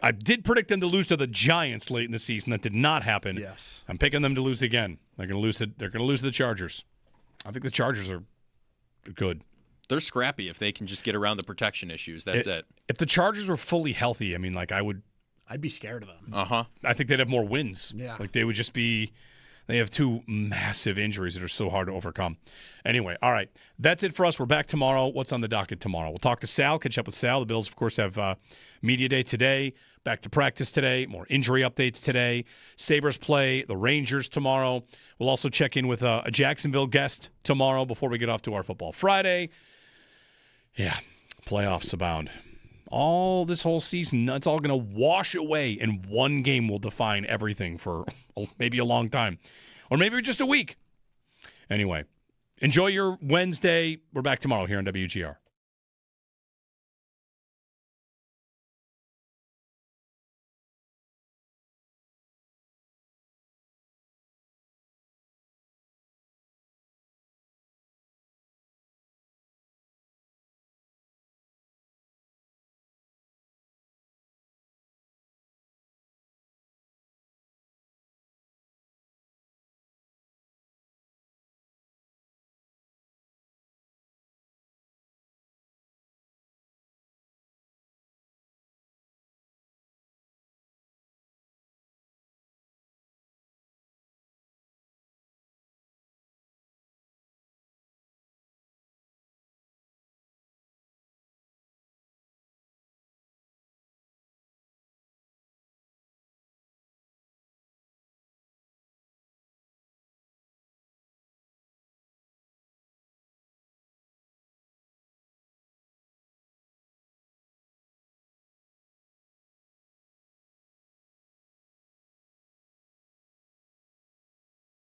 I did predict them to lose to the Giants late in the season. That did not happen. Yes. I'm picking them to lose again. They're going to lose. They're going to lose to the Chargers. I think the Chargers are good. They're scrappy if they can just get around the protection issues. That's it. If the Chargers were fully healthy, I mean, like I'd be scared of them. I think they'd have more wins. Yeah. Like they would just be. They have 2 massive injuries that are so hard to overcome. Anyway, all right. That's it for us. We're back tomorrow. What's on the docket tomorrow? We'll talk to Sal, catch up with Sal. The Bills, of course, have media day today. Back to practice today. More injury updates today. Sabres play the Rangers tomorrow. We'll also check in with a Jacksonville guest tomorrow before we get off to our Football Friday. Yeah, playoffs abound. All this whole season, it's all going to wash away, and one game will define everything for maybe a long time. Or maybe just a week. Anyway, enjoy your Wednesday. We're back tomorrow here on WGR.